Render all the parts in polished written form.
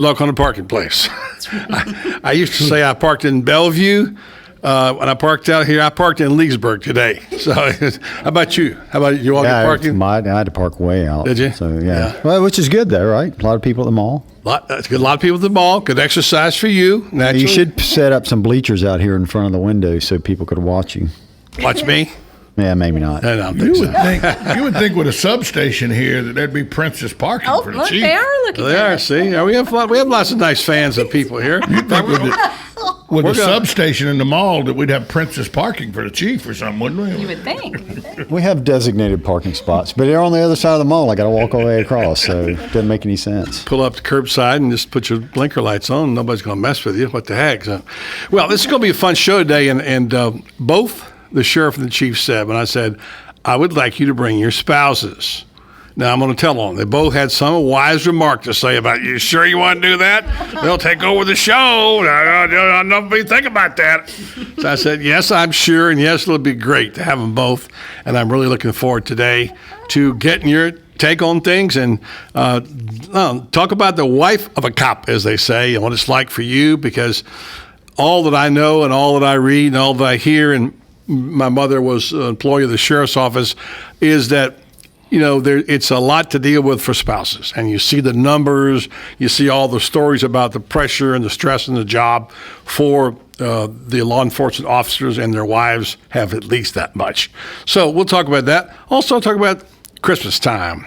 Look on the parking place. I used to say I parked in Bellevue. When I parked out here, I parked in Leesburg today. So, how about you? How about you? All get parking? I had to park way out. Did you? So well, which is good though, right? A lot of people at the mall. That's good. A lot of people at the mall. Good exercise for you. Naturally. You should set up some bleachers out here in front of the window so people could watch you. Watch me? Yeah, maybe not. I don't think so. You would think with a substation here that there'd be princess parking for the look, chief. they are looking. They are. See, we have lots of nice fans of people here. With a substation in the mall, that we'd have princess parking for the chief or something, wouldn't we? You would think. We have designated parking spots, but they're on the other side of the mall. I got to walk all the way across, so it doesn't make any sense. Pull up the curbside and just put your blinker lights on. Nobody's going to mess with you. What the heck? So, well, this is going to be a fun show today, and both the sheriff and the chief said, when I said, I would like you to bring your spouses. Now, I'm going to tell them. They both had some wise remark to say about, you sure you want to do that? They'll take over the show. I'll never think about that. So I said, yes, I'm sure, and yes, it'll be great to have them both. And I'm really looking forward today to getting your take on things and talk about the wife of a cop, as they say, and what it's like for you, because all that I know and all that I read and all that I hear, and my mother was an employee of the sheriff's office, is that it's a lot to deal with for spouses. And you see the numbers, you see all the stories about the pressure and the stress in the job for the law enforcement officers, and their wives have at least that much. So we'll talk about that. Also talk about Christmas time.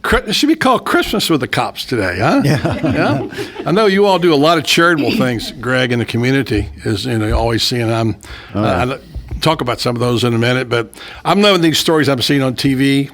It should be called Christmas with the cops today, huh? Yeah. I know you all do a lot of charitable things, Greg, in the community, as always seeing. I talk about some of those in a minute, but I'm loving these stories I'm seeing on TV.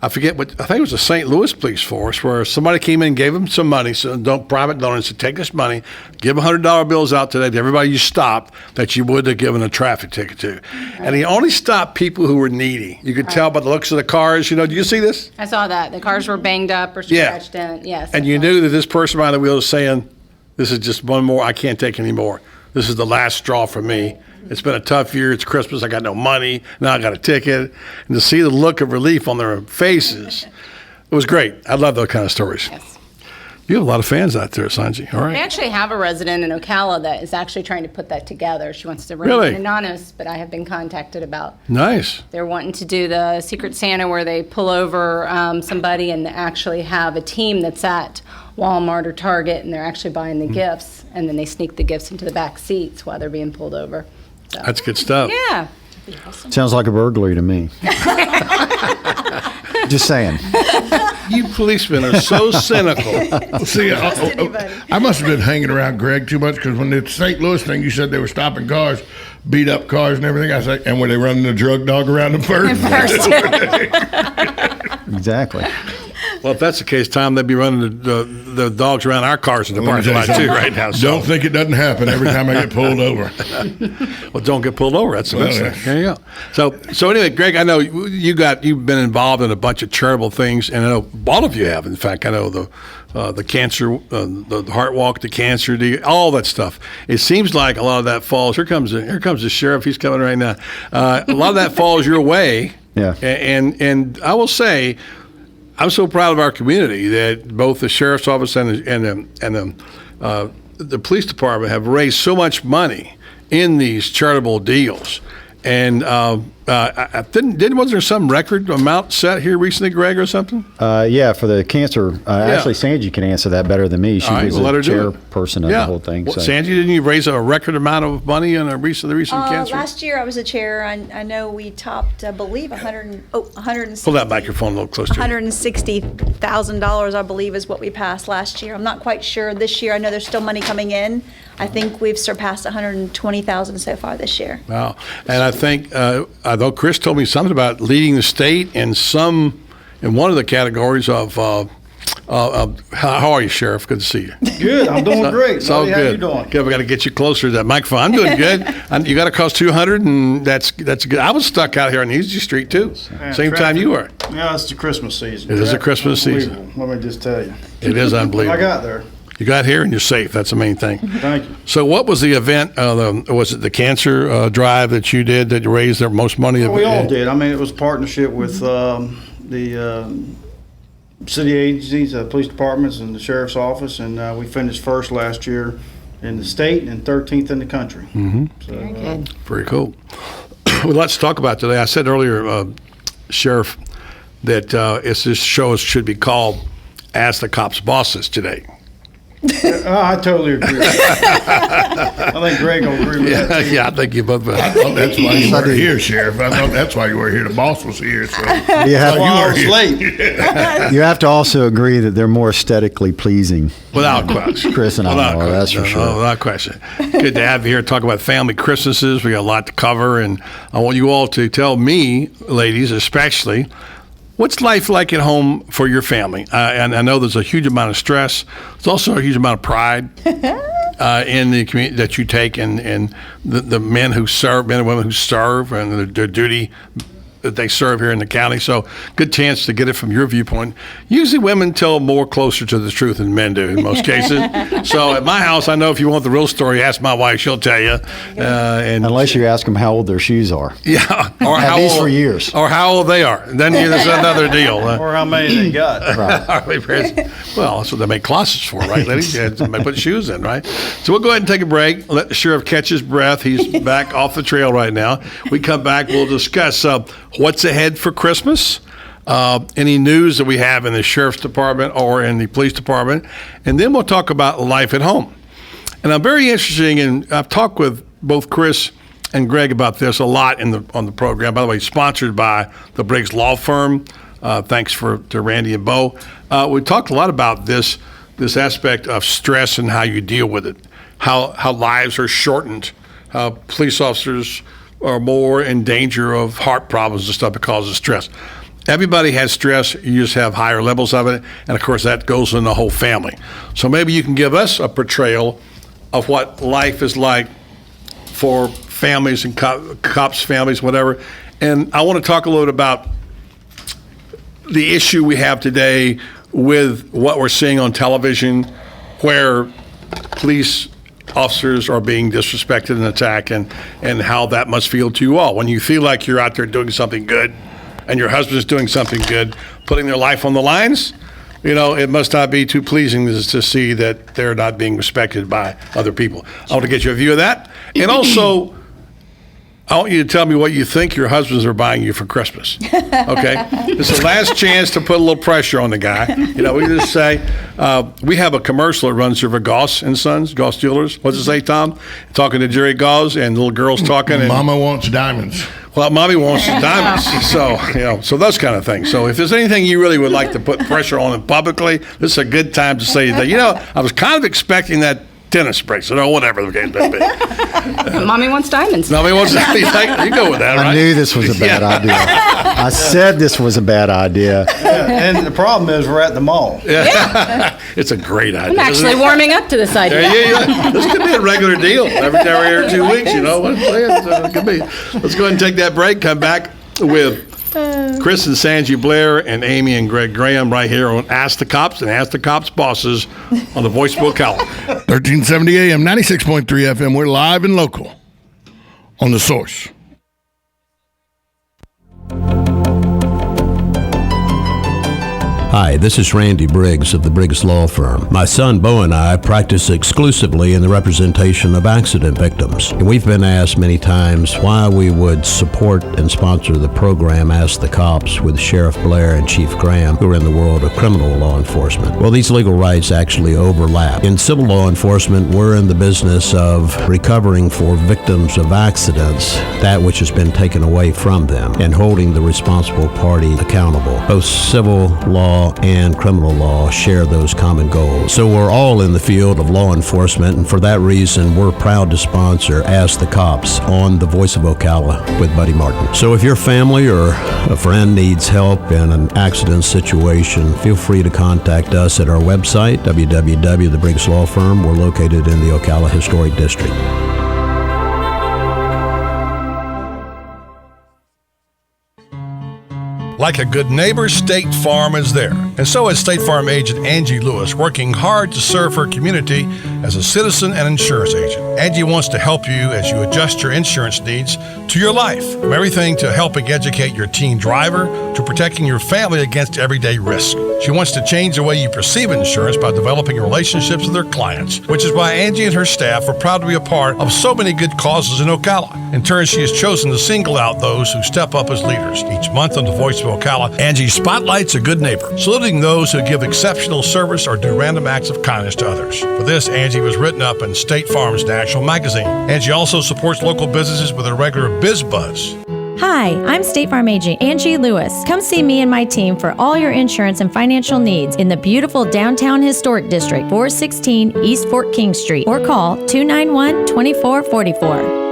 I think it was the St. Louis Police Force, where somebody came in and gave them some money, so private donors said, take this money, give $100 bills out today to everybody you stopped that you would have given a traffic ticket to. And he only stopped people who were needy. You could tell by the looks of the cars. Did you see this? I saw that. The cars were banged up or scratched in. Yes. And you knew that this person behind the wheel was saying, this is just one more, I can't take any more. This is the last straw for me. It's been a tough year. It's Christmas. I got no money. Now I got a ticket. And to see the look of relief on their faces, it was great. I love those kind of stories. Yes. You have a lot of fans out there, Sanji. All right. We actually have a resident in Ocala that is actually trying to put that together. She wants to remain anonymous, but I have been contacted about. Nice. They're wanting to do the Secret Santa, where they pull over somebody and actually have a team that's at Walmart or Target, and they're actually buying the gifts, and then they sneak the gifts into the back seats while they're being pulled over. So. That's good stuff. Yeah. Awesome. Sounds like a burglary to me. Just saying. You policemen are so cynical. See, I must have been hanging around Greg too much, because when the St. Louis thing, you said they were stopping cars, beat up cars and everything. I was like, and were they running the drug dog around them first? Exactly. Well, if that's the case, Tom, they'd be running the dogs around our cars in the parking lot too right now. So. Don't think it doesn't happen every time I get pulled over. Well, don't get pulled over. That's the best thing. There you go. So anyway, Greg, I know you've been involved in a bunch of charitable things, and I know all of you have. In fact, I know the cancer, the Heart Walk, the cancer, all that stuff. It seems like a lot of that falls. Here comes the sheriff. He's coming right now. A lot of that falls your way. Yeah. And I will say, I'm so proud of our community that both the sheriff's office and the police department have raised so much money in these charitable deals. And was there some record amount set here recently, Greg, or something? Yeah, for the cancer. Actually, Sanji can answer that better than me. She was the chairperson of the whole thing. Well, so. Sanji, didn't you raise a record amount of money in the recent cancer? Last year I was a chair. I know we topped, I believe, 160. Pull that microphone a little closer. $160,000, I believe, is what we passed last year. I'm not quite sure this year. I know there's still money coming in. I think we've surpassed 120,000 so far this year. Wow. And I think, although Chris told me something about leading the state in one of the categories of how are you, Sheriff? Good to see you. Good. I'm doing great. It's all good. good. How you doing? Good. We got to get you closer to that microphone. I'm doing good. You got to cross 200, and that's good. I was stuck out here on Easy Street too. Man, Same time you were. Yeah, it's the Christmas season. It is the Christmas season. Let me just tell you. It is unbelievable. I got there. You got here and you're safe. That's the main thing. Thank you. So what was the event? Was it the cancer drive that you did that raised the most money? We all did. I mean, it was a partnership with the city agencies, police departments, and the sheriff's office, and we finished first last year in the state and 13th in the country. Mm-hmm. So, Very good. Very cool. Well, let's talk about today. I said earlier, Sheriff, that this show should be called Ask the Cops Bosses today. I totally agree. I think Greg will agree with that too. Yeah, I think you both. I thought that's why you were here, Sheriff. I thought that's why you were here. The boss was here. So You have, Well, I was here. late. you have to also agree that they're more aesthetically pleasing. Without question. Chris and I Without are, that's for question. sure. No, without question. Good to have you here. Talk about family Christmases. We got a lot to cover, and I want you all to tell me, ladies, especially, what's life like at home for your family? And I know there's a huge amount of stress. There's also a huge amount of pride in the community that you take, and the men who serve, men and women who serve, and their duty that they serve here in the county. So good chance to get it from your viewpoint. Usually women tell more closer to the truth than men do in most cases. So at my house, I know if you want the real story, ask my wife, she'll tell you. And Unless you ask them how old their shoes are. yeah, or Have how these old, for years. or how old they are. Then there's another deal. Or how many they got. Well, that's what they make closets for, right, ladies? Yeah, they put shoes in, right? So we'll go ahead and take a break. Let the sheriff catch his breath. He's back off the trail right now. We come back, we'll discuss what's ahead for Christmas, any news that we have in the sheriff's department or in the police department, and then we'll talk about life at home. And I'm very interested in, I've talked with both Chris and Greg about this a lot on the program. By the way, sponsored by the Briggs Law Firm. Thanks to Randy and Bo. We talked a lot about this aspect of stress and how you deal with it, how lives are shortened, how police officers are more in danger of heart problems and stuff because of stress. Everybody has stress. You just have higher levels of it. And, of course, that goes in the whole family. So maybe you can give us a portrayal of what life is like for families and cops' families, whatever. And I want to talk a little bit about the issue we have today with what we're seeing on television, where police officers are being disrespected and attacked, and how that must feel to you all. When you feel like you're out there doing something good and your husband's doing something good, putting their life on the lines, it must not be too pleasing to see that they're not being respected by other people. I want to get you a view of that. And also, I want you to tell me what you think your husbands are buying you for Christmas. Okay? It's the last chance to put a little pressure on the guy. We just say, we have a commercial that runs through for Goss and Sons, Goss Jewelers. What's it say, Tom? Talking to Jerry Goss and little girls talking. And, Mama wants diamonds. well, mommy wants the diamonds. So those kind of things. So if there's anything you really would like to put pressure on them publicly, this is a good time to say that, I was kind of expecting that tennis bracelet or whatever the case may be. Mommy wants diamonds. Mommy wants to you go with that, right? I knew this was a bad idea. I said this was a bad idea. And the problem is we're at the mall. It's a great idea. I'm actually warming up to this idea. Yeah. This could be a regular deal every 2 weeks, what I'm saying? So it could be. Let's go ahead and take that break. Come back with Chris and Sanji Blair and Amy and Greg Graham right here on Ask the Cops and Ask the Cops Bosses on the Voice of Ocala. 1370 AM, 96.3 FM. We're live and local on The Source. Hi, this is Randy Briggs of the Briggs Law Firm. My son Bo and I practice exclusively in the representation of accident victims. And we've been asked many times why we would support and sponsor the program Ask the Cops with Sheriff Blair and Chief Graham, who are in the world of criminal law enforcement. Well, these legal rights actually overlap. In civil law enforcement, we're in the business of recovering for victims of accidents that which has been taken away from them and holding the responsible party accountable. Both civil law and criminal law share those common goals. So we're all in the field of law enforcement, and for that reason, we're proud to sponsor Ask the Cops on the Voice of Ocala with Buddy Martin. So if your family or a friend needs help in an accident situation, feel free to contact us at our website, www.the Briggs Law Firm. We're located in the Ocala Historic District. Like a good neighbor, State Farm is there. And so is State Farm agent Angie Lewis, working hard to serve her community as a citizen and insurance agent. Angie wants to help you as you adjust your insurance needs to your life, from everything to helping educate your teen driver to protecting your family against everyday risk. She wants to change the way you perceive insurance by developing relationships with her clients, which is why Angie and her staff are proud to be a part of so many good causes in Ocala. In turn, she has chosen to single out those who step up as leaders. Each month on the Voice of Ocala, Angie spotlights a good neighbor, saluting those who give exceptional service or do random acts of kindness to others. For this, Angie was written up in State Farm's National Magazine. Angie also supports local businesses with a regular Biz Buzz. Hi, I'm State Farm agent Angie Lewis. Come see me and my team for all your insurance and financial needs in the beautiful downtown historic district, 416 East Fort King Street, or call 291-2444.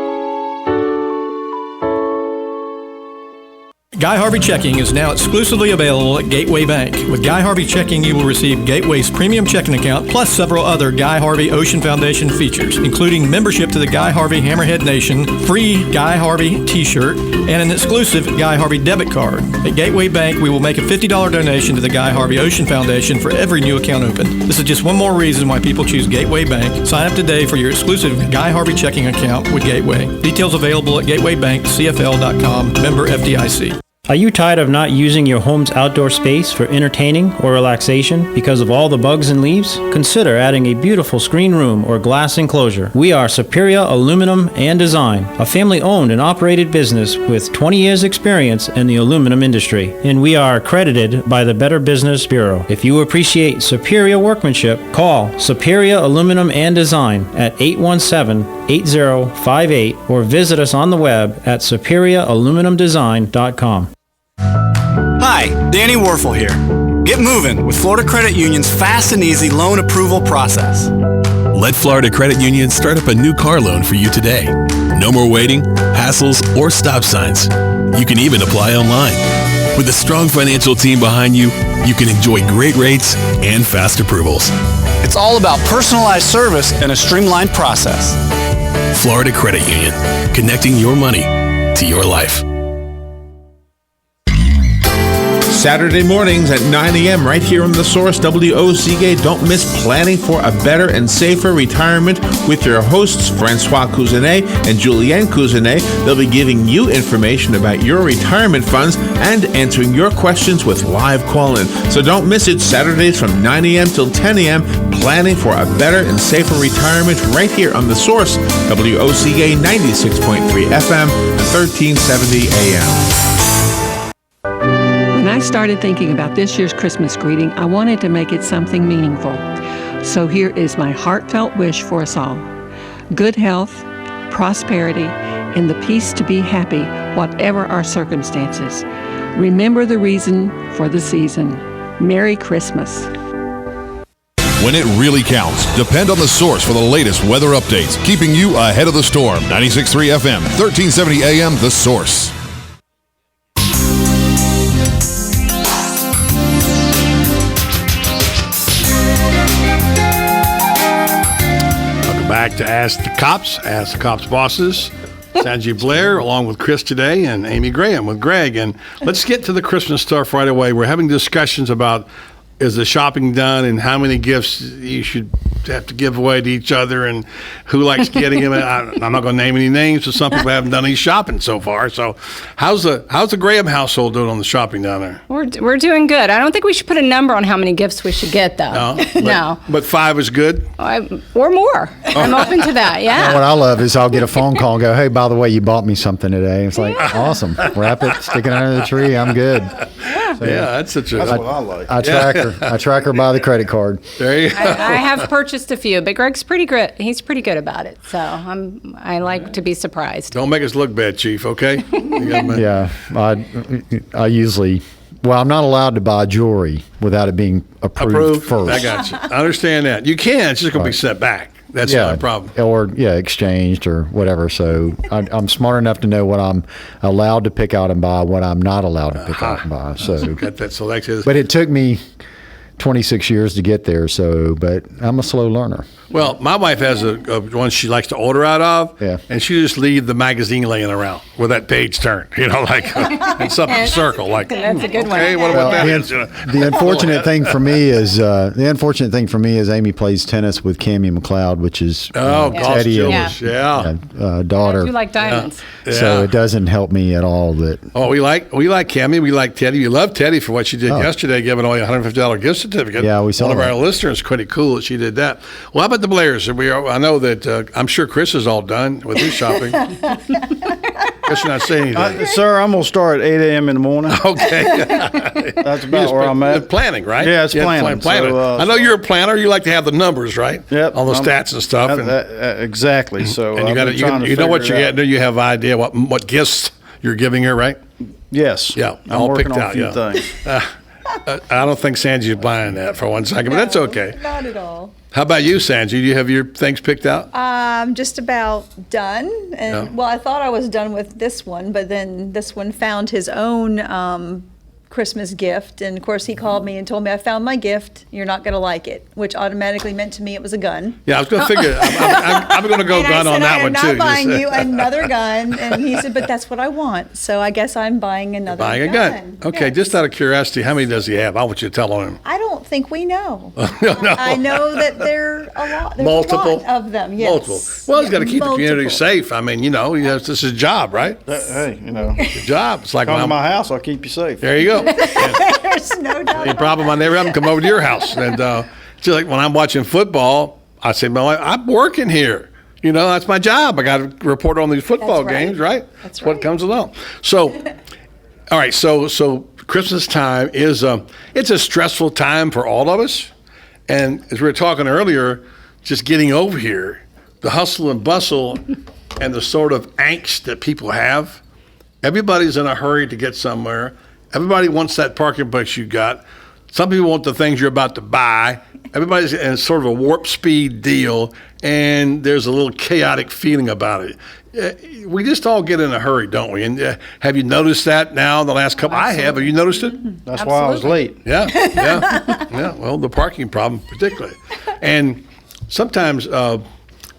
Guy Harvey Checking is now exclusively available at Gateway Bank. With Guy Harvey Checking, you will receive Gateway's premium checking account plus several other Guy Harvey Ocean Foundation features, including membership to the Guy Harvey Hammerhead Nation, free Guy Harvey t-shirt, and an exclusive Guy Harvey debit card. At Gateway Bank, we will make a $50 donation to the Guy Harvey Ocean Foundation for every new account opened. This is just one more reason why people choose Gateway Bank. Sign up today for your exclusive Guy Harvey Checking account with Gateway. Details available at gatewaybankcfl.com, member FDIC. Are you tired of not using your home's outdoor space for entertaining or relaxation because of all the bugs and leaves? Consider adding a beautiful screen room or glass enclosure. We are Superior Aluminum and Design, a family-owned and operated business with 20 years experience in the aluminum industry, and we are accredited by the Better Business Bureau. If you appreciate superior workmanship, call Superior Aluminum and Design at 817-8058 or visit us on the web at superiораluminumdesign.com. Hi, Danny Werfel here. Get moving with Florida Credit Union's fast and easy loan approval process. Let Florida Credit Union start up a new car loan for you today. No more waiting, hassles, or stop signs. You can even apply online. With a strong financial team behind you, you can enjoy great rates and fast approvals. It's all about personalized service and a streamlined process. Florida Credit Union, connecting your money to your life. Saturday mornings at 9 a.m. right here on The Source, WOCA. Don't miss Planning for a Better and Safer Retirement with your hosts, Francois Cousinet and Julianne Cousinet. They'll be giving you information about your retirement funds and answering your questions with live call-in. So don't miss it, Saturdays from 9 a.m. till 10 a.m. Planning for a Better and Safer Retirement right here on The Source, WOCA 96.3 FM and 1370 AM. When I started thinking about this year's Christmas greeting, I wanted to make it something meaningful. So here is my heartfelt wish for us all. Good health, prosperity, and the peace to be happy, whatever our circumstances. Remember the reason for the season. Merry Christmas. When it really counts, depend on The Source for the latest weather updates, keeping you ahead of the storm. 96.3 FM, 1370 AM, The Source. Back to Ask the Cops bosses. Sanjay Blair, along with Chris today, and Amy Graham with Greg. And let's get to the Christmas stuff right away. We're having discussions about, is the shopping done and how many gifts you should have to give away to each other and who likes getting them. I'm not going to name any names, but some people haven't done any shopping so far. So how's the Graham household doing on the shopping down there? We're doing good. I don't think we should put a number on how many gifts we should get, though. No. But 5 is good? Or more. I'm open to that, yeah. What I love is I'll get a phone call and go, hey, by the way, you bought me something today. It's like, awesome. Wrap it, stick it under the tree. I'm good. So, that's what I like. I track her by the credit card. There you go. I have purchased a few, but Greg's pretty good. He's pretty good about it. So I like to be surprised. Don't make us look bad, Chief, okay? Yeah. I usually, I'm not allowed to buy jewelry without it being approved first. I got you. I understand that. You can. It's just going to be set back. That's not a problem. Or, exchanged or whatever. So I'm smart enough to know what I'm allowed to pick out and buy, what I'm not allowed to pick out and buy. So got that selected. But it took me 26 years to get there. So, but I'm a slow learner. Well, my wife has a one she likes to order out of, and she just leave the magazine laying around with that page turned, like and something circle, like That's a good one. okay, what about that? The unfortunate thing for me is Amy plays tennis with Cammie McLeod, which is Teddy and daughter. I do like diamonds. So it doesn't help me at all. That we like Cammie, we like Teddy. We love Teddy for what she did yesterday, giving away a $150 gift certificate. Yeah, we saw one of that. our listeners. Pretty cool that she did that. Well, how about the Blairs? I know that I'm sure Chris is all done with his shopping. Chris, you're not saying anything. Sir, I'm going to start at 8 a.m. in the morning. Okay. That's about where I'm at. Planning, right? Yeah, it's planning. So, I know you're a planner. You like to have the numbers, right? Yep. All the stats and stuff. Exactly. So and you know what you get. You have an idea what gifts you're giving her, right? Yes. Yeah. I'm all working picked on out. a few things. I don't think Sanji's buying that for 1 second, but that's okay. Not at all. How about you, Sanji? Do you have your things picked out? I'm just about done. And well, I thought I was done with this one, but then this one found his own Christmas gift. And of course, he called me and told me, I found my gift. You're not going to like it, which automatically meant to me it was a gun. Yeah, I was going to figure. I'm going to go And gun I said, on that one I'm too. not buying you another gun. And he said, but that's what I want. So I guess I'm buying another Buying a gun. Okay, just out of curiosity, how many does he have? I want you to tell him. I don't think we know. No. I know that there are a lot. There's Multiple? a lot of them. Yes. Multiple. Well, he's got to keep the community Multiple. safe. I mean, this is his job, right? Hey, Your job. It's like come when to I'm, my house, I'll keep you safe. there you go. There's no doubt. Any problem, I never have them come over to your house. And just like when I'm watching football, I say, "Well, I'm working here. That's my job. I got to report on these football That's right. games, right? That's what right. comes along." So, all right. So Christmas time is it's a stressful time for all of us. And as we were talking earlier, just getting over here, the hustle and bustle, and the sort of angst that people have. Everybody's in a hurry to get somewhere. Everybody wants that parking place you got. Some people want the things you're about to buy. Everybody's in sort of a warp speed deal, and there's a little chaotic feeling about it. We just all get in a hurry, don't we? And have you noticed that now the last couple? Absolutely. I have. Have you noticed it? That's why I was late. Yeah. Well, the parking problem particularly. And sometimes a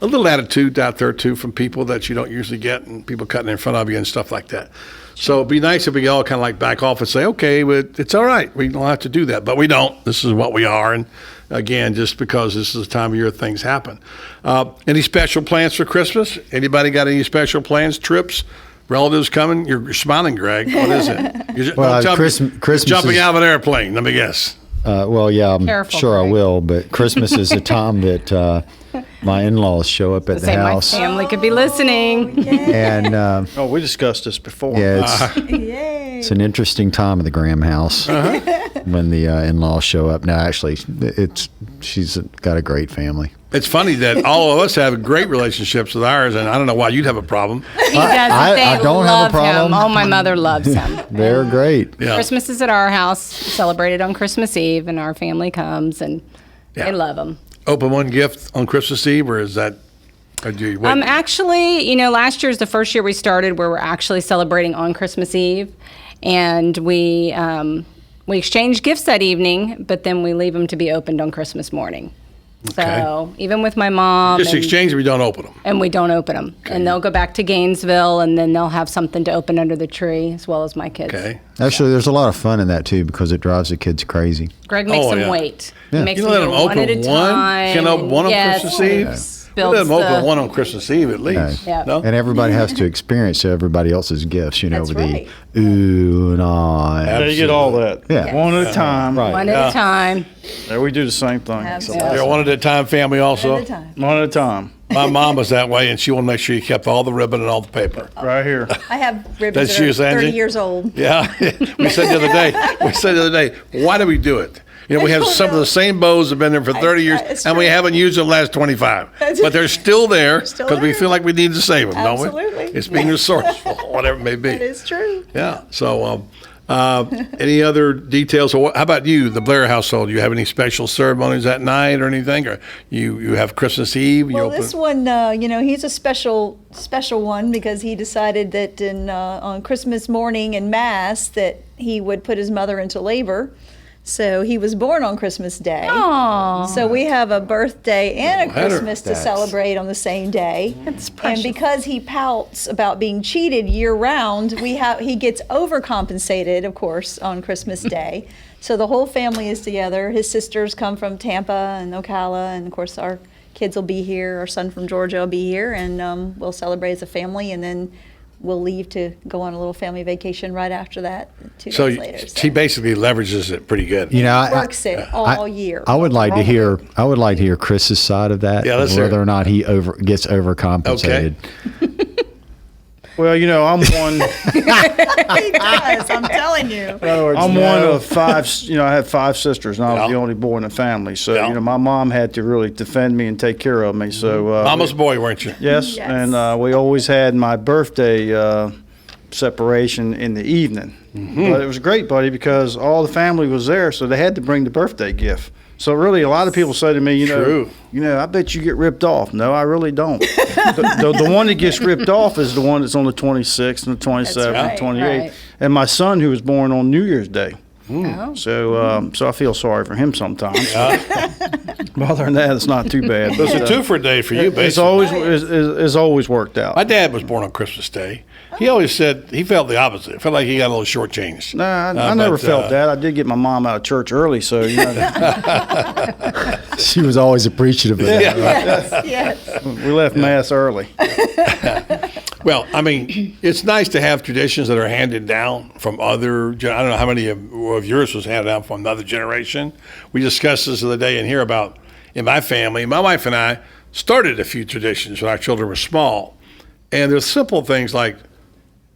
little attitude out there, too, from people that you don't usually get, and people cutting in front of you and stuff like that. So it'd be nice if we all kind of like back off and say, okay, but it's all right. We don't have to do that. But we don't. This is what we are. And again, just because this is the time of year things happen. Any special plans for Christmas? Anybody got any special plans, trips, relatives coming? You're smiling, Greg. What is it? You're Christmas jumping is, out of an airplane, let me guess. well, yeah, I'm Careful, sure Greg. I will. But Christmas is the time that my in-laws show up at the Say my house. family could be listening. And Oh, we discussed this before. yeah, Yay. it's an interesting time in the Graham house when the in-laws show up. No, actually, she's got a great family. It's funny that all of us have great relationships with ours, and I don't know why you'd have a problem. He doesn't. I They don't have a love problem. him. Oh, my mother loves him. They're great. Yeah. Christmas is at our house, celebrated on Christmas Eve, and our family comes, and Yeah. they love him. Open one gift on Christmas Eve, or is that? Or do you wait? Actually, last year is the first year we started where we're actually celebrating on Christmas Eve, and we exchange gifts that evening, but then we leave them to be opened on Christmas morning. So even with my mom, Just exchange them, we don't open them. and we don't open them, and they'll go back to Gainesville, and then they'll have something to open under the tree, as well as my kids. Okay. Actually, there's a lot of fun in that too because it drives the kids crazy. Greg makes Oh, them yeah. wait. Yeah. He makes You them let go them one at a open one? time. Can open one on Yes. Christmas Eve? Let Builds them open the- one on Christmas Eve at least. Yeah. No? And everybody has to experience everybody else's gifts, That's with right. the ooh and ah. Yeah, you get all that. Yeah. One at a time. Right. One at a time. There we do the same thing. Absolutely. You're a one at a time family also. At a time. One at a time. My mom was that way, and she wanted to make sure you kept all the ribbon and all the paper. Right here. I have That's ribbons you, that are 30 Sandy? years old. Yeah. We said the other day, why do we do it? We have some of the same bows that have been there for 30 years, it's and we true. haven't used them the last 25. That's- But they're still there still because we there. feel like we need to save them, don't we? Absolutely. It's being resourceful, whatever it may be. That is true. Yeah. So, any other details? Or how about you, the Blair household? Do you have any special ceremonies that night or anything? Or you have Christmas Eve? Well, this one, he's a special one because he decided that on Christmas morning in Mass that he would put his mother into labor. So he was born on Christmas Day. Aww. So we have a birthday and a Christmas to celebrate on the same day. That's precious. And because he pouts about being cheated year round, he gets overcompensated, of course, on Christmas Day. So the whole family is together. His sisters come from Tampa and Ocala, and of course our kids will be here. Our son from Georgia will be here, and we'll celebrate as a family, and then we'll leave to go on a little family vacation right after that, 2 days later. So he basically leverages it pretty good. You know, Works it all year. I would like to hear Chris's side of that. Yeah, let's hear whether it. or not he gets overcompensated. Okay. Well, you know, I'm one. He does, I'm telling you. I'm one of 5. You know, I had 5 sisters, and I was the only boy in the family. So, you know, my mom had to really defend me and take care of me. So, Mama's boy, weren't you? Yes, and we always had my birthday separation in the evening. But it was great, buddy, because all the family was there, so they had to bring the birthday gift. So really, a lot of people say to me, you know, I bet you get ripped off. No, I really don't. the one that gets ripped off is the one that's on the 26th and the 27th and 28th. Right. And my son, who was born on New Year's Day. Oh. So I feel sorry for him sometimes. But other than that, it's not too bad. It's a two-for day for you, basically. It's always worked out. My dad was born on Christmas Day. He always said he felt the opposite. Felt like he got a little shortchanged. Nah, I never felt that. I did get my mom out of church early, so you know. She was always appreciative of that. Yes. We left mass early. Well, I mean, it's nice to have traditions that are handed down from other. I don't know how many of yours was handed down from another generation. We discussed this the other day in here about in my family. My wife and I started a few traditions when our children were small, and there's simple things like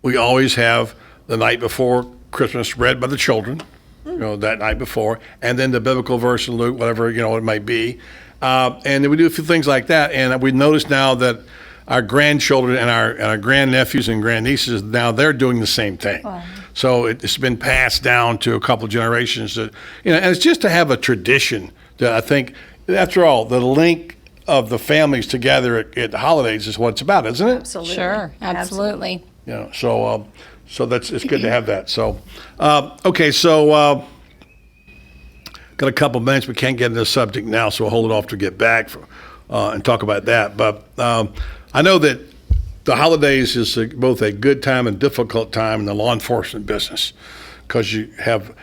we always have the night before Christmas read by the children, you know, that night before, and then the biblical verse in Luke, whatever, you know, it might be. And then we do a few things like that. And we notice now that our grandchildren and our grandnephews and grandnieces, now they're doing the same thing. Wow. So it's been passed down to a couple of generations. That, you know, and it's just to have a tradition that I think, after all, the link of the families together at the holidays is what it's about, isn't it? Absolutely. Sure, absolutely. You know, so that's it's good to have that. So, okay, so got a couple minutes. We can't get into the subject now, so we'll hold it off to get back and talk about that. But I know that the holidays is both a good time and difficult time in the law enforcement business. Because you have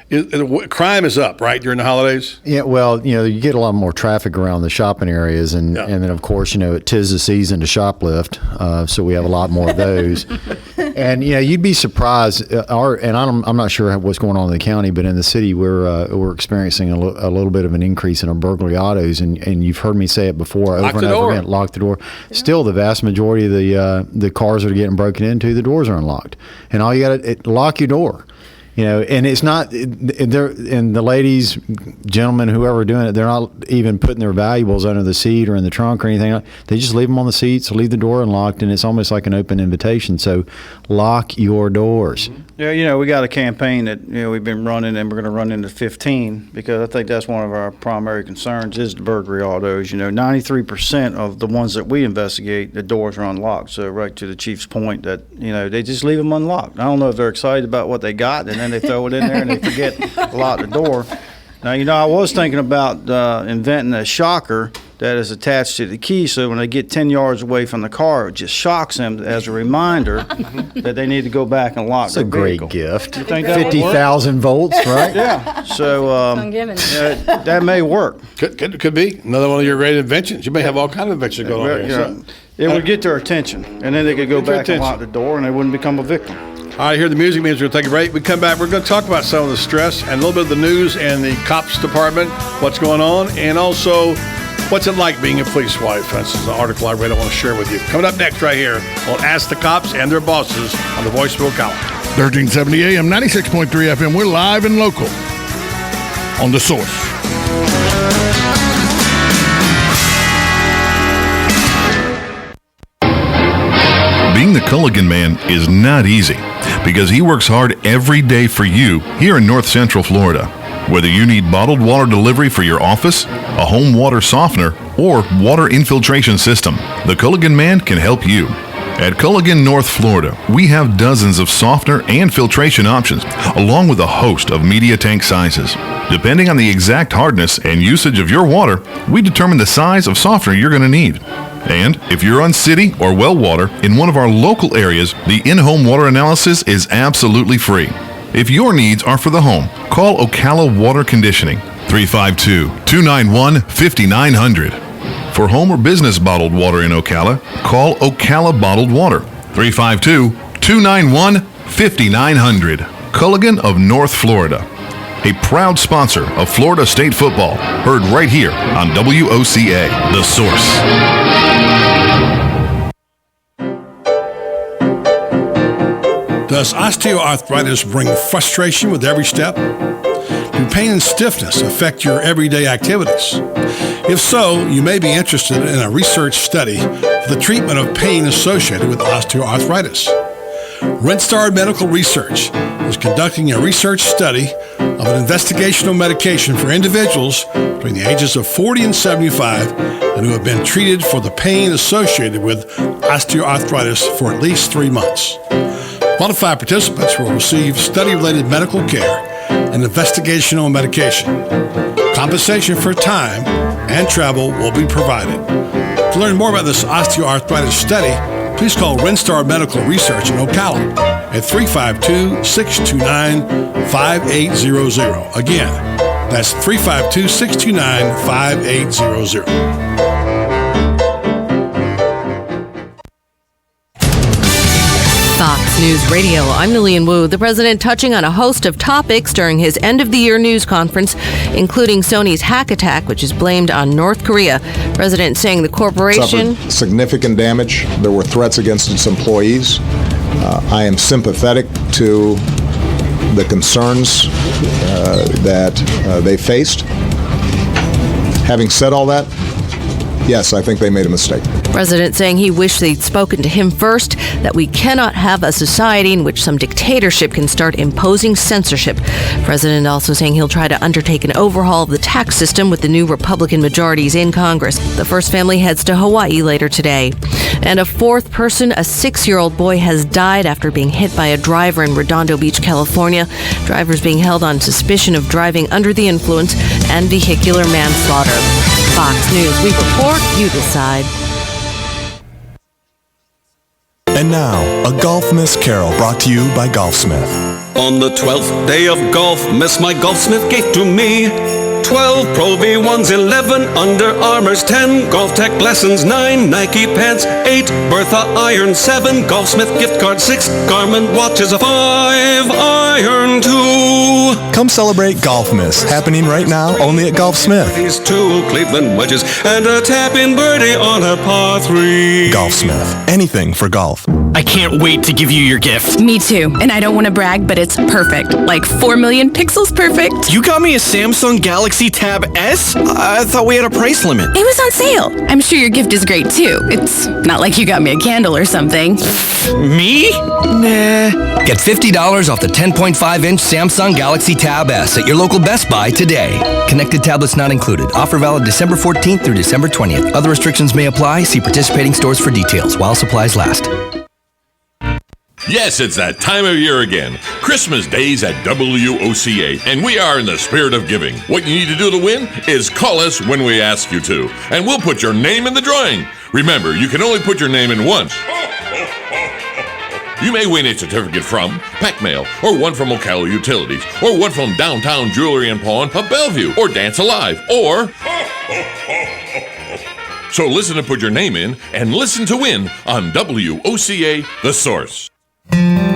crime is up, right, during the holidays? Yeah, well, you know, you get a lot more traffic around the shopping areas, and then of course, you know, it is the season to shoplift, so we have a lot more of those. And you know, you'd be surprised. I'm not sure what's going on in the county, but in the city, we're experiencing a little bit of an increase in our burglary autos, and you've heard me say it before, over and over again. Lock the door. Yeah. Still, the vast majority of the cars that are getting broken into, the doors are unlocked, and all you got to lock your door. You know, and it's not, and the ladies, gentlemen, whoever are doing it, they're not even putting their valuables under the seat or in the trunk or anything. They just leave them on the seats, leave the door unlocked, and it's almost like an open invitation. So lock your doors. Yeah, you know, we got a campaign that, you know, we've been running, and we're going to run into 15, because I think that's one of our primary concerns is the burglary autos. You know, 93% of the ones that we investigate, the doors are unlocked. So right to the chief's point that, you know, they just leave them unlocked. I don't know if they're excited about what they got, and then they throw it in there and they forget to lock the door. Now, you know, I was thinking about inventing a shocker that is attached to the key, so when they get 10 yards away from the car, it just shocks them as a reminder that they need to go back and lock their vehicle. That's a great gift. You think that 50,000 volts, right? Yeah. So that may work. Could be another one of your great inventions. You may have all kinds of inventions going on here. Yeah. It would get their attention, and then they could go back and lock the door, and they wouldn't become a victim. All right, here the music means we're going to take a break. We come back, we're going to talk about some of the stress and a little bit of the news and the cops department, what's going on, and also what's it like being a police wife. This is an article I read I want to share with you. Coming up next right here, we'll ask the cops and their bosses on the Voice of Ocala. 1370 AM, 96.3 FM. We're live and local on The Source. Being the Culligan Man is not easy because he works hard every day for you here in North Central Florida. Whether you need bottled water delivery for your office, a home water softener, or water infiltration system, the Culligan Man can help you. At Culligan, North Florida, we have dozens of softener and filtration options, along with a host of media tank sizes. Depending on the exact hardness and usage of your water, we determine the size of softener you're going to need. And if you're on city or well water in one of our local areas, the in-home water analysis is absolutely free. If your needs are for the home, call Ocala Water Conditioning, 352-291-5900. For home or business bottled water in Ocala, call Ocala Bottled Water, 352-291-5900. Culligan of North Florida, a proud sponsor of Florida State football, heard right here on WOCA, The Source. Does osteoarthritis bring frustration with every step? Do pain and stiffness affect your everyday activities? If so, you may be interested in a research study for the treatment of pain associated with osteoarthritis. Renstar Medical Research is conducting a research study of an investigational medication for individuals between the ages of 40 and 75 and who have been treated for the pain associated with osteoarthritis for at least 3 months. Qualified participants will receive study-related medical care and investigational medication. Compensation for time and travel will be provided. To learn more about this osteoarthritis study, please call Renstar Medical Research in Ocala at 352-629-5800. Again, that's 352-629-5800. Fox News Radio, I'm Lillian Wu. The president touching on a host of topics during his end-of-the-year news conference, including Sony's hack attack, which is blamed on North Korea. President saying the corporation suffered significant damage. There were threats against its employees. I am sympathetic to the concerns that they faced. Having said all that, yes, I think they made a mistake. President saying he wished they'd spoken to him first, that we cannot have a society in which some dictatorship can start imposing censorship. President also saying he'll try to undertake an overhaul of the tax system with the new Republican majorities in Congress. The first family heads to Hawaii later today. And a fourth person, a 6-year-old boy, has died after being hit by a driver in Redondo Beach, California. Drivers being held on suspicion of driving under the influence and vehicular manslaughter. Fox News, we report, you decide. And now, a Golf Miss Carol brought to you by Golfsmith. On the 12th day of golf, Miss my Golfsmith gave to me 12 Pro V1s, 11 Under Armours, 10 Golf Tech lessons, 9 Nike pants, 8 Bertha irons, 7 Golfsmith gift cards, 6 Garmin watches, 5 iron 2. Come celebrate Golf Miss, happening right now only at Golfsmith. These 2 Cleveland wedges and a tap-in birdie on a par 3. Golfsmith, anything for golf. I can't wait to give you your gift. Me too, and I don't want to brag, but it's perfect. Like 4 million pixels perfect. You got me a Samsung Galaxy Tab S? I thought we had a price limit. It was on sale. I'm sure your gift is great too. It's not like you got me a candle or something. Me? Nah. Get $50 off the 10.5-inch Samsung Galaxy Tab S at your local Best Buy today. Connected tablets not included. Offer valid December 14th through December 20th. Other restrictions may apply. See participating stores for details while supplies last. Yes, it's that time of year again. Christmas Days at WOCA, and we are in the spirit of giving. What you need to do to win is call us when we ask you to, and we'll put your name in the drawing. Remember, you can only put your name in once. You may win a certificate from Pac Mail, or one from Ocala Utilities, or one from Downtown Jewelry and Pawn of Bellevue, or Dance Alive, or... So listen and put your name in, and listen to win on WOCA, The Source.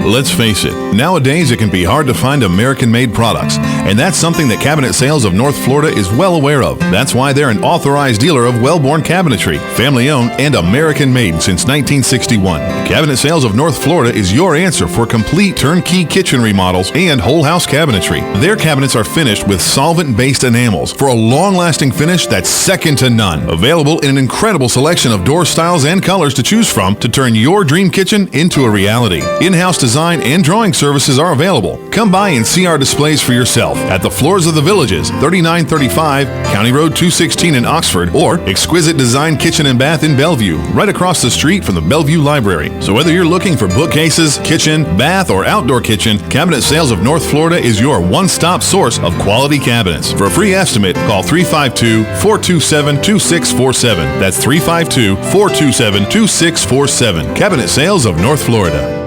Let's face it, nowadays it can be hard to find American-made products, and that's something that Cabinet Sales of North Florida is well aware of. That's why they're an authorized dealer of Wellborn Cabinetry, family-owned and American-made since 1961. Cabinet Sales of North Florida is your answer for complete turnkey kitchen remodels and whole house cabinetry. Their cabinets are finished with solvent-based enamels for a long-lasting finish that's second to none. Available in an incredible selection of door styles and colors to choose from to turn your dream kitchen into a reality. In-house design and drawing services are available. Come by and see our displays for yourself at the Floors of the Villages, 3935 County Road 216 in Oxford, or Exquisite Design Kitchen and Bath in Bellevue, right across the street from the Bellevue Library. So whether you're looking for bookcases, kitchen, bath, or outdoor kitchen, Cabinet Sales of North Florida is your one-stop source of quality cabinets. For a free estimate, call 352-427-2647. That's 352-427-2647. Cabinet Sales of North Florida.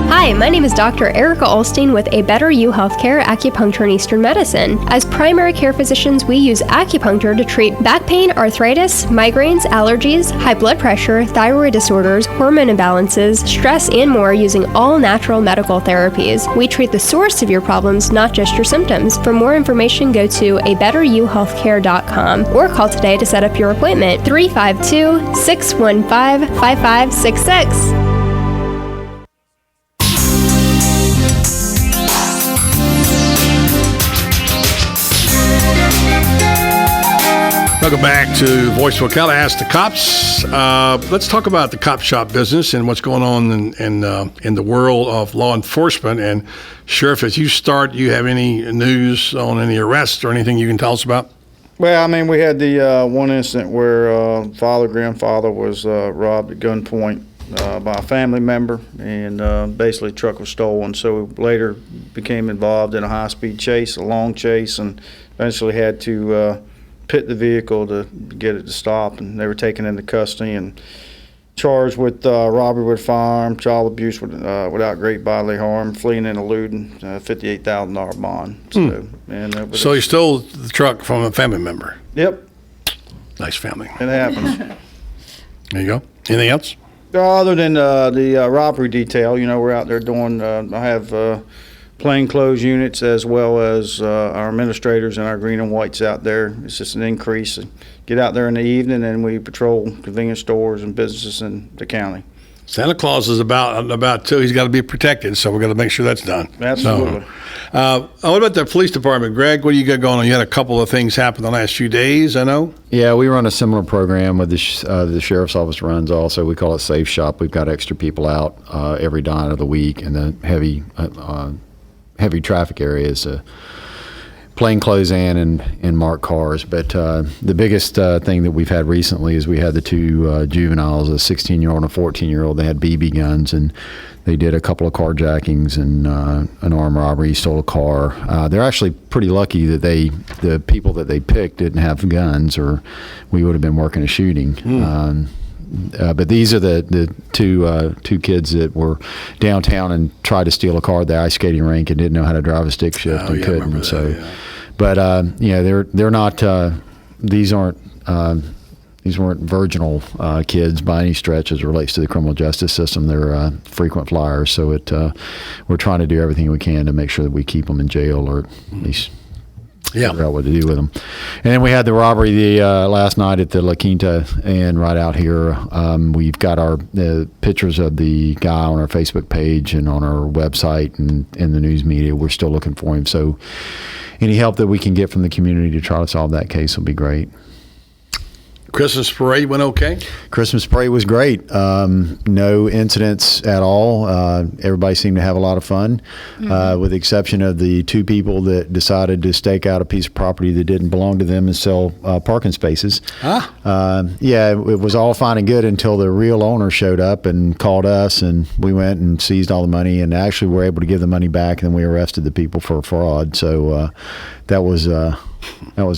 Hi, my name is Dr. Erica Olstein with A Better You Healthcare Acupuncture and Eastern Medicine. As primary care physicians, we use acupuncture to treat back pain, arthritis, migraines, allergies, high blood pressure, thyroid disorders, hormone imbalances, stress, and more using all natural medical therapies. We treat the source of your problems, not just your symptoms. For more information, go to abetteryouhealthcare.com or call today to set up your appointment. 352-615-5566. Welcome back to Voice of Ocala. Ask the Cops. Let's talk about the cop shop business and what's going on in the world of law enforcement. And Sheriff, as you start, you have any news on any arrests or anything you can tell us about? Well, I mean, we had the one incident where grandfather was robbed at gunpoint by a family member, and basically the truck was stolen. So we later became involved in a high-speed chase, a long chase, and eventually had to pit the vehicle to get it to stop, and they were taken into custody and charged with robbery with firearm, child abuse without great bodily harm, fleeing and eluding, $58,000 bond. So he stole the truck from a family member. Yep. Nice family. It happens. There you go. Anything else? Other than the robbery detail, we're out there doing. I have plainclothes units as well as our administrators and our green and whites out there. It's just an increase. Get out there in the evening and we patrol convenience stores and businesses in the county. Santa Claus is about too. He's got to be protected, so we've got to make sure that's done. Absolutely. So, what about the police department, Greg? What do you got going on? You had a couple of things happen the last few days, I know. Yeah, we run a similar program with the sheriff's office runs also. We call it Safe Shop. We've got extra people out every night of the week in the heavy traffic areas, plainclothes and marked cars. But the biggest thing that we've had recently is we had the two juveniles, a 16-year-old and a 14-year-old. They had BB guns, and they did a couple of carjackings and an armed robbery, stole a car. They're actually pretty lucky that the people that they picked didn't have guns, or we would have been working a shooting. But these are the two kids that were downtown and tried to steal a car at the ice skating rink and didn't know how to drive a stick shift and couldn't. But they're not. These weren't virginal kids by any stretch as it relates to the criminal justice system. They're frequent flyers, so we're trying to do everything we can to make sure that we keep them in jail, or at least figure out what to do with them. And then we had the robbery last night at the La Quinta Inn right out here. We've got our pictures of the guy on our Facebook page and on our website and in the news media. We're still looking for him. So any help that we can get from the community to try to solve that case will be great. Christmas parade went okay? Christmas parade was great. No incidents at all. Everybody seemed to have a lot of fun, with the exception of the two people that decided to stake out a piece of property that didn't belong to them and sell parking spaces. Yeah, it was all fine and good until the real owner showed up and called us, and we went and seized all the money, and actually were able to give the money back, and then we arrested the people for fraud. So that was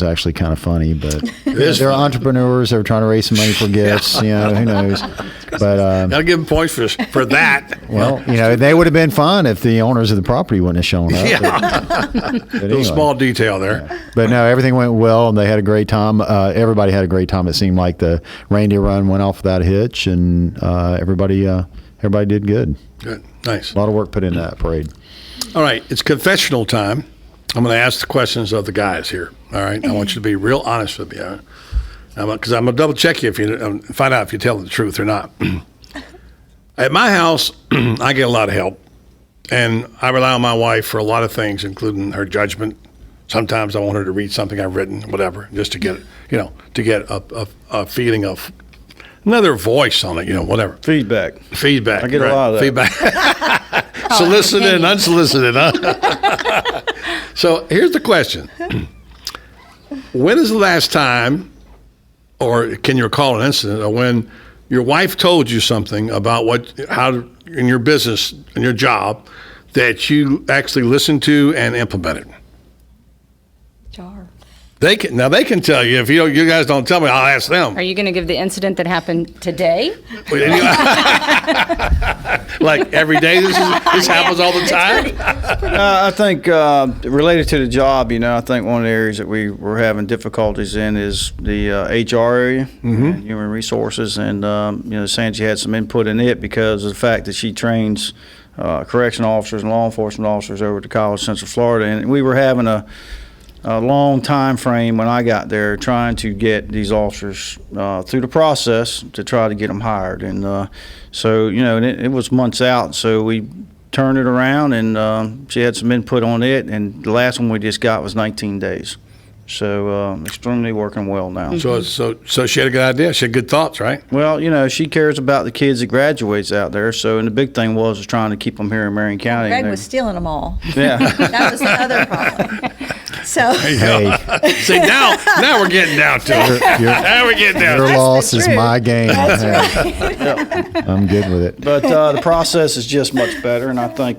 actually kind of funny, but they're entrepreneurs. They're trying to raise some money for gifts. Who knows? But gotta give them points for that. Well, they would have been fine if the owners of the property wouldn't have shown up. But anyway, small detail there. Yeah. But no, everything went well, and they had a great time. Everybody had a great time. It seemed like the reindeer run went off without a hitch, and everybody did good. Good, nice. A lot of work put into that parade. All right, it's confessional time. I'm going to ask the questions of the guys here. All right, I want you to be real honest with me, because I'm going to double check you if you find out if you tell the truth or not. At my house, I get a lot of help, and I rely on my wife for a lot of things, including her judgment. Sometimes I want her to read something I've written, whatever, just to get a feeling of another voice on it, whatever. Feedback. Feedback. I get a lot of that. Feedback. Solicited and unsolicited, huh? So here's the question. When is the last time, or can you recall an incident, of when your wife told you something about how in your business, in your job, that you actually listened to and implemented? Jar. They can tell you. If you guys don't tell me, I'll ask them. Are you going to give the incident that happened today? Like every day, this happens all the time. I think related to the job, I think one of the areas that we were having difficulties in is the HR area, and human resources, and Sanji had some input in it because of the fact that she trains correctional officers and law enforcement officers over at the College of Central Florida, and we were having a long time frame when I got there trying to get these officers through the process to try to get them hired. And so, it was months out. So we turned it around, and she had some input on it. And the last one we just got was 19 days. So extremely working well now. So she had a good idea. She had good thoughts, right? Well, she cares about the kids that graduates out there. So, and the big thing was trying to keep them here in Marion County. Greg was stealing them all. Yeah. That was the other problem. So see, now we're getting down to it. Now we're getting down to it. Your loss is my gain. That's right. I'm good with it. But the process is just much better, and I think,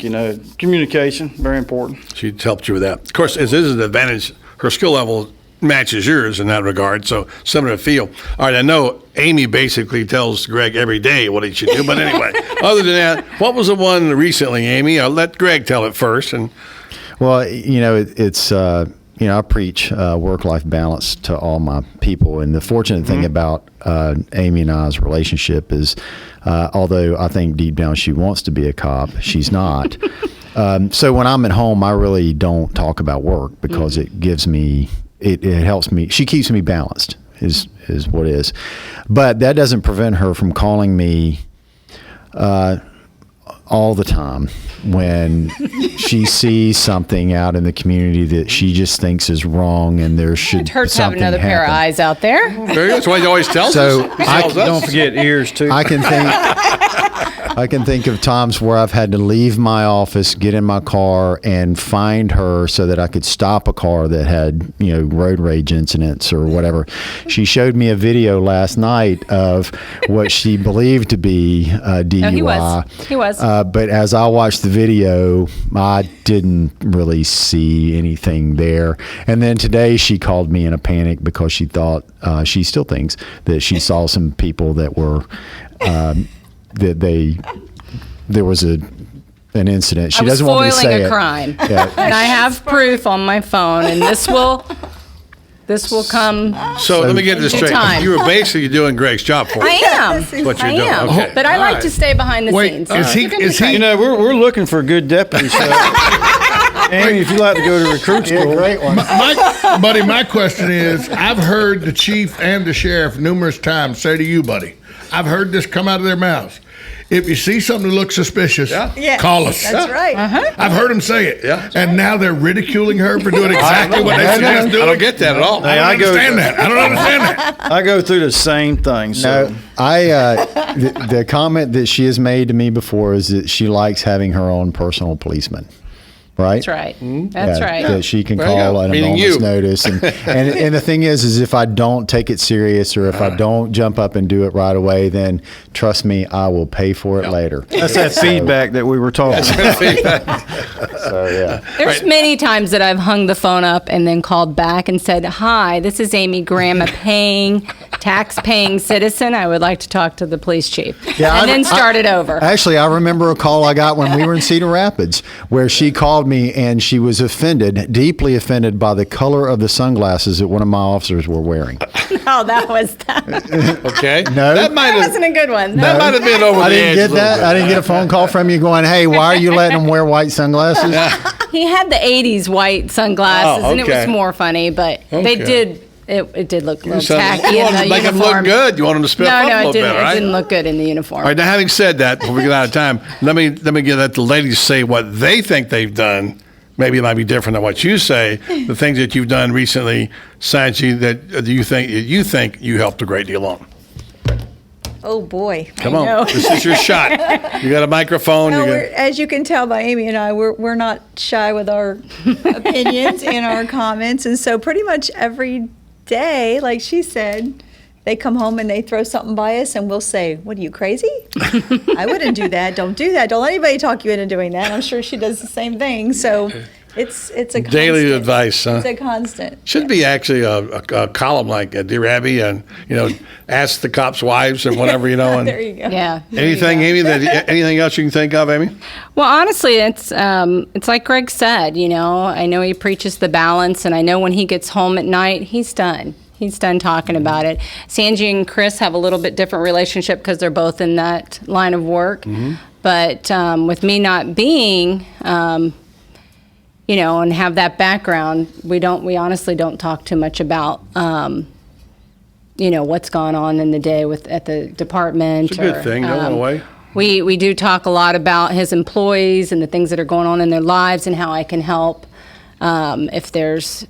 communication, very important. She helped you with that. Of course, this is an advantage. Her skill level matches yours in that regard, so similar to feel. All right, I know Amy basically tells Greg every day what he should do, but anyway, other than that, what was the one recently, Amy? I'll let Greg tell it first. Well, it's I preach work-life balance to all my people, and the fortunate thing about Amy and I's relationship is, although I think deep down she wants to be a cop, she's not. So when I'm at home, I really don't talk about work because it gives me, it helps me. She keeps me balanced, is what it is. But that doesn't prevent her from calling me all the time when she sees something out in the community that she just thinks is wrong, and there should It hurts to have something another pair of happen. eyes out there. That's why he always tells us. Don't forget ears, too. I can think of times where I've had to leave my office, get in my car, and find her so that I could stop a car that had, road rage incidents or whatever. She showed me a video last night of what she believed to be a DUI. No, he was. But as I watched the video, I didn't really see anything there. And then today she called me in a panic because she thought, she still thinks that she saw some people that were, there was an incident. She doesn't want me to say spoiling it. a crime. Yeah. And I have proof on my phone, and this will come. So let me get this in straight. time. You were basically doing Greg's job for I him. am. That's what you're I doing. am. Okay. But I All like right. to stay behind the scenes. Is he? We're looking for good deputies. So. Amy, if you like to go to recruit school. Great one. Buddy, my question is, I've heard the chief and the sheriff numerous times say to you, buddy, I've heard this come out of their mouths. If you see something that looks suspicious, call us. That's right. I've heard them say it. Yeah. And now they're ridiculing her for doing exactly what they suggest doing. I don't get that at all. I don't understand that. I don't understand that. I go through the same thing. So. No, the comment that she has made to me before is that she likes having her own personal policeman. Right? That's right. That's right. That she can There you call go. at a Meaning moment's you. notice. And the thing is if I don't take it serious or if I don't jump up and do it right away, then trust me, I will pay for it later. That's that feedback that we were talking about. So, yeah. There's many times that I've hung the phone up and then called back and said, "Hi, this is Amy Graham, a tax-paying citizen. I would like to talk to the police chief." Yeah, and then started over. Actually, I remember a call I got when we were in Cedar Rapids where she called me and she was offended, deeply offended by the color of the sunglasses that one of my officers were wearing. No, that was that. Okay. No. That might have. wasn't a good one. That might have been over I the didn't edge get a little that. bit. I didn't get a phone call from you going, "Hey, why are you letting them wear white sunglasses?" He had the 80s white sunglasses, Oh, and it was okay. more funny, but Okay. they did. It did look a little So tacky you in want the to make them uniform. look good. You want them to spiff up a No, little it didn't. bit, right? It didn't look good in the uniform. All right. Now, having said that, before we get out of time, let me let the ladies say what they think they've done. Maybe it might be different than what you say. The things that you've done recently, Sanji, that you think you helped a great deal on. Oh boy! Come I on, know. this is your shot. You got a microphone. No, you we're, as you can tell by Amy and I, we're not shy with our opinions and our comments, and so pretty much every day, like she said, they come home and they throw something by us, and we'll say, "What are you, crazy? I wouldn't do that. Don't do that. Don't let anybody talk you into doing that." I'm sure she does the same thing. So it's a constant. Daily advice, huh? It's a constant. Should be actually a column like Dear Abby, and ask the cops' wives and whatever, And There you go. Yeah. anything, Amy? Anything else you can think of, Amy? Well, honestly, it's like Greg said. I know he preaches the balance, and I know when he gets home at night, he's done. He's done talking about it. Sanji and Chris have a little bit different relationship because they're both in that line of work. Mm-hmm. But with me not being, and have that background, we honestly don't talk too much about, what's gone on in the day at the department. It's a good thing. Don't go away. We do talk a lot about his employees and the things that are going on in their lives and how I can help if there's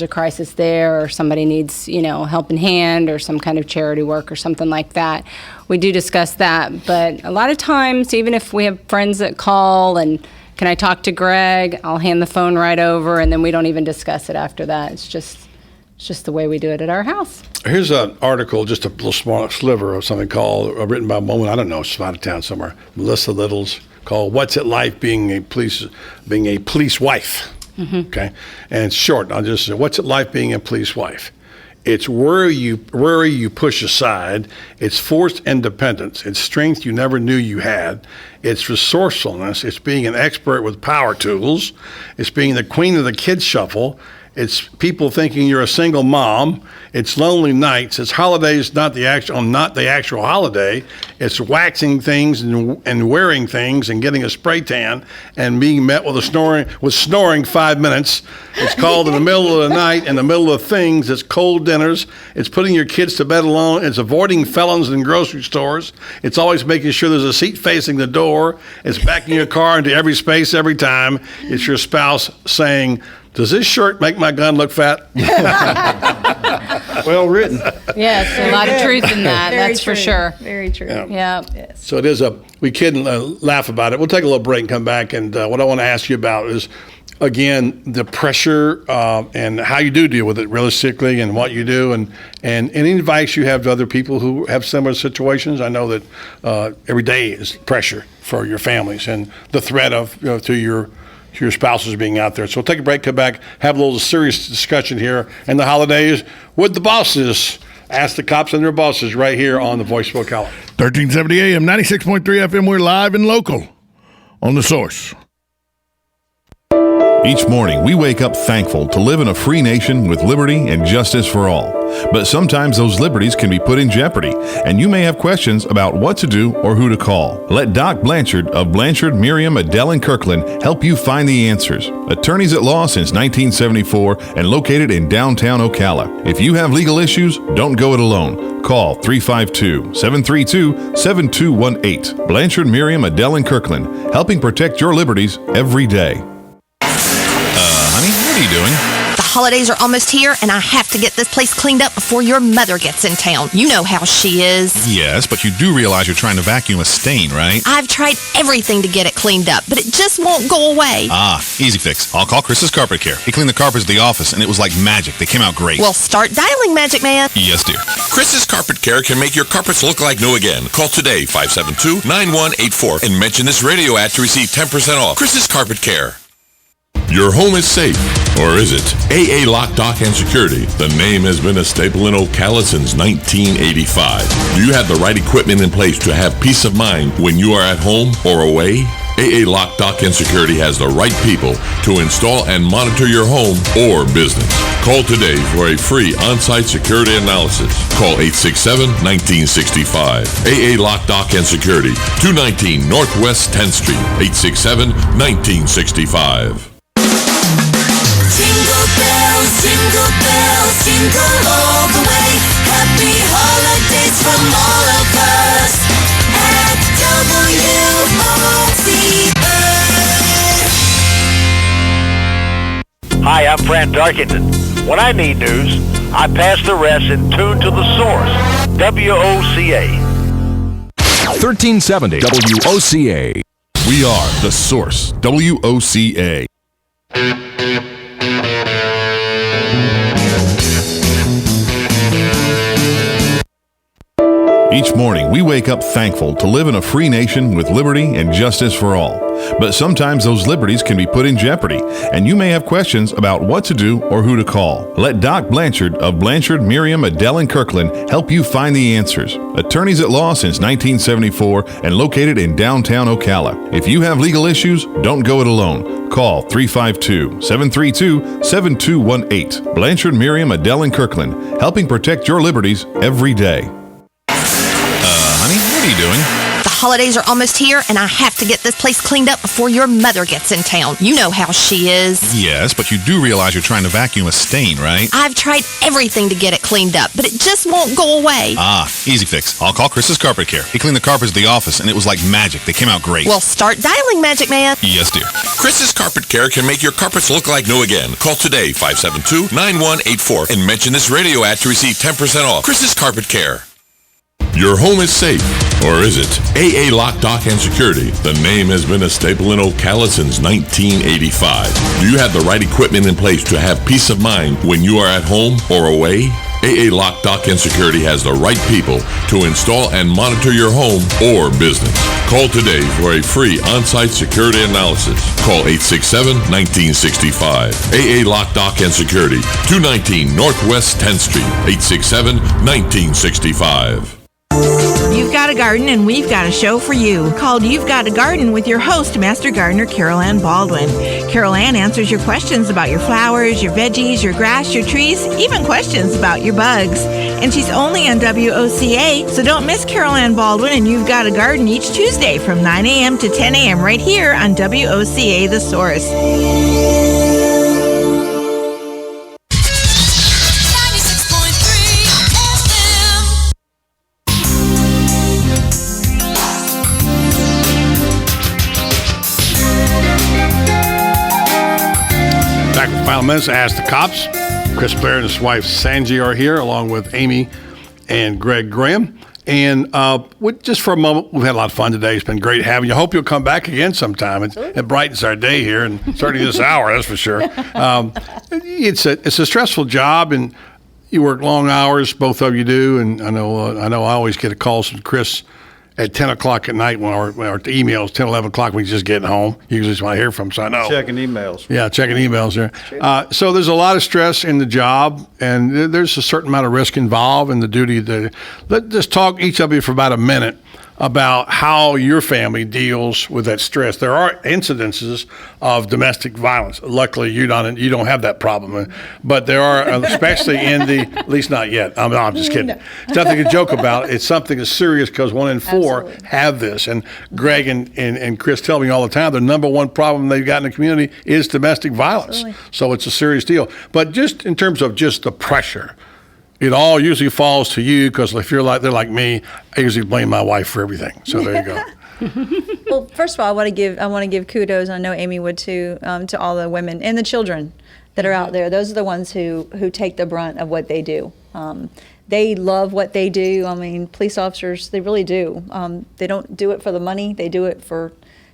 a crisis there or somebody needs, helping hand or some kind of charity work or something like that. We do discuss that. But a lot of times, even if we have friends that call and can I talk to Greg, I'll hand the phone right over, and then we don't even discuss it after that. It's just the way we do it at our house. Here's an article, just a little small sliver of something called, written by a woman, I don't know, she's out of town somewhere, Melissa Littles, called "What's It Like Being a Police Wife?" Mm-hmm. Okay, and it's short. I'll just say, "What's it like being a police wife?" It's worry you push aside. It's forced independence. It's strength you never knew you had. It's resourcefulness. It's being an expert with power tools. It's being the queen of the kids shuffle. It's people thinking you're a single mom. It's lonely nights. It's holidays not the actual holiday. It's waxing things and wearing things and getting a spray tan and being met with snoring 5 minutes. It's called in the middle of the night, in the middle of things. It's cold dinners. It's putting your kids to bed alone. It's avoiding felons in grocery stores. It's always making sure there's a seat facing the door. It's backing your car into every space every time. It's your spouse saying, "Does this shirt make my gun look fat?" Well written. Yes, a lot of truth in that. Very That's true. for sure. Very true. Yeah. Yes. So it is we kid and laugh about it. We'll take a little break and come back. And what I want to ask you about is, again, the pressure and how you do deal with it realistically and what you do and any advice you have to other people who have similar situations. I know that every day is pressure for your families and the threat of to your spouses being out there. So we'll take a break, come back, have a little serious discussion here in the holidays with the bosses. Ask the cops and their bosses right here on the Voice of Ocala. 1370 AM, 96.3 FM. We're live and local on The Source. Each morning, we wake up thankful to live in a free nation with liberty and justice for all. But sometimes those liberties can be put in jeopardy, and you may have questions about what to do or who to call. Let Doc Blanchard of Blanchard, Miriam, Adele, and Kirkland help you find the answers. Attorneys at law since 1974 and located in downtown Ocala. If you have legal issues, don't go it alone. Call 352-732-7218. Blanchard, Miriam, Adele, and Kirkland, helping protect your liberties every day. Honey, what are you doing? The holidays are almost here, and I have to get this place cleaned up before your mother gets in town. You know how she is. Yes, but you do realize you're trying to vacuum a stain, right? I've tried everything to get it cleaned up, but it just won't go away. Ah, easy fix. I'll call Chris's Carpet Care. He cleaned the carpets at the office, and it was like magic. They came out great. Well, start dialing, Magic Man. Yes, dear. Chris's Carpet Care can make your carpets look like new again. Call today, 572-9184, and mention this radio ad to receive 10% off. Chris's Carpet Care. Your home is safe, or is it? AA Lock, Dock, and Security. The name has been a staple in Ocala since 1985. Do you have the right equipment in place to have peace of mind when you are at home or away? AA Lock, Dock, and Security has the right people to install and monitor your home or business. Call today for a free on-site security analysis. Call 867-1965. AA Lock, Dock, and Security, 219 Northwest 10th Street, 867-1965. Jingle bells, jingle all the way. Happy holidays from all of us at WOCA. Hi, I'm Fran Darkington. When I need news, I pass the rest and tune to the source, WOCA. 1370 WOCA. We are the source, WOCA. Each morning, we wake up thankful to live in a free nation with liberty and justice for all. But sometimes those liberties can be put in jeopardy, and you may have questions about what to do or who to call. Let Doc Blanchard of Blanchard, Miriam, Adele, and Kirkland help you find the answers. Attorneys at law since 1974 and located in downtown Ocala. If you have legal issues, don't go it alone. Call 352-732-7218. Blanchard, Miriam, Adele, and Kirkland, helping protect your liberties every day. Honey, what are you doing? The holidays are almost here, and I have to get this place cleaned up before your mother gets in town. You know how she is. Yes, but you do realize you're trying to vacuum a stain, right? I've tried everything to get it cleaned up, but it just won't go away. Ah, easy fix. I'll call Chris's Carpet Care. He cleaned the carpets at the office, and it was like magic. They came out great. Well, start dialing, Magic Man. Yes, dear. Chris's Carpet Care can make your carpets look like new again. Call today, 572-9184, and mention this radio ad to receive 10% off. Chris's Carpet Care. Your home is safe, or is it? AA Lock, Dock, and Security. The name has been a staple in Ocala since 1985. Do you have the right equipment in place to have peace of mind when you are at home or away? AA Lock, Dock, and Security has the right people to install and monitor your home or business. Call today for a free on-site security analysis. Call 867-1965. AA Lock, Dock, and Security, 219 Northwest 10th Street, 867-1965. You've got a garden and we've got a show for you called You've Got a Garden with your host, Master Gardener Carol Ann Baldwin. Carol Ann answers your questions about your flowers, your veggies, your grass, your trees, even questions about your bugs. And she's only on WOCA, so don't miss Carol Ann Baldwin and You've Got a Garden each Tuesday from 9 a.m. to 10 a.m. right here on WOCA The Source. Back with Final Minutes, Ask the Cops. Chris Blair and his wife Sanji are here, along with Amy and Greg Graham. And just for a moment, we've had a lot of fun today. It's been great having you. I hope you'll come back again sometime. It brightens our day here, and certainly this hour, that's for sure. It's a stressful job, and you work long hours, both of you do. And I know I always get a call from Chris at 10 o'clock at night when our emails, 10, 11 o'clock, we just getting home. Usually it's when I hear from him, so I know. Checking emails. Yeah, checking emails there. So there's a lot of stress in the job, and there's a certain amount of risk involved in the duty. Let's just talk, each of you, for about a minute about how your family deals with that stress. There are incidences of domestic violence. Luckily, you don't have that problem, but there are, especially in the, at least not yet. I'm just kidding. It's nothing to joke about. It's something that's serious because 1 in 4 have this. And Greg and Chris tell me all the time, the number one problem they've got in the community is domestic violence. Absolutely. So it's a serious deal. But just in terms of just the pressure, it all usually falls to you because if they're like me, I usually blame my wife for everything. So there you go. Well, first of all, I want to give kudos. I know Amy would too, to all the women and the children that are out there. Those are the ones who take the brunt of what they do. They love what they do. I mean, police officers, they really do. They don't do it for the money. They do it for.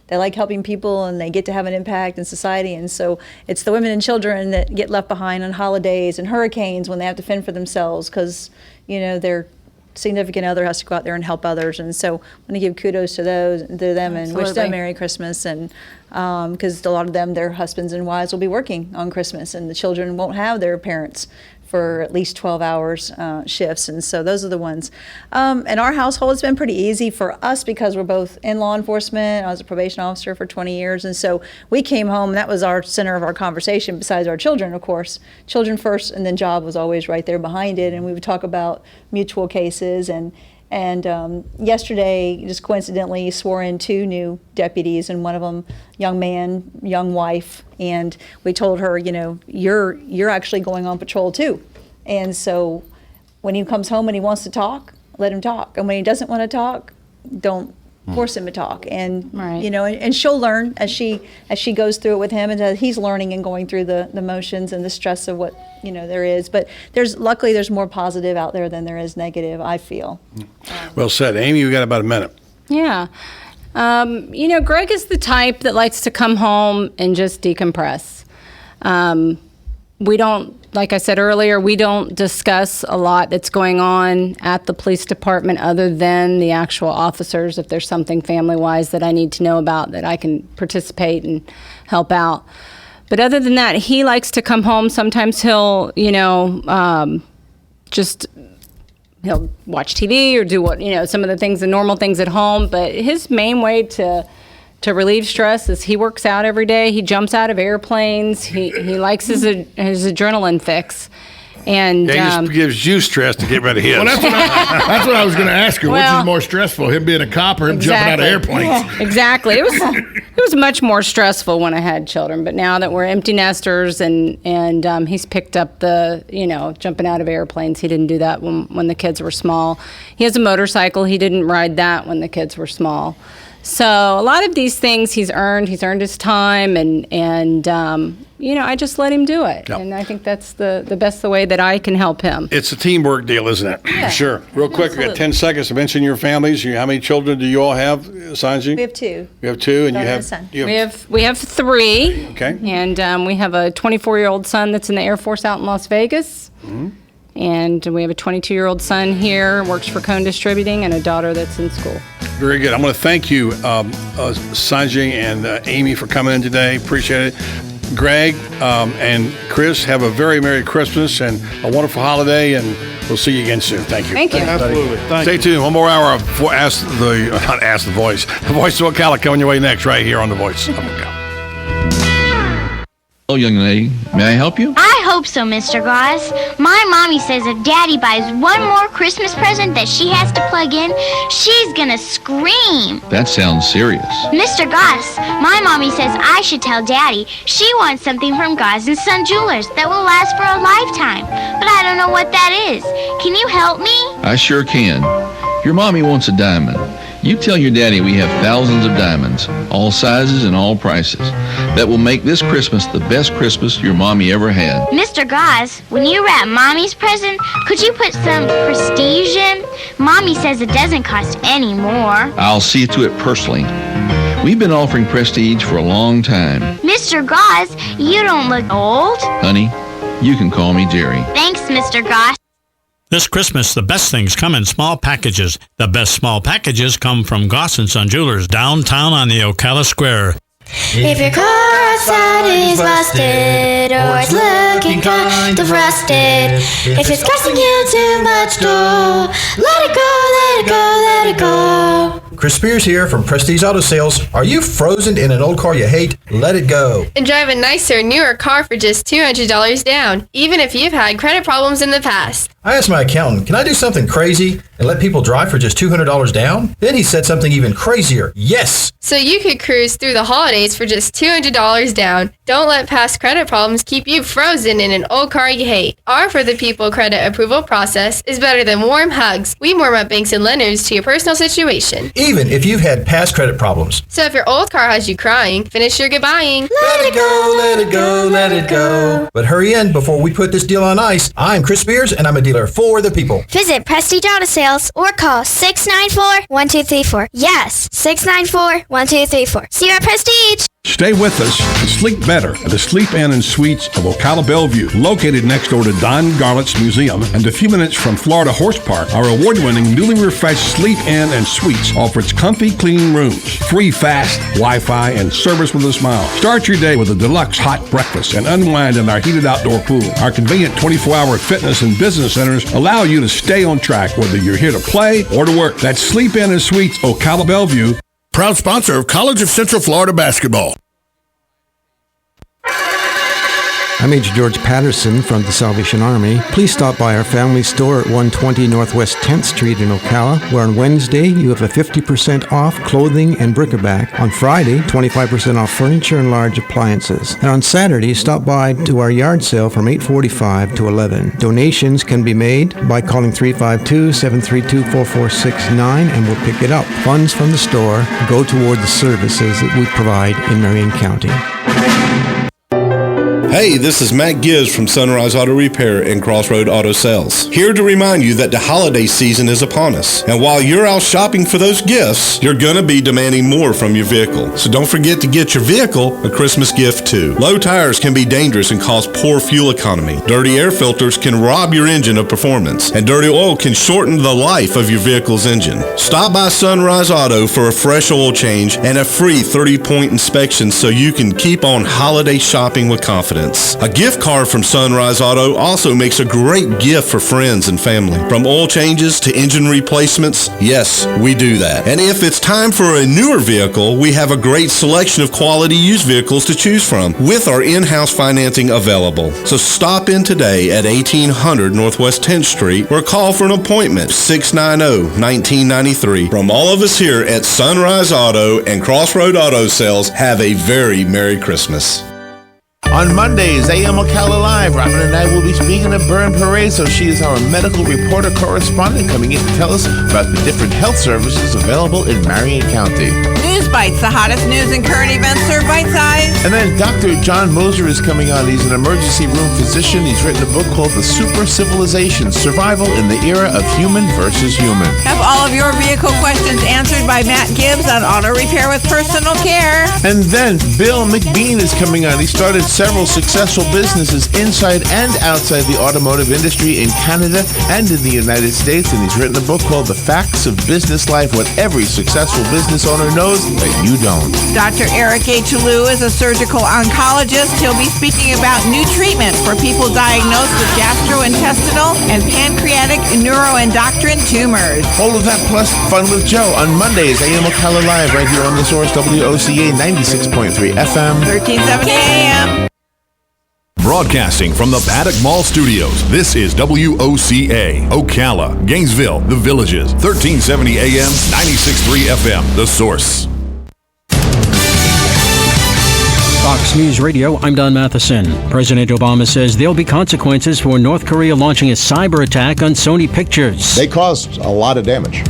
They like helping people, and they get to have an impact in society. And so it's the women and children that get left behind on holidays and hurricanes when they have to fend for themselves because, their significant other has to go out there and help others. And so I want to give kudos to them and wish them Merry Christmas. And because a lot of them, their husbands and wives will be working on Christmas, and the children won't have their parents for at least 12 hours shifts. And so those are the ones. And our household has been pretty easy for us because we're both in law enforcement. I was a probation officer for 20 years. And so we came home, and that was our center of our conversation, besides our children, of course. Children first, and then job was always right there behind it. And we would talk about mutual cases. And yesterday, just coincidentally, swore in 2 new deputies, and one of them, young man, young wife, and we told her, you're actually going on patrol too. And so when he comes home and he wants to talk, let him talk. And when he doesn't want to talk, don't force him to talk, and and she'll learn as she goes through it with him, and as he's learning and going through the motions and the stress of what there is. But luckily there's more positive out there than there is negative, I feel. Well said. Amy, we got about a minute. Yeah. Greg is the type that likes to come home and just decompress. We don't, like I said earlier, we don't discuss a lot that's going on at the police department other than the actual officers. If there's something family-wise that I need to know about, that I can participate and help out. But other than that, he likes to come home. Sometimes he'll, he'll watch TV or do some of the normal things at home. But his main way to relieve stress is he works out every day. He jumps out of airplanes. He likes his adrenaline fix. And he just gives you stress to get rid of his. Well, that's what I was going to ask you. Which is more stressful, him being a cop or him jumping out of airplanes? Yeah, exactly. It was much more stressful when I had children, but now that we're empty nesters and he's picked up the jumping out of airplanes. He didn't do that when the kids were small. He has a motorcycle. He didn't ride that when the kids were small. So a lot of these things he's earned his time, and I just let him do it. Yep. And I think that's the best way that I can help him. It's a teamwork deal, isn't it? Yeah. Sure. Real quick, we got 10 seconds to mention your families. How many children do you all have, Sanji? We have 2. You have 2, and Daughter you and son. We have 3. Okay. And we have a 24-year-old son that's in the Air Force out in Las Vegas. Mm-hmm. And we have a 22-year-old son here, works for Cone Distributing, and a daughter that's in school. Very good. I want to thank you, Sanjay and Amy, for coming in today. Appreciate it. Greg and Chris, have a very Merry Christmas and a wonderful holiday, and we'll see you again soon. Thank you. Thank you. Absolutely. Stay tuned. One more hour of The Voice of Ocala coming your way next, right here on The Voice of Ocala. Hello, young lady. May I help you? I hope so, Mr. Goss. My mommy says if Daddy buys one more Christmas present that she has to plug in, she's gonna scream. That sounds serious. Mr. Goss, my mommy says I should tell Daddy she wants something from Goss & Son Jewelers that will last for a lifetime. But I don't know what that is. Can you help me? I sure can. Your mommy wants a diamond. You tell your daddy we have thousands of diamonds, all sizes and all prices, that will make this Christmas the best Christmas your mommy ever had. Mr. Goss, when you wrap Mommy's present, could you put some prestige in? Mommy says it doesn't cost any more. I'll see to it personally. We've been offering prestige for a long time. Mr. Goss, you don't look old. Honey, you can call me Jerry. Thanks, Mr. Goss. This Christmas, the best things come in small packages. The best small packages come from Goss & Son Jewelers downtown on the Ocala Square. If your car outside is busted or it's looking kind of rusted, if it's costing you too much dough, let it go, let it go, let it go. Chris Spears here from Prestige Auto Sales. Are you frozen in an old car you hate? Let it go. And drive a nicer, newer car for just $200 down, even if you've had credit problems in the past. I asked my accountant, can I do something crazy and let people drive for just $200 down? Then he said something even crazier. Yes! So you could cruise through the holidays for just $200 down. Don't let past credit problems keep you frozen in an old car you hate. Our For the People credit approval process is better than warm hugs. We warm up banks and lenders to your personal situation. Even if you've had past credit problems. So if your old car has you crying, finish your goodbying. Let it go, let it go, let it go. But hurry in before we put this deal on ice. I'm Chris Spears and I'm a dealer for the people. Visit Prestige Auto Sales or call 694-1234. Yes, 694-1234. See you at Prestige. Stay with us and sleep better at the Sleep Inn and Suites of Ocala Bellevue, located next door to Don Garlett's Museum and a few minutes from Florida Horse Park. Our award-winning, newly refreshed Sleep Inn and Suites offers comfy, clean rooms, free fast Wi-Fi, and service with a smile. Start your day with a deluxe hot breakfast and unwind in our heated outdoor pool. Our convenient 24-hour fitness and business centers allow you to stay on track whether you're here to play or to work. That's Sleep Inn and Suites, Ocala Bellevue. Proud sponsor of College of Central Florida basketball. I'm Major George Patterson from the Salvation Army. Please stop by our family store at 120 Northwest 10th Street in Ocala, where on Wednesday you have a 50% off clothing and bric-a-brac. On Friday, 25% off furniture and large appliances. And on Saturday, stop by to our yard sale from 8:45 to 11. Donations can be made by calling 352-732-4469 and we'll pick it up. Funds from the store go toward the services that we provide in Marion County. Hey, this is Matt Gibbs from Sunrise Auto Repair and Crossroad Auto Sales. Here to remind you that the holiday season is upon us. And while you're out shopping for those gifts, you're going to be demanding more from your vehicle. So don't forget to get your vehicle a Christmas gift too. Low tires can be dangerous and cause poor fuel economy. Dirty air filters can rob your engine of performance. And dirty oil can shorten the life of your vehicle's engine. Stop by Sunrise Auto for a fresh oil change and a free 30-point inspection so you can keep on holiday shopping with confidence. A gift card from Sunrise Auto also makes a great gift for friends and family. From oil changes to engine replacements, yes, we do that. And if it's time for a newer vehicle, we have a great selection of quality used vehicles to choose from with our in-house financing available. So stop in today at 1800 Northwest 10th Street or call for an appointment 690-1993. From all of us here at Sunrise Auto and Crossroad Auto Sales, have a very Merry Christmas. On Mondays, AM Ocala Live, Robin and I will be speaking to Bern Perez, so she is our medical reporter correspondent coming in to tell us about the different health services available in Marion County. News Bites, the hottest news and current events served bite-sized. And then Dr. John Moser is coming on. He's an emergency room physician. He's written a book called The Super Civilization, Survival in the Era of Human versus Human. Have all of your vehicle questions answered by Matt Gibbs on Auto Repair with Personal Care. And then Bill McBean is coming on. He started several successful businesses inside and outside the automotive industry in Canada and in the United States, and he's written a book called The Facts of Business Life, what every successful business owner knows that you don't. Dr. Eric H. Liu is a surgical oncologist. He'll be speaking about new treatment for people diagnosed with gastrointestinal and pancreatic neuroendocrine tumors. All of that plus fun with Joe on Mondays, AM Ocala Live, right here on the Source, WOCA 96.3 FM. 1370 AM. Broadcasting from the Paddock Mall Studios, this is WOCA, Ocala, Gainesville, The Villages, 1370 AM, 96.3 FM, The Source. Fox News Radio, I'm Don Matheson. President Obama says there'll be consequences for North Korea launching a cyber attack on Sony Pictures. They caused a lot of damage,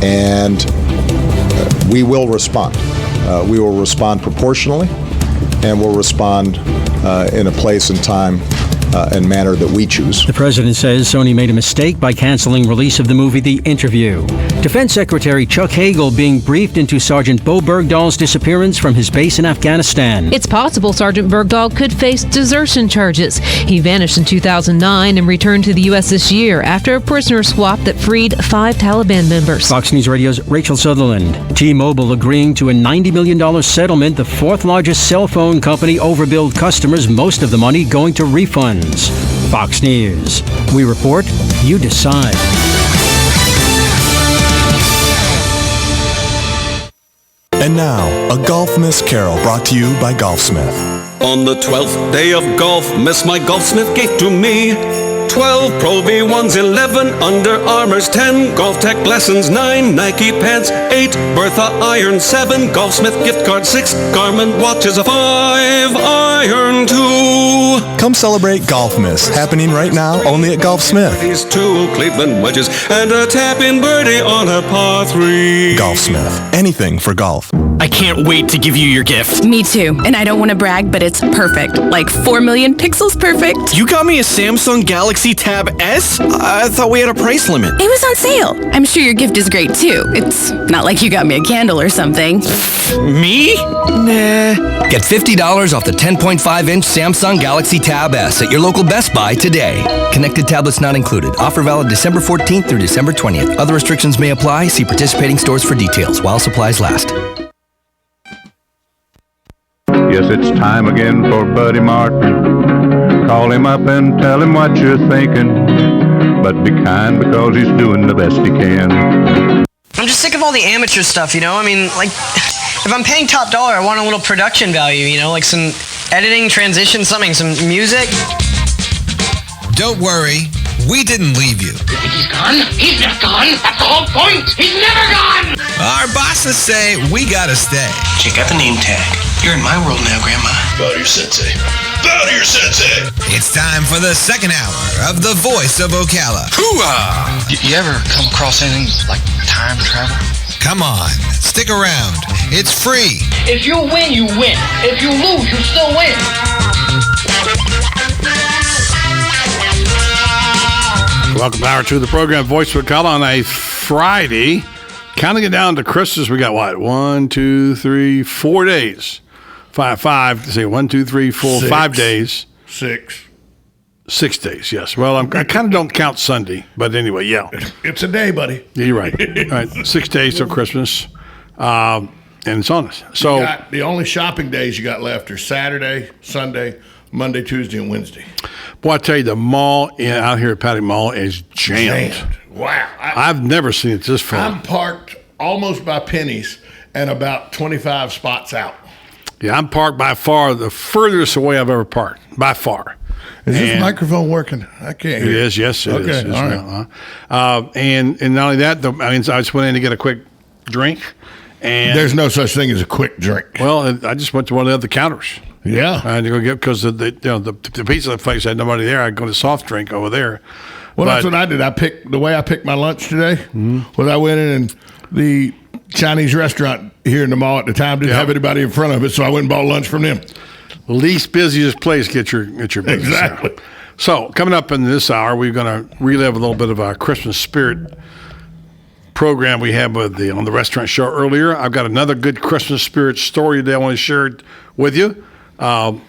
and we will respond. We will respond proportionally, and we'll respond in a place and time and manner that we choose. The president says Sony made a mistake by canceling release of the movie The Interview. Defense Secretary Chuck Hagel being briefed into Sergeant Bo Bergdahl's disappearance from his base in Afghanistan. It's possible Sergeant Bergdahl could face desertion charges. He vanished in 2009 and returned to the U.S. this year after a prisoner swap that freed 5 Taliban members. Fox News Radio's Rachel Sutherland. T-Mobile agreeing to a $90 million settlement. The fourth largest cell phone company overbilled customers, most of the money going to refunds. Fox News. We report, you decide. And now, a Golf Miss Carol brought to you by Golfsmith. On the 12th day of golf, Miss My Golfsmith gave to me 12 Pro V1s, 11 Under Armours, 10 Golf Tech lessons, 9 Nike pants, 8 Bertha irons, 7 Golfsmith gift cards, 6 Garmin watches, 5 Iron 2. Come celebrate Golf Miss, happening right now only at Golfsmith. These 2 Cleveland wedges and a tap-in birdie on a par 3. Golfsmith, anything for golf. I can't wait to give you your gift. Me too, and I don't want to brag, but it's perfect. Like 4 million pixels perfect. You got me a Samsung Galaxy Tab S? I thought we had a price limit. It was on sale. I'm sure your gift is great too. It's not like you got me a candle or something. Me? Nah. Get $50 off the 10.5-inch Samsung Galaxy Tab S at your local Best Buy today. Connected tablets not included. Offer valid December 14th through December 20th. Other restrictions may apply. See participating stores for details while supplies last. Yes, it's time again for Buddy Martin. Call him up and tell him what you're thinking. But be kind because he's doing the best he can. I'm just sick of all the amateur stuff, you know? I mean, like, if I'm paying top dollar, I want a little production value, you know? Like some editing, transition, something, some music. Don't worry, we didn't leave you. You think he's gone? He's not gone. That's the whole point. He's never gone. Our bosses say we gotta stay. Check out the name tag. You're in my world now, Grandma. Bow to your sensei. Bow to your sensei. It's time for the second hour of The Voice of Ocala. Hoo-ah! You ever come across anything like time travel? Come on, stick around. It's free. If you win, you win. If you lose, you still win. Welcome back to the program, Voice of Ocala, on a Friday. Counting it down to Christmas, we got what? 1, 2, 3, 4 days. Five. Say 1, 2, 3, 4, 5 days. 6. 6 days, yes. Well, I kind of don't count Sunday, but anyway, yeah. It's a day, buddy. Yeah, you're right. All right, 6 days till Christmas, and it's on us. So the only shopping days you got left are Saturday, Sunday, Monday, Tuesday, and Wednesday. Boy, I tell you, the mall out here at Paddock Mall is jammed. Wow. I've never seen it this full. I'm parked almost by Penny's and about 25 spots out. Yeah, I'm parked by far the furthest away I've ever parked, by far. Is this microphone working? I can't hear it. Is, yes, it is. Okay, all right. And not only that, I just went in to get a quick drink. And there's no such thing as a quick drink. Well, I just went to one of the other counters. Yeah. I had to go get, because the pizza place had nobody there. I'd go to soft drink over there. Well, that's what I did. The way I picked my lunch today was I went in and the Chinese restaurant here in the mall at the time didn't have anybody in front of it, so I went and bought lunch from them. Least busiest place, get your business. Exactly. Out. So coming up in this hour, we're going to relive a little bit of our Christmas spirit program we had on the restaurant show earlier. I've got another good Christmas spirit story today I want to share with you. We'll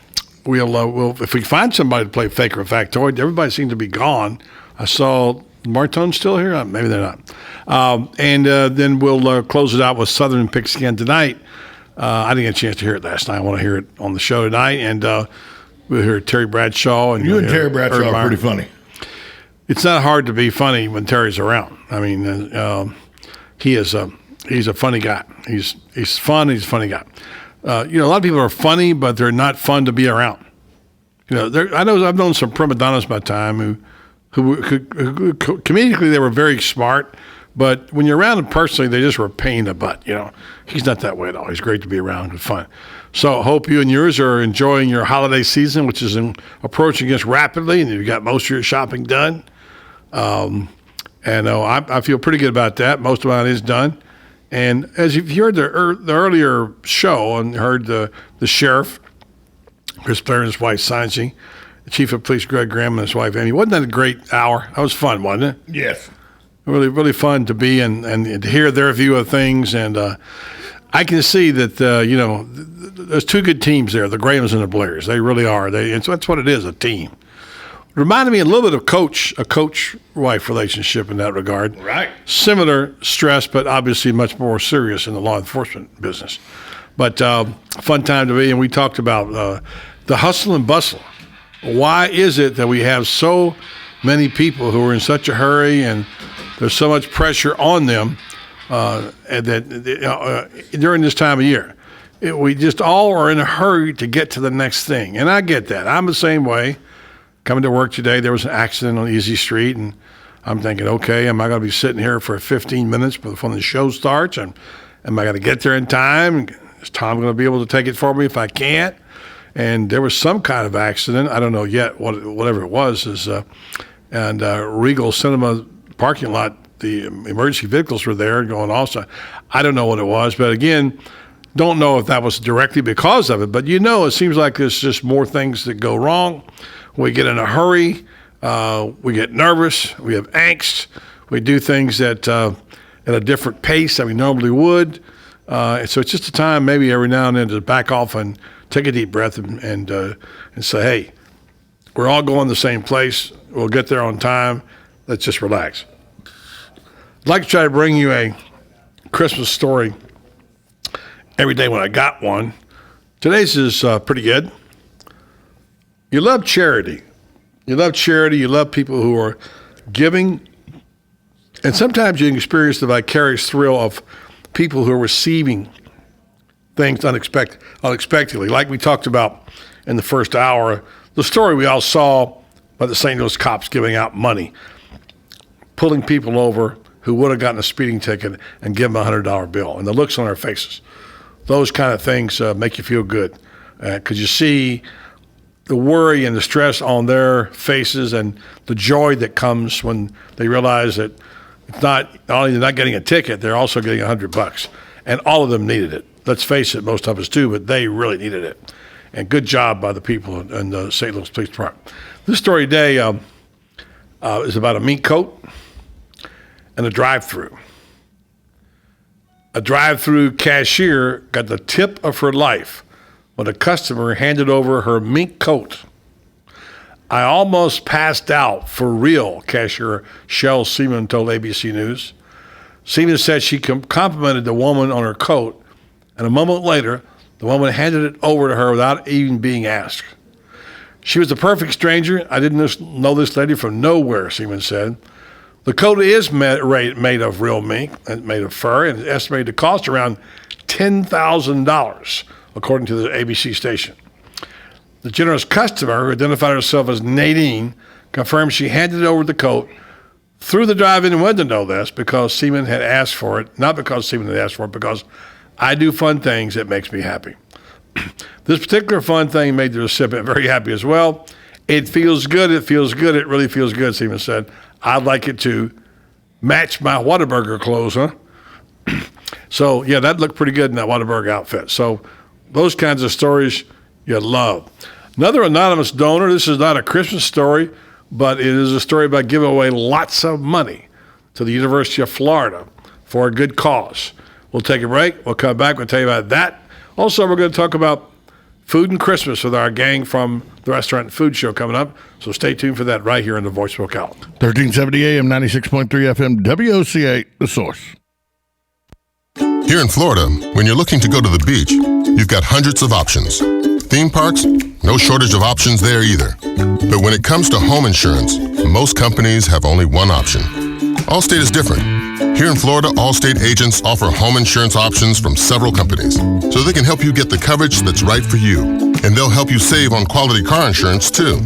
if we find somebody to play fake or factoid. Everybody seems to be gone. I saw Martone still here. Maybe they're not. And then we'll close it out with Southern Pigskin tonight. I didn't get a chance to hear it last night. I want to hear it on the show tonight. And we'll hear Terry Bradshaw. And you and Terry Bradshaw are pretty funny. It's not hard to be funny when Terry's around. I mean, he's a funny guy. He's fun. He's a funny guy. A lot of people are funny, but they're not fun to be around. I've known some prima donnas by time who comedically they were very smart, but when you're around them personally, they just were a pain in the butt. He's not that way at all. He's great to be around. Good fun. So I hope you and yours are enjoying your holiday season, which is approaching us rapidly, and you've got most of your shopping done. And I feel pretty good about that. Most of mine is done. And as you've heard the earlier show and heard the sheriff, Chris Blair and his wife, Sanji, the chief of police, Greg Graham, and his wife, Amy. Wasn't that a great hour? That was fun, wasn't it? Yes. Really, really fun to be and to hear their view of things. And I can see that, there's two good teams there, the Grahams and the Blairs. They really are. That's what it is, a team. Reminded me a little bit of a coach-wife relationship in that regard. Right. Similar stress, but obviously much more serious in the law enforcement business. But fun time to be, and we talked about the hustle and bustle. Why is it that we have so many people who are in such a hurry and there's so much pressure on them during this time of year? We just all are in a hurry to get to the next thing. And I get that. I'm the same way. Coming to work today, there was an accident on Easy Street, and I'm thinking, okay, am I going to be sitting here for 15 minutes before the show starts? And am I going to get there in time? Is Tom going to be able to take it for me if I can't? And there was some kind of accident. I don't know yet whatever it was. And Regal Cinema parking lot, the emergency vehicles were there going also. I don't know what it was, but again, don't know if that was directly because of it. But it seems like there's just more things that go wrong. We get in a hurry. We get nervous. We have angst. We do things at a different pace than we normally would. So it's just a time maybe every now and then to back off and take a deep breath and say, hey, we're all going the same place. We'll get there on time. Let's just relax. I'd like to try to bring you a Christmas story every day when I got one. Today's is pretty good. You love charity. You love charity. You love people who are giving. And sometimes you can experience the vicarious thrill of people who are receiving things unexpectedly. Like we talked about in the first hour, the story we all saw by the St. Louis cops giving out money, pulling people over who would have gotten a speeding ticket and give them a $100 bill, and the looks on their faces. Those kind of things make you feel good because you see the worry and the stress on their faces and the joy that comes when they realize that it's not only they're not getting a ticket, they're also getting $100. And all of them needed it. Let's face it, most of us do, but they really needed it. And good job by the people in the St. Louis Police Department. This story today is about a mink coat and a drive-through. A drive-through cashier got the tip of her life when a customer handed over her mink coat. I almost passed out for real, cashier Shell Seaman told ABC News. Seaman said she complimented the woman on her coat, and a moment later, the woman handed it over to her without even being asked. She was a perfect stranger. I didn't know this lady from nowhere, Seaman said. The coat is made of real mink, and made of fur, and is estimated to cost around $10,000, according to the ABC station. The generous customer, who identified herself as Nadine, confirmed she handed over the coat through the drive-in window, no less, because Seaman had asked for it, not because Seaman had asked for it, because I do fun things that makes me happy. This particular fun thing made the recipient very happy as well. It feels good, it really feels good, Seaman said. I'd like it to match my Whataburger clothes, huh? So, yeah, that looked pretty good in that Whataburger outfit. So those kinds of stories you love. Another anonymous donor, this is not a Christmas story, but it is a story about giving away lots of money to the University of Florida for a good cause. We'll take a break. We'll come back. We'll tell you about that. Also, we're going to talk about food and Christmas with our gang from the Restaurant and Food Show coming up. So stay tuned for that right here on the Voice of Ocala. 1370 AM, 96.3 FM, WOCA, The Source. Here in Florida, when you're looking to go to the beach, you've got hundreds of options. Theme parks, no shortage of options there either. But when it comes to home insurance, most companies have only one option. Allstate is different. Here in Florida, Allstate agents offer home insurance options from several companies, so they can help you get the coverage that's right for you. And they'll help you save on quality car insurance, too.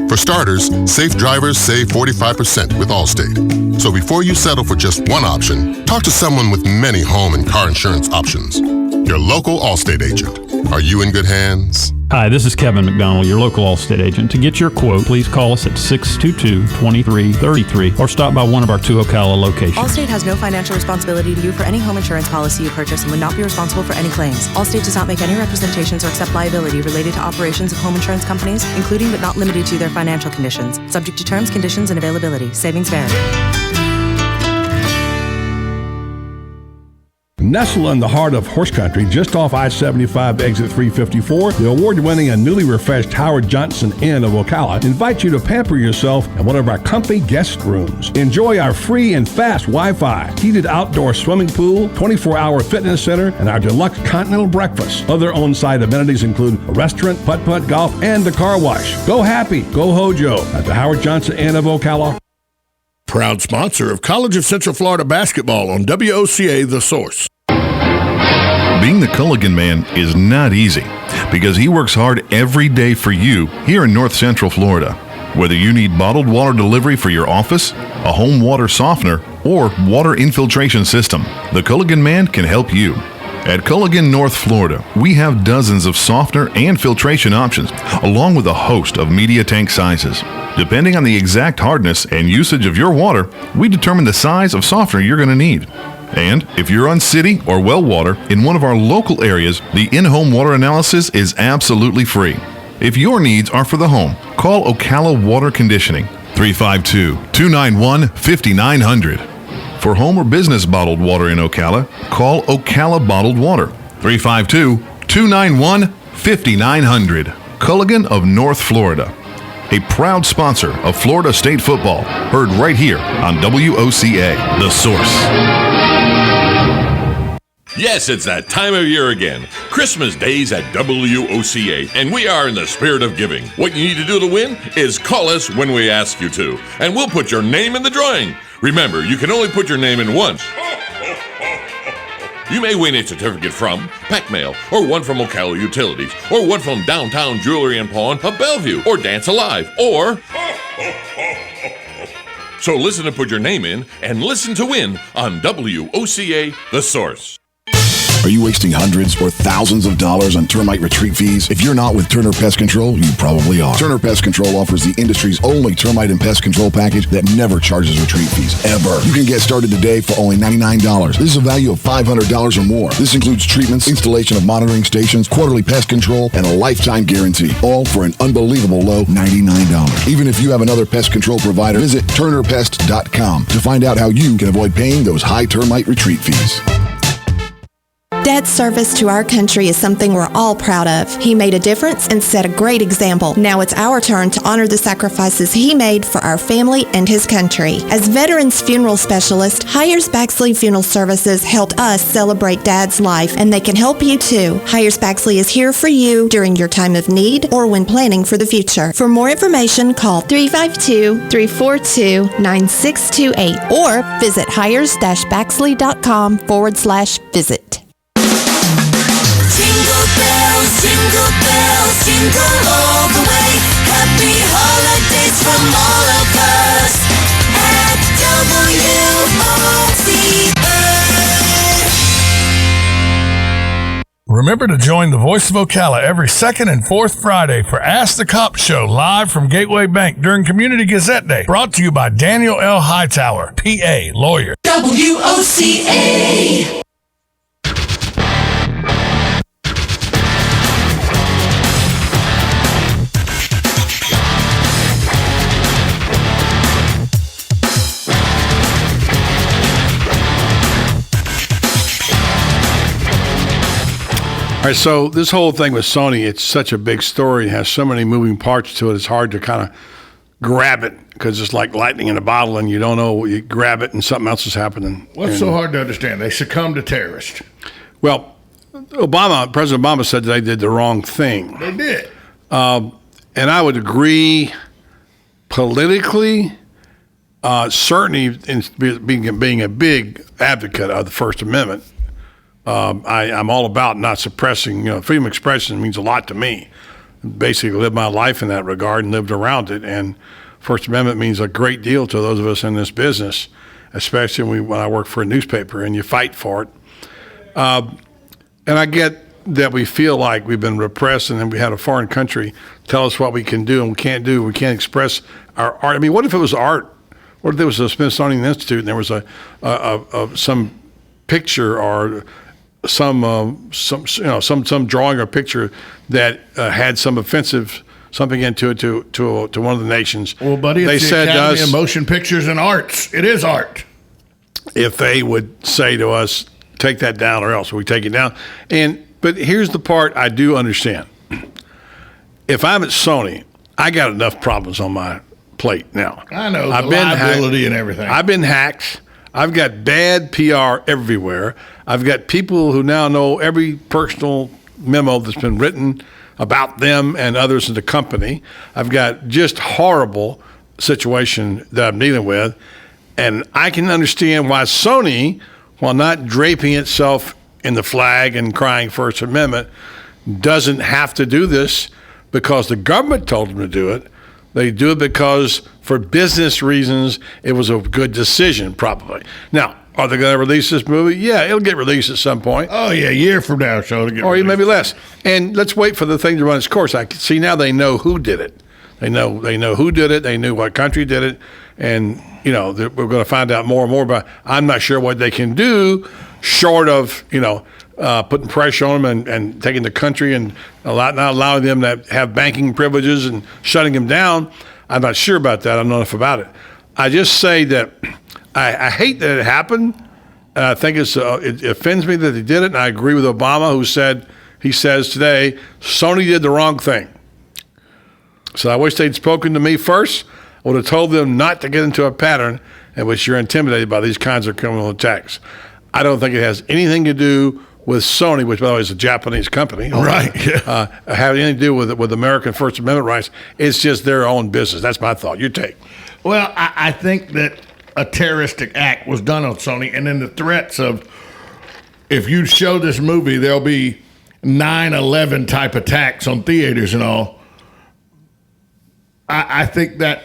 For starters, safe drivers save 45% with Allstate. So before you settle for just one option, talk to someone with many home and car insurance options. Your local Allstate agent. Are you in good hands? Hi, this is Kevin McDonald, your local Allstate agent. To get your quote, please call us at 622-2333 or stop by one of our two Ocala locations. Allstate has no financial responsibility to you for any home insurance policy you purchase and would not be responsible for any claims. Allstate does not make any representations or accept liability related to operations of home insurance companies, including but not limited to their financial conditions. Subject to terms, conditions, and availability. Savings vary. Nestled in the heart of horse country, just off I-75 exit 354, the award-winning and newly refreshed Howard Johnson Inn of Ocala invites you to pamper yourself in one of our comfy guest rooms. Enjoy our free and fast Wi-Fi, heated outdoor swimming pool, 24-hour fitness center, and our deluxe continental breakfast. Other on-site amenities include a restaurant, putt-putt golf, and a car wash. Go happy, go Hojo at the Howard Johnson Inn of Ocala. Proud sponsor of College of Central Florida basketball on WOCA, The Source. Being the Culligan man is not easy because he works hard every day for you here in North Central Florida. Whether you need bottled water delivery for your office, a home water softener, or water infiltration system, the Culligan man can help you. At Culligan, North Florida, we have dozens of softener and filtration options, along with a host of media tank sizes. Depending on the exact hardness and usage of your water, we determine the size of softener you're going to need. And if you're on city or well water in one of our local areas, the in-home water analysis is absolutely free. If your needs are for the home, call Ocala Water Conditioning, 352-291-5900. For home or business bottled water in Ocala, call Ocala Bottled Water, 352-291-5900. Culligan of North Florida, a proud sponsor of Florida State football, heard right here on WOCA, The Source. Yes, it's that time of year again. Christmas Days at WOCA, and we are in the spirit of giving. What you need to do to win is call us when we ask you to, and we'll put your name in the drawing. Remember, you can only put your name in once. You may win a certificate from Pac Mail, or one from Ocala Utilities, or one from Downtown Jewelry and Pawn of Bellevue, or Dance Alive, or... So listen and put your name in, and listen to win on WOCA The Source. Are you wasting hundreds or thousands of dollars on termite retreat fees? If you're not with Turner Pest Control, you probably are. Turner Pest Control offers the industry's only termite and pest control package that never charges retreat fees, ever. You can get started today for only $99. This is a value of $500 or more. This includes treatments, installation of monitoring stations, quarterly pest control, and a lifetime guarantee, all for an unbelievable low $99. Even if you have another pest control provider, visit turnerpest.com to find out how you can avoid paying those high termite retreat fees. Dad's service to our country is something we're all proud of. He made a difference and set a great example. Now it's our turn to honor the sacrifices he made for our family and his country. As Veterans Funeral Specialist, Hires Baxley Funeral Services helped us celebrate Dad's life, and they can help you too. Hires Baxley is here for you during your time of need or when planning for the future. For more information, call 352-342-9628 or visit hires-baxley.com/visit. Jingle bells, jingle all the way. Happy holidays from all of us at WOCA. Remember to join the Voice of Ocala every second and fourth Friday for Ask the Cop Show live from Gateway Bank during Community Gazette Day. Brought to you by Daniel L. Hightower, PA, lawyer. WOCA. All right, so this whole thing with Sony, it's such a big story. It has so many moving parts to it. It's hard to kind of grab it because it's like lightning in a bottle and you don't know. You grab it and something else is happening. What's so hard to understand? They succumbed to terrorists. Well, President Obama said they did the wrong thing. They did. And I would agree politically, certainly in being a big advocate of the First Amendment. I'm all about not suppressing. Freedom of expression means a lot to me. Basically, lived my life in that regard and lived around it. And First Amendment means a great deal to those of us in this business, especially when I work for a newspaper and you fight for it. And I get that we feel like we've been repressed and then we had a foreign country tell us what we can do and we can't do. We can't express our art. I mean, what if it was art? What if there was a Smithsonian Institute and there was some picture or some drawing or picture that had some offensive something into it to one of the nations. Well, buddy, they it's said the Academy to us, of Motion Pictures and Arts. It is art. If they would say to us, take that down or else we take it down. But here's the part I do understand. If I'm at Sony, I got enough problems on my plate now. I know, the liability and everything. I've been hacked. I've got bad PR everywhere. I've got people who now know every personal memo that's been written about them and others in the company. I've got just horrible situation that I'm dealing with. And I can understand why Sony, while not draping itself in the flag and crying First Amendment, doesn't have to do this because the government told them to do it. They do it because, for business reasons, it was a good decision, probably. Now, are they going to release this movie? Yeah, it'll get released at some point. Oh, yeah, a year from now, so it'll get or released. maybe less. And let's wait for the thing to run its course. I can see now they know who did it. They know who did it. They knew what country did it. And, we're going to find out more and more. But I'm not sure what they can do short of, putting pressure on them and taking the country and not allowing them to have banking privileges and shutting them down. I'm not sure about that. I don't know enough about it. I just say that I hate that it happened. I think it offends me that they did it, and I agree with Obama, he says today, Sony did the wrong thing. So I wish they'd spoken to me first. I would have told them not to get into a pattern in which you're intimidated by these kinds of criminal attacks. I don't think it has anything to do with Sony, which, by the way, is a Japanese company. Right. Have anything to do with American First Amendment rights. It's just their own business. That's my thought. Your take. Well, I think that a terroristic act was done on Sony, and then the threats of if you show this movie, there'll be 9/11 type attacks on theaters and all. I think that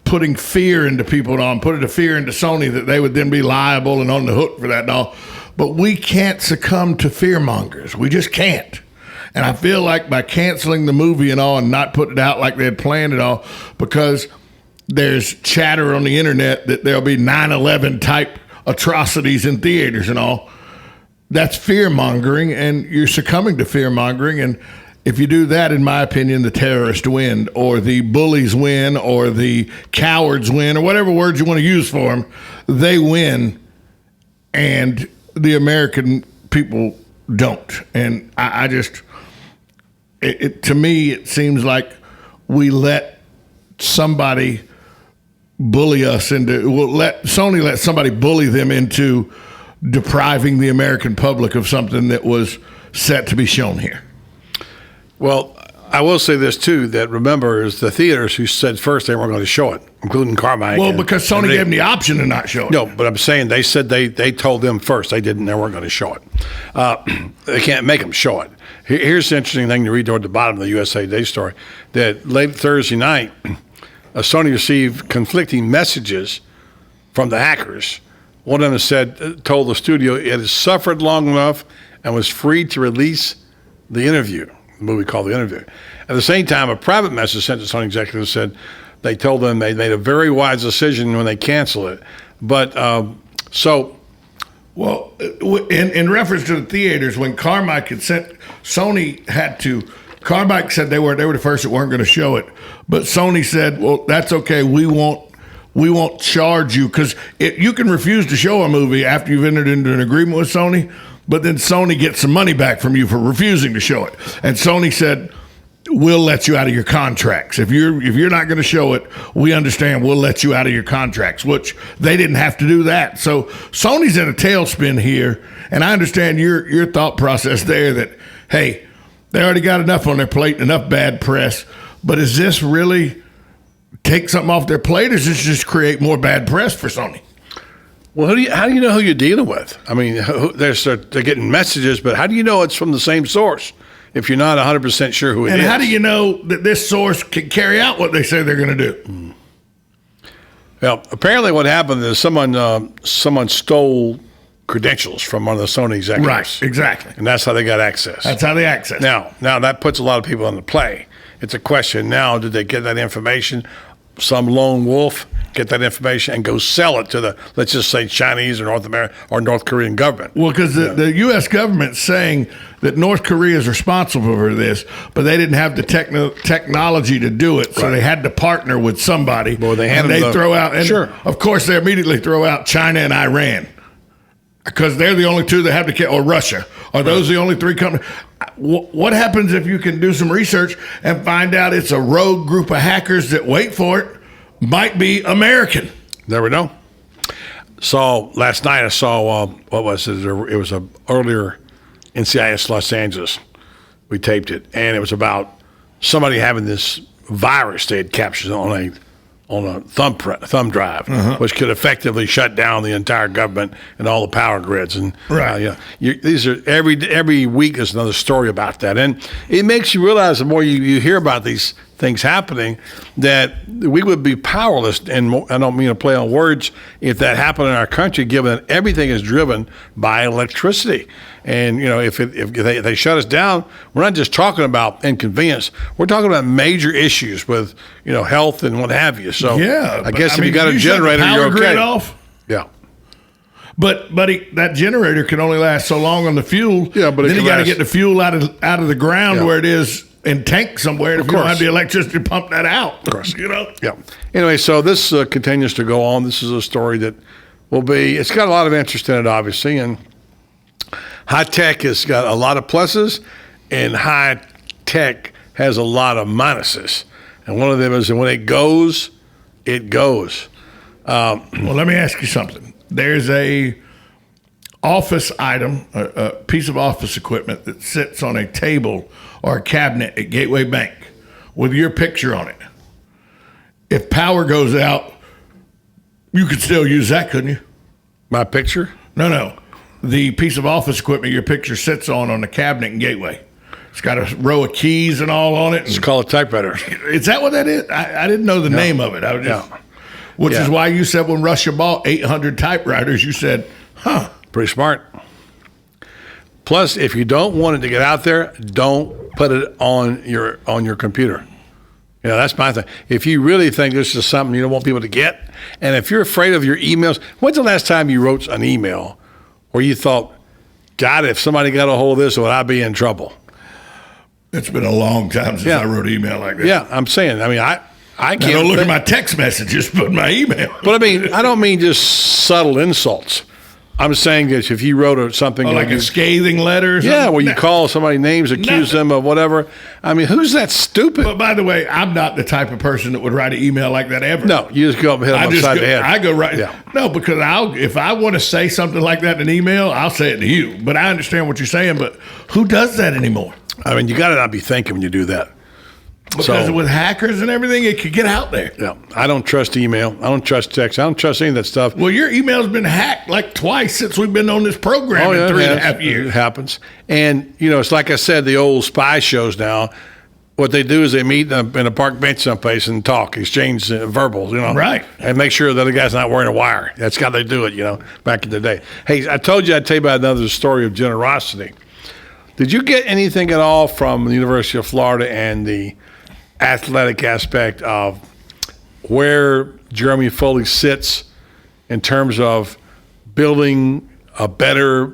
putting fear into people and all, putting the fear into Sony that they would then be liable and on the hook for that and all. But we can't succumb to fear mongers. We just can't. And I feel like by canceling the movie and all and not putting it out like they had planned it all, because there's chatter on the internet that there'll be 9/11 type atrocities in theaters and all. That's fear mongering, and you're succumbing to fear mongering. And if you do that, in my opinion, the terrorists win, or the bullies win, or the cowards win, or whatever words you want to use for them. They win, and the American people don't. And I just, to me, it seems like we let somebody bully us into, Sony let somebody bully them into depriving the American public of something that was set to be shown here. Well, I will say this too, that remember is the theaters who said first they weren't going to show it, including Carmike. Well, because Sony gave them the option to not show it. No, but I'm saying they said they told them first they weren't going to show it. They can't make them show it. Here's the interesting thing to read toward the bottom of the USA Today story, that late Thursday night, Sony received conflicting messages from the hackers. One of them told the studio it has suffered long enough and was free to release the interview. The movie called The Interview. At the same time, a private message sent to Sony executives said they told them they made a very wise decision when they canceled it. But well, in reference to the theaters, when Carmike had sent, Sony had to. Carmike said they were the first that weren't going to show it, but Sony said, "Well, that's okay. We won't charge you, because you can refuse to show a movie after you've entered into an agreement with Sony." But then Sony gets some money back from you for refusing to show it. And Sony said, we'll let you out of your contracts. If you're not going to show it, we understand, we'll let you out of your contracts, which they didn't have to do that. So Sony's in a tailspin here, and I understand your thought process there that, hey, they already got enough on their plate, enough bad press, but is this really take something off their plate, or does this just create more bad press for Sony? Well, how do you know who you're dealing with? I mean, they're getting messages, but how do you know it's from the same source if you're not 100% sure who it is? And how do you know that this source can carry out what they say they're going to do? Well, apparently what happened is someone stole credentials from one of the Sony executives. Right, exactly. And that's how they got access. That's how they access. Now that puts a lot of people into play. It's a question now, did they get that information? Some lone wolf get that information and go sell it to the, let's just say, Chinese or North American or North Korean government. Well, because the U.S. government's saying that North Korea is responsible for this, but they didn't have the technology to do it, so they had to partner with somebody. Well, they throw out, and sure. Of course, they immediately throw out China and Iran, because they're the only two that have to, or Russia. Are those the only three companies? What happens if you can do some research and find out it's a rogue group of hackers that, wait for it, might be American? There we go. So last night I saw, what was it? It was a earlier NCIS Los Angeles. We taped it, and it was about somebody having this virus they had captured on a thumb drive, which could effectively shut down the entire government and all the power grids. And these are every week there's another story about that, and it makes you realize the more you hear about these things happening that we would be powerless. And I don't mean to play on words if that happened in our country, given that everything is driven by electricity. And if they shut us down, we're not just talking about inconvenience. We're talking about major issues with health and what have you. So I guess if you got a generator, you're okay. Grid off? Yeah. But that generator can only last so long on the fuel. Yeah, but then you got to get the fuel out of the ground where it is in tank somewhere. And if you don't have the electricity to pump that out, of course, Yeah. Anyway, so this continues to go on. This is a story that it's got a lot of interest in it, obviously, and high tech has got a lot of pluses, and high tech has a lot of minuses. And one of them is that when it goes, it goes. Well, let me ask you something. There's a office item, a piece of office equipment that sits on a table or a cabinet at Gateway Bank with your picture on it. If power goes out, you could still use that, couldn't you? My picture? No. the piece of office equipment your picture sits on the cabinet in Gateway. It's got a row of keys and all on it. It's called a typewriter. Is that what that is? I didn't know the name of it. I was just, which is why you said when Russia bought 800 typewriters, you said, huh. Pretty smart. Plus, if you don't want it to get out there, don't put it on your computer. That's my thing. If you really think this is something you don't want people to get, and if you're afraid of your emails, when's the last time you wrote an email where you thought, God, if somebody got a hold of this, would I be in trouble? It's been a long time since I wrote an email like that. Yeah, I'm saying. I mean, I can't. I don't look at my text messages, but my email. But I mean, I don't mean just subtle insults. I'm saying that if you wrote something like a scathing letter or something? Yeah, where you call somebody names, accuse them of whatever. I mean, who's that stupid? But by the way, I'm not the type of person that would write an email like that ever. No, you just go up and hit them upside the head. I go right. Yeah. No, because if I want to say something like that in an email, I'll say it to you. But I understand what you're saying, but who does that anymore? I mean, you got to not be thinking when you do that. Because with hackers and everything, it could get out there. Yeah, I don't trust email. I don't trust text. I don't trust any of that stuff. Well, your email's been hacked like twice since we've been on this program in 3.5 years. It happens. And, it's like I said, the old spy shows now, what they do is they meet in a park bench someplace and talk, exchange verbals, Right. And make sure that the guy's not wearing a wire. That's how they do it, back in the day. Hey, I told you I'd tell you about another story of generosity. Did you get anything at all from the University of Florida and the athletic aspect of where Jeremy Foley sits in terms of building a better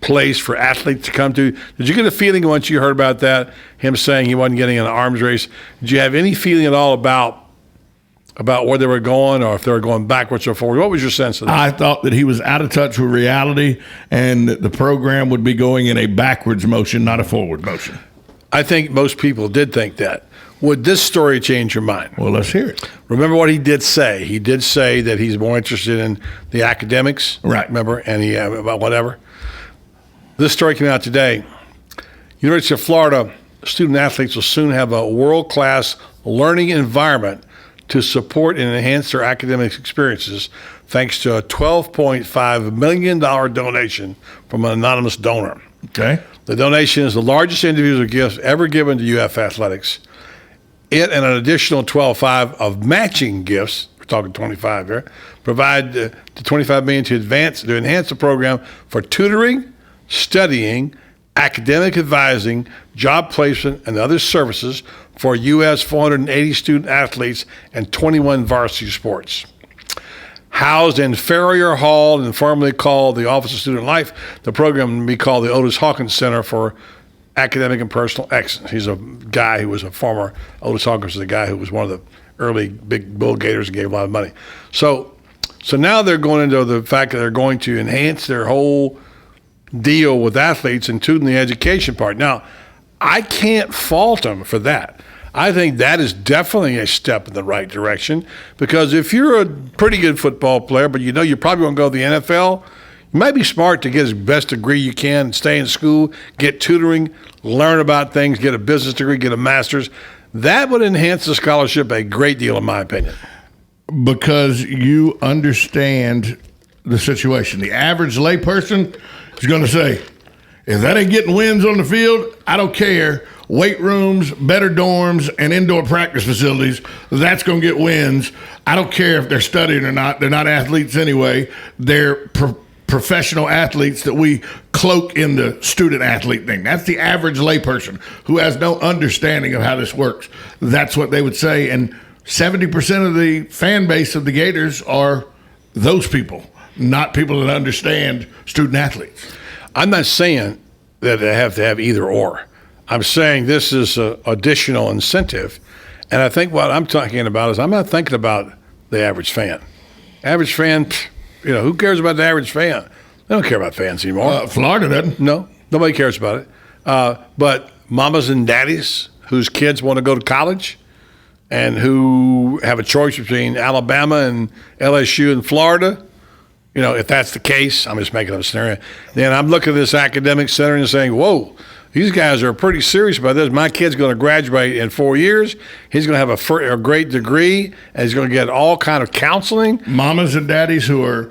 place for athletes to come to? Did you get a feeling once you heard about that, him saying he wasn't getting in an arms race? Did you have any feeling at all about where they were going, or if they were going backwards or forward? What was your sense of that? I thought that he was out of touch with reality, and that the program would be going in a backwards motion, not a forward motion. I think most people did think that. Would this story change your mind? Well, let's hear it. Remember what he did say. He did say that he's more interested in the academics. Right. Remember? And about whatever. This story came out today. University of Florida student athletes will soon have a world-class learning environment to support and enhance their academic experiences thanks to a $12.5 million donation from an anonymous donor. Okay. The donation is the largest individual gift ever given to UF Athletics. It and an additional 12.5 of matching gifts, we're talking 25 here, provide the $25 million to enhance the program for tutoring, studying, academic advising, job placement, and other services for U.S. 480 student athletes and 21 varsity sports. Housed in Farrier Hall and formerly called the Office of Student Life, the program will be called the Otis Hawkins Center for Academic and Personal Excellence. He's a guy who was a former, Otis Hawkins is a guy who was one of the early big bull gators and gave a lot of money. So now they're going into the fact that they're going to enhance their whole deal with athletes, including the education part. Now, I can't fault them for that. I think that is definitely a step in the right direction, because if you're a pretty good football player, but you probably won't go to the NFL, you might be smart to get the best degree you can, stay in school, get tutoring, learn about things, get a business degree, get a master's. That would enhance the scholarship a great deal, in my opinion. Because you understand the situation. The average layperson is going to say, if that ain't getting wins on the field, I don't care. Weight rooms, better dorms, and indoor practice facilities, that's going to get wins. I don't care if they're studying or not. They're not athletes anyway. They're professional athletes that we cloak in the student athlete thing. That's the average layperson who has no understanding of how this works. That's what they would say. And 70% of the fan base of the Gators are those people, not people that understand student athletes. I'm not saying that they have to have either or. I'm saying this is an additional incentive. And I think what I'm talking about is I'm not thinking about the average fan. Average fan, who cares about the average fan? They don't care about fans anymore. Florida doesn't. No, nobody cares about it. But mamas and daddies whose kids want to go to college and who have a choice between Alabama and LSU and Florida, if that's the case, I'm just making up a scenario, then I'm looking at this academic center and saying, whoa, these guys are pretty serious about this. My kid's going to graduate in 4 years. He's going to have a great degree, and he's going to get all kind of counseling. Mamas and daddies who are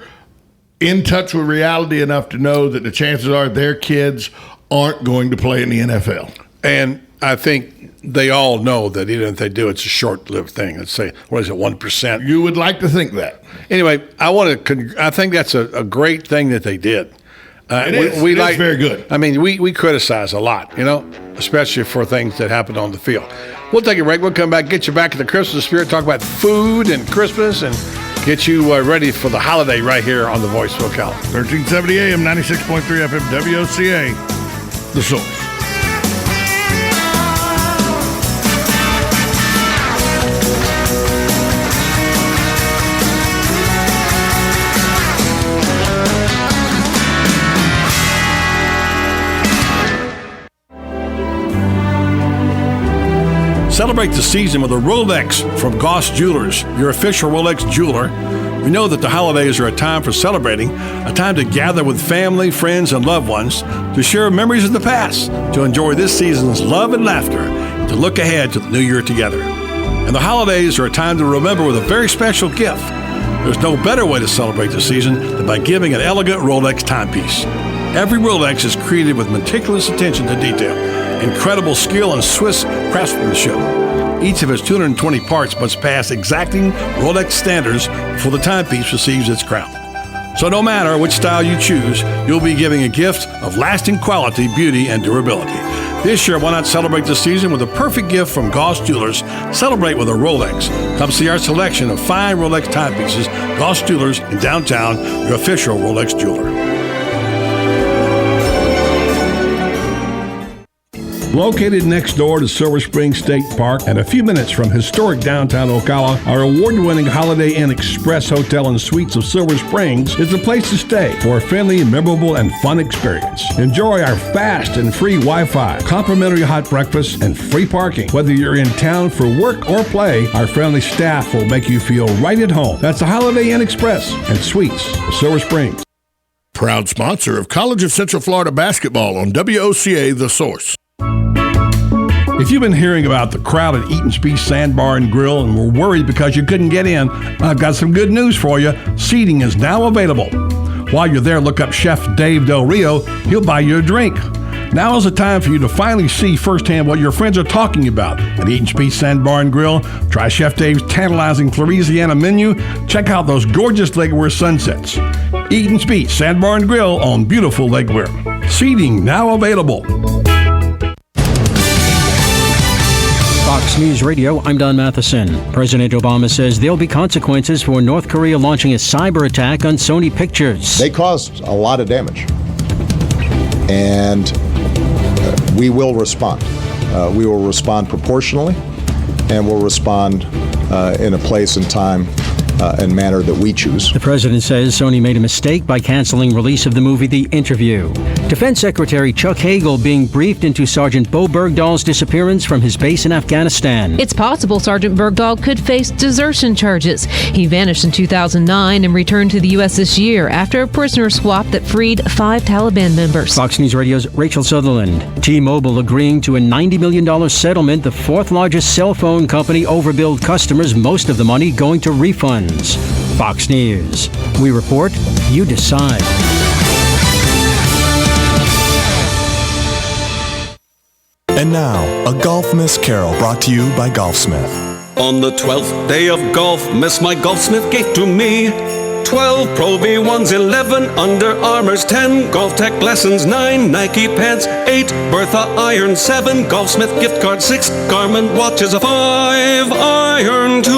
in touch with reality enough to know that the chances are their kids aren't going to play in the NFL. And I think they all know that even if they do, it's a short-lived thing. Let's say, what is it, 1%? You would like to think that. Anyway, I think that's a great thing that they did. It is very good. I mean, we criticize a lot, especially for things that happen on the field. We'll take a break. We'll come back, get you back in the Christmas spirit, talk about food and Christmas, and get you ready for the holiday right here on The Voice of Ocala. 1370 AM, 96.3 FM, WOCA, The Source. Celebrate the season with a Rolex from Goss Jewelers, your official Rolex jeweler. We know that the holidays are a time for celebrating, a time to gather with family, friends, and loved ones, to share memories of the past, to enjoy this season's love and laughter, to look ahead to the new year together. And the holidays are a time to remember with a very special gift. There's no better way to celebrate the season than by giving an elegant Rolex timepiece. Every Rolex is created with meticulous attention to detail, incredible skill, and Swiss craftsmanship. Each of its 220 parts must pass exacting Rolex standards before the timepiece receives its crown. So no matter which style you choose, you'll be giving a gift of lasting quality, beauty, and durability. This year, why not celebrate the season with a perfect gift from Goss Jewelers? Celebrate with a Rolex. Come see our selection of fine Rolex timepieces. Goss Jewelers in downtown, your official Rolex jeweler. Located next door to Silver Spring State Park and a few minutes from historic downtown Ocala, our award-winning Holiday Inn Express Hotel and Suites of Silver Springs is the place to stay for a friendly, memorable, and fun experience. Enjoy our fast and free Wi-Fi, complimentary hot breakfast, and free parking. Whether you're in town for work or play, our friendly staff will make you feel right at home. That's the Holiday Inn Express and Suites of Silver Springs. Proud sponsor of College of Central Florida basketball on WOCA The Source. If you've been hearing about the crowd at Eaton's Beach Sandbar and Grill and were worried because you couldn't get in, I've got some good news for you. Seating is now available. While you're there, look up Chef Dave Del Rio. He'll buy you a drink. Now is the time for you to finally see firsthand what your friends are talking about at Eaton's Beach Sandbar and Grill. Try Chef Dave's tantalizing Louisiana menu. Check out those gorgeous Lakeware sunsets. Eaton's Beach Sandbar and Grill on beautiful Lakeware. Seating now available. Fox News Radio, I'm Don Matheson. President Obama says there'll be consequences for North Korea launching a cyber attack on Sony Pictures. They caused a lot of damage, and we will respond. We will respond proportionally, and we'll respond in a place and time and manner that we choose. The president says Sony made a mistake by canceling release of the movie The Interview. Defense Secretary Chuck Hagel being briefed into Sergeant Bo Bergdahl's disappearance from his base in Afghanistan. It's possible Sergeant Bergdahl could face desertion charges. He vanished in 2009 and returned to the U.S. this year after a prisoner swap that freed 5 Taliban members. Fox News Radio's Rachel Sutherland. T-Mobile agreeing to a $90 million settlement. The fourth largest cell phone company overbilled customers, most of the money going to refunds. Fox News. We report, you decide. And now, a Golf Miss Carol brought to you by Golfsmith. On the 12th day of golf, Miss My Golfsmith gave to me 12 Pro V1s, 11 Under Armours, 10 Golf Tech lessons, 9 Nike pants, 8 Bertha irons, 7 Golfsmith gift cards, 6 Garmin watches, 5 iron 2.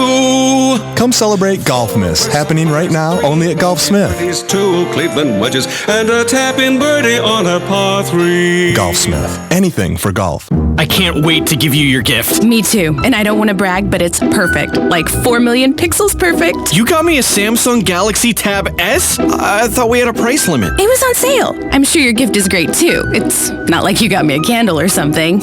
Come celebrate Golf Miss, happening right now only at Golfsmith. These 2 Cleveland wedges and a tap-in birdie on a par 3. Golfsmith, anything for golf. I can't wait to give you your gift. Me too. And I don't want to brag, but it's perfect. Like 4 million pixels perfect. You got me a Samsung Galaxy Tab S? I thought we had a price limit. It was on sale. I'm sure your gift is great too. It's not like you got me a candle or something.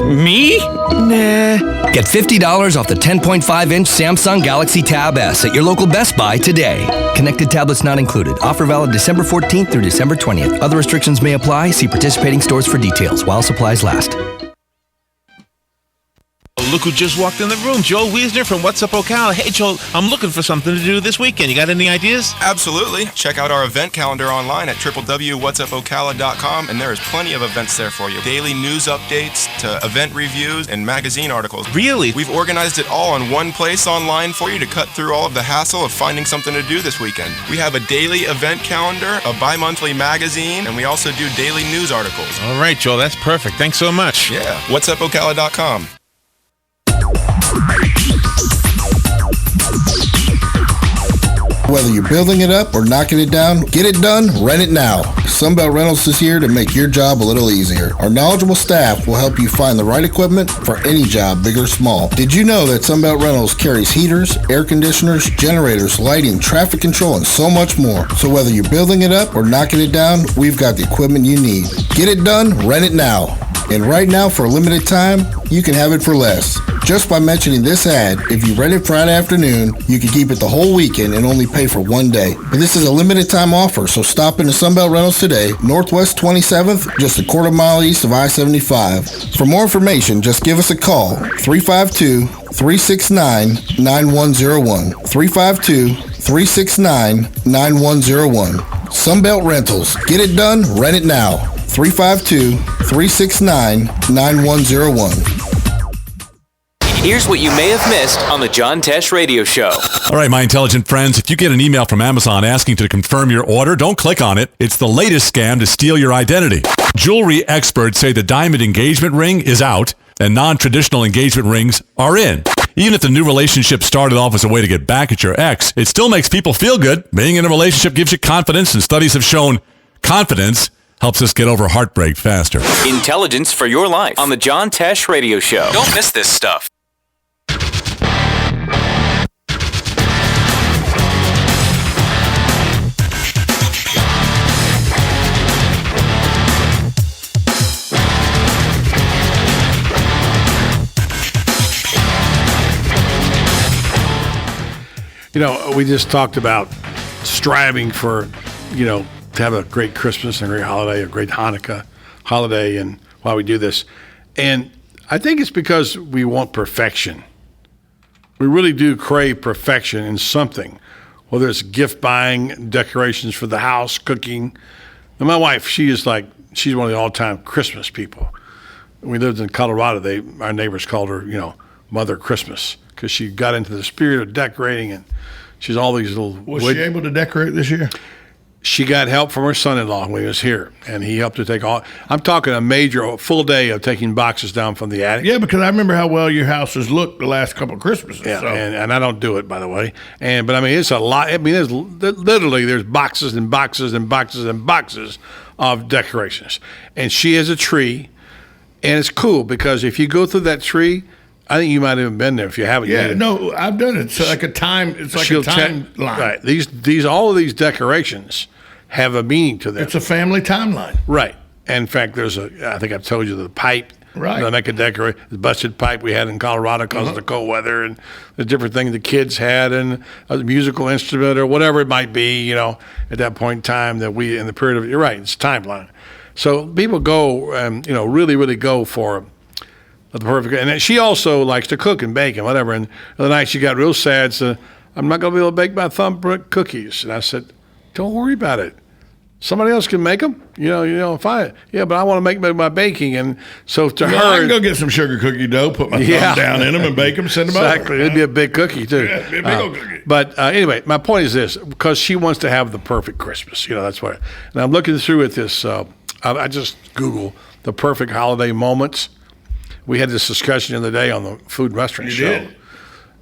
Me? Nah. Get $50 off the 10.5-inch Samsung Galaxy Tab S at your local Best Buy today. Connected tablets not included. Offer valid December 14th through December 20th. Other restrictions may apply. See participating stores for details while supplies last. look who just walked in the room. Joel Wiesner from What's Up Ocala. Hey, Joel, I'm looking for something to do this weekend. You got any ideas? Absolutely. Check out our event calendar online at www.whatsupocala.com, and there is plenty of events there for you. Daily news updates to event reviews and magazine articles. Really? We've organized it all in one place online for you to cut through all of the hassle of finding something to do this weekend. We have a daily event calendar, a bi-monthly magazine, and we also do daily news articles. All right, Joel, that's perfect. Thanks so much. Yeah. Whatsupocala.com. Whether you're building it up or knocking it down, get it done, rent it now. Sunbelt Rentals is here to make your job a little easier. Our knowledgeable staff will help you find the right equipment for any job, big or small. Did you know that Sunbelt Rentals carries heaters, air conditioners, generators, lighting, traffic control, and so much more? So whether you're building it up or knocking it down, we've got the equipment you need. Get it done, rent it now. And right now, for a limited time, you can have it for less. Just by mentioning this ad, if you rent it Friday afternoon, you can keep it the whole weekend and only pay for one day. But this is a limited time offer, so stop into Sunbelt Rentals today, Northwest 27th, just a quarter mile east of I-75. For more information, just give us a call, 352-369-9101. 352-369-9101. Sunbelt Rentals. Get it done, rent it now. 352-369-9101. Here's what you may have missed on the John Tesh Radio Show. All right, my intelligent friends, if you get an email from Amazon asking to confirm your order, don't click on it. It's the latest scam to steal your identity. Jewelry experts say the diamond engagement ring is out and non-traditional engagement rings are in. Even if the new relationship started off as a way to get back at your ex, it still makes people feel good. Being in a relationship gives you confidence, and studies have shown confidence helps us get over heartbreak faster. Intelligence for your life on the John Tesh Radio Show. Don't miss this stuff. You know, we just talked about striving for, to have a great Christmas and a great holiday, a great Hanukkah holiday, and while we do this. And I think it's because we want perfection. We really do crave perfection in something, whether it's gift buying, decorations for the house, cooking. And my wife, she's one of the all-time Christmas people. When we lived in Colorado, our neighbors called her, Mother Christmas, because she got into the spirit of decorating, and she's all these little... Was she able to decorate this year? She got help from her son-in-law when he was here, and he helped her take all... I'm talking a full day of taking boxes down from the attic. Yeah, because I remember how well your house has looked the last couple of Christmases. Yeah, so. and I don't do it, by the way. But I mean, it's a lot. I mean, there's boxes and boxes and boxes and boxes of decorations. And she has a tree, and it's cool because if you go through that tree... I think you might have even been there if you haven't. Yeah, no, I've done it. It's like a time. It's like a timeline. Right. All of these decorations have a meaning to them. It's a family timeline. Right. And in fact, I think I've told you the pipe. Right. They make a the busted pipe we had in Colorado because of the cold weather, and the different things the kids had, and a musical instrument or whatever it might be. At that point in time in the period of. You're right. It's timeline. So people go, really, really go for the perfect. And she also likes to cook and bake and whatever. And the other night she got real sad, said, I'm not going to be able to bake my thumbprint cookies. And I said, don't worry about it. Somebody else can make them. Fine. Yeah, but I want to make my baking. And so to her. I can go get some sugar cookie dough, put my thumb down in them and bake them, send them exactly. over. It'd be a big cookie, too. Yeah, it'd be a big old cookie. But anyway, my point is this, because she wants to have the perfect Christmas. That's why. And I'm looking through at this. I just Google the perfect holiday moments. We had this discussion the other day on the Food and Restaurant Show. Did.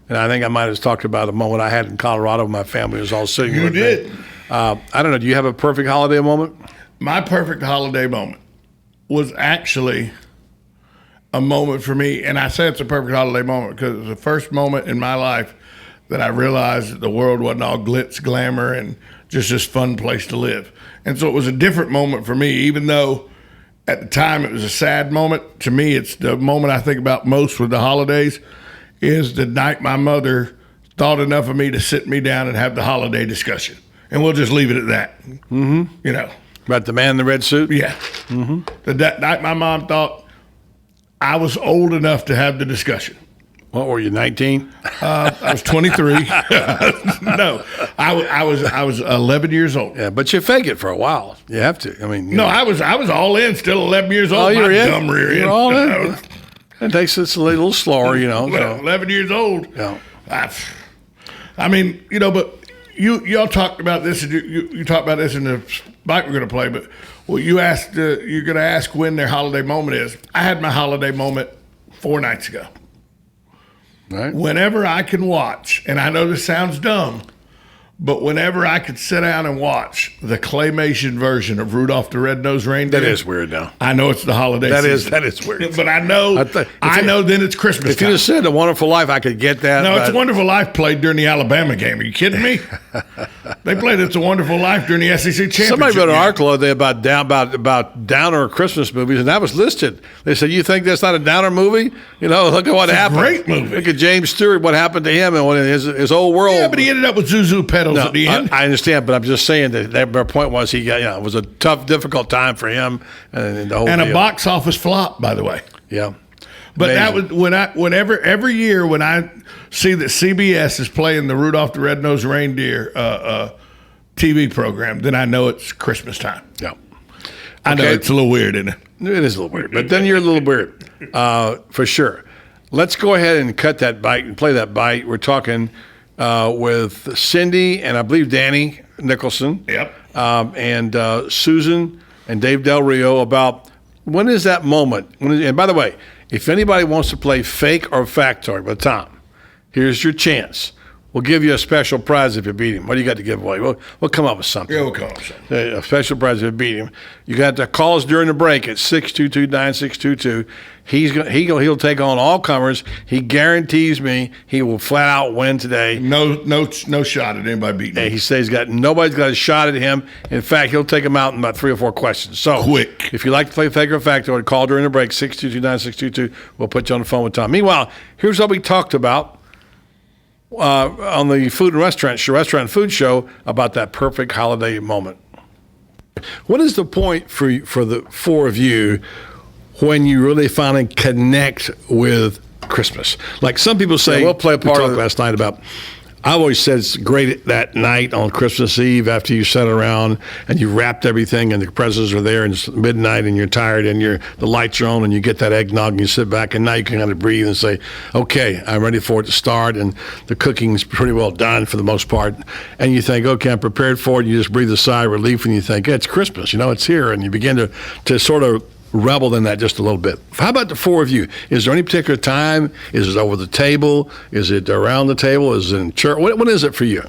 And I think I might have talked about a moment I had in Colorado when my family was all sitting with me. You did. I don't know. Do you have a perfect holiday moment? My perfect holiday moment was actually a moment for me. And I say it's a perfect holiday moment because it was the first moment in my life that I realized that the world wasn't all glitz, glamour, and just this fun place to live. And so it was a different moment for me, even though at the time it was a sad moment. To me, it's the moment I think about most with the holidays is the night my mother thought enough of me to sit me down and have the holiday discussion. And we'll just leave it at that. Mm-hmm. About the man in the red suit? Yeah. Mm-hmm. That night my mom thought I was old enough to have the discussion. What were you, 19? I was 23. No, I was 11 years old. Yeah, but you fake it for a while. You have to. I mean, I was all in. Still 11 years old. Oh, you were in? Dumb rear end. You're all in. It takes us a little slower, Well, So. 11 years old. Yeah. I mean, but y'all talked about this, and you talked about this in the bike we're going to play. But you asked, you're going to ask when their holiday moment is. I had my holiday moment 4 nights ago. Right. Whenever I can watch, and I know this sounds dumb, but whenever I could sit down and watch the claymation version of Rudolph the Red-Nosed Reindeer. That is weird now. I know it's the holiday season. That is weird. But I know then it's Christmas If you time. just said A Wonderful Life, I could get that. No, It's a Wonderful Life played during the Alabama game. Are you kidding me? They played It's a Wonderful Life during the SEC championship. Somebody wrote an game. article today about downer Christmas movies, and that was listed. They said, "You think that's not a downer movie? Look at what happened. Great movie. Look at James Stewart. What happened to him and what his old world." Yeah, but he ended up with Zuzu pedals at the end. I understand, but I'm just saying that their point was he got. It was a tough, difficult time for him, and the whole and deal. a box office flop, by the way. Yeah. But Amazing. that was every year when I see that CBS is playing the Rudolph the Red-Nosed Reindeer TV program, then I know it's Christmas time. Yeah. I know it's a little weird, isn't it? It is a little weird, but then you're a little weird, for sure. Let's go ahead and cut that bite and play that bite. We're talking with Cindy and I believe Danny Nicholson. Yep. And Susan and Dave Del Rio about when is that moment. And by the way, if anybody wants to play fake or factoid with Tom, here's your chance. We'll give you a special prize if you beat him. What do you got to give away? We'll come up with something. Yeah, we'll come up with something. A special prize if you beat him. You got to call us during the break at 622-9622. He'll take on all comers. He guarantees me he will flat out win today. No shot at anybody beating him. He says nobody's got a shot at him. In fact, he'll take him out in about 3 or 4 questions. So quick. If you like to play fake or factoid, call during the break 622-9622. We'll put you on the phone with Tom. Meanwhile, here's what we talked about on the Food and Restaurant and Food Show about that perfect holiday moment. What is the point for the 4 of you when you really finally connect with Christmas? Like some people say, we'll play a part of last night about. I've always said it's great that night on Christmas Eve after you sat around and you wrapped everything and the presents are there and it's midnight and you're tired and the lights are on and you get that eggnog and you sit back and now you can kind of breathe and say, okay, I'm ready for it to start and the cooking's pretty well done for the most part. And you think, okay, I'm prepared for it. You just breathe a sigh of relief and you think, it's Christmas, it's here. And you begin to sort of revel in that just a little bit. How about the 4 of you? Is there any particular time? Is it over the table? Is it around the table? Is it in church? What is it for you?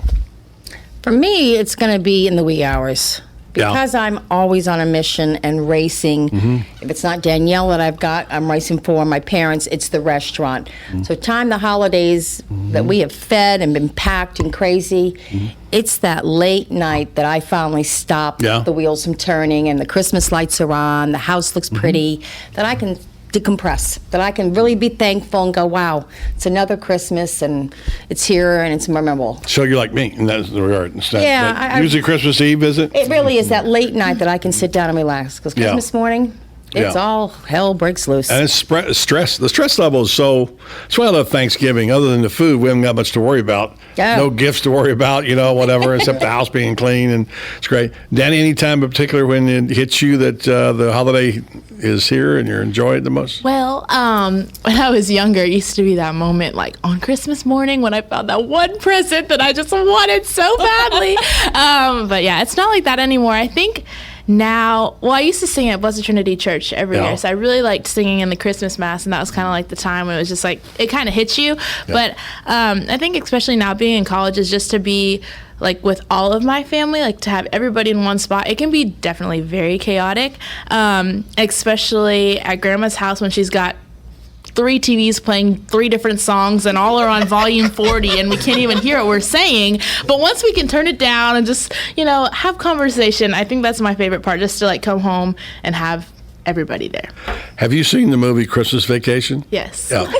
For me, it's going to be in the wee hours. Because I'm always on a mission and racing. Mm-hmm. If it's not Danielle that I'm racing for my parents, it's the restaurant. Mm-hmm. So the holidays that we have fed and been packed and crazy, it's that late night that I finally stop the wheels from turning and the Christmas lights are on, the house looks pretty, that I can decompress, that I can really be thankful and go, wow, it's another Christmas and it's here and it's memorable. So you're like me in that regard. Yeah. Usually Christmas Eve, is it? It really is that late night that I can sit down and relax because Christmas morning, it's all hell breaks loose. And it's stress. The stress level is that's why I love Thanksgiving. Other than the food, we haven't got much to worry about. Yeah. No gifts to worry about, whatever, except the house being clean, and it's great. Danny, any time in particular when it hits you that the holiday is here and you're enjoying it the most? Well, when I was younger, it used to be that moment like on Christmas morning when I found that one present that I just wanted so badly. But yeah, it's not like that anymore. I think now, I used to sing at Blessed Trinity Church every year, so I really liked singing in the Christmas Mass, and that was kind of like the time when it was just like, it kind of hits you. Yeah. But I think especially now being in college is just to be like with all of my family, like to have everybody in one spot. It can be definitely very chaotic, especially at Grandma's house when she's got 3 TVs playing 3 different songs and all are on volume 40 and we can't even hear what we're saying. But once we can turn it down and just, have conversation, I think that's my favorite part, just to like come home and have everybody there. Have you seen the movie Christmas Vacation? Yes. Yeah.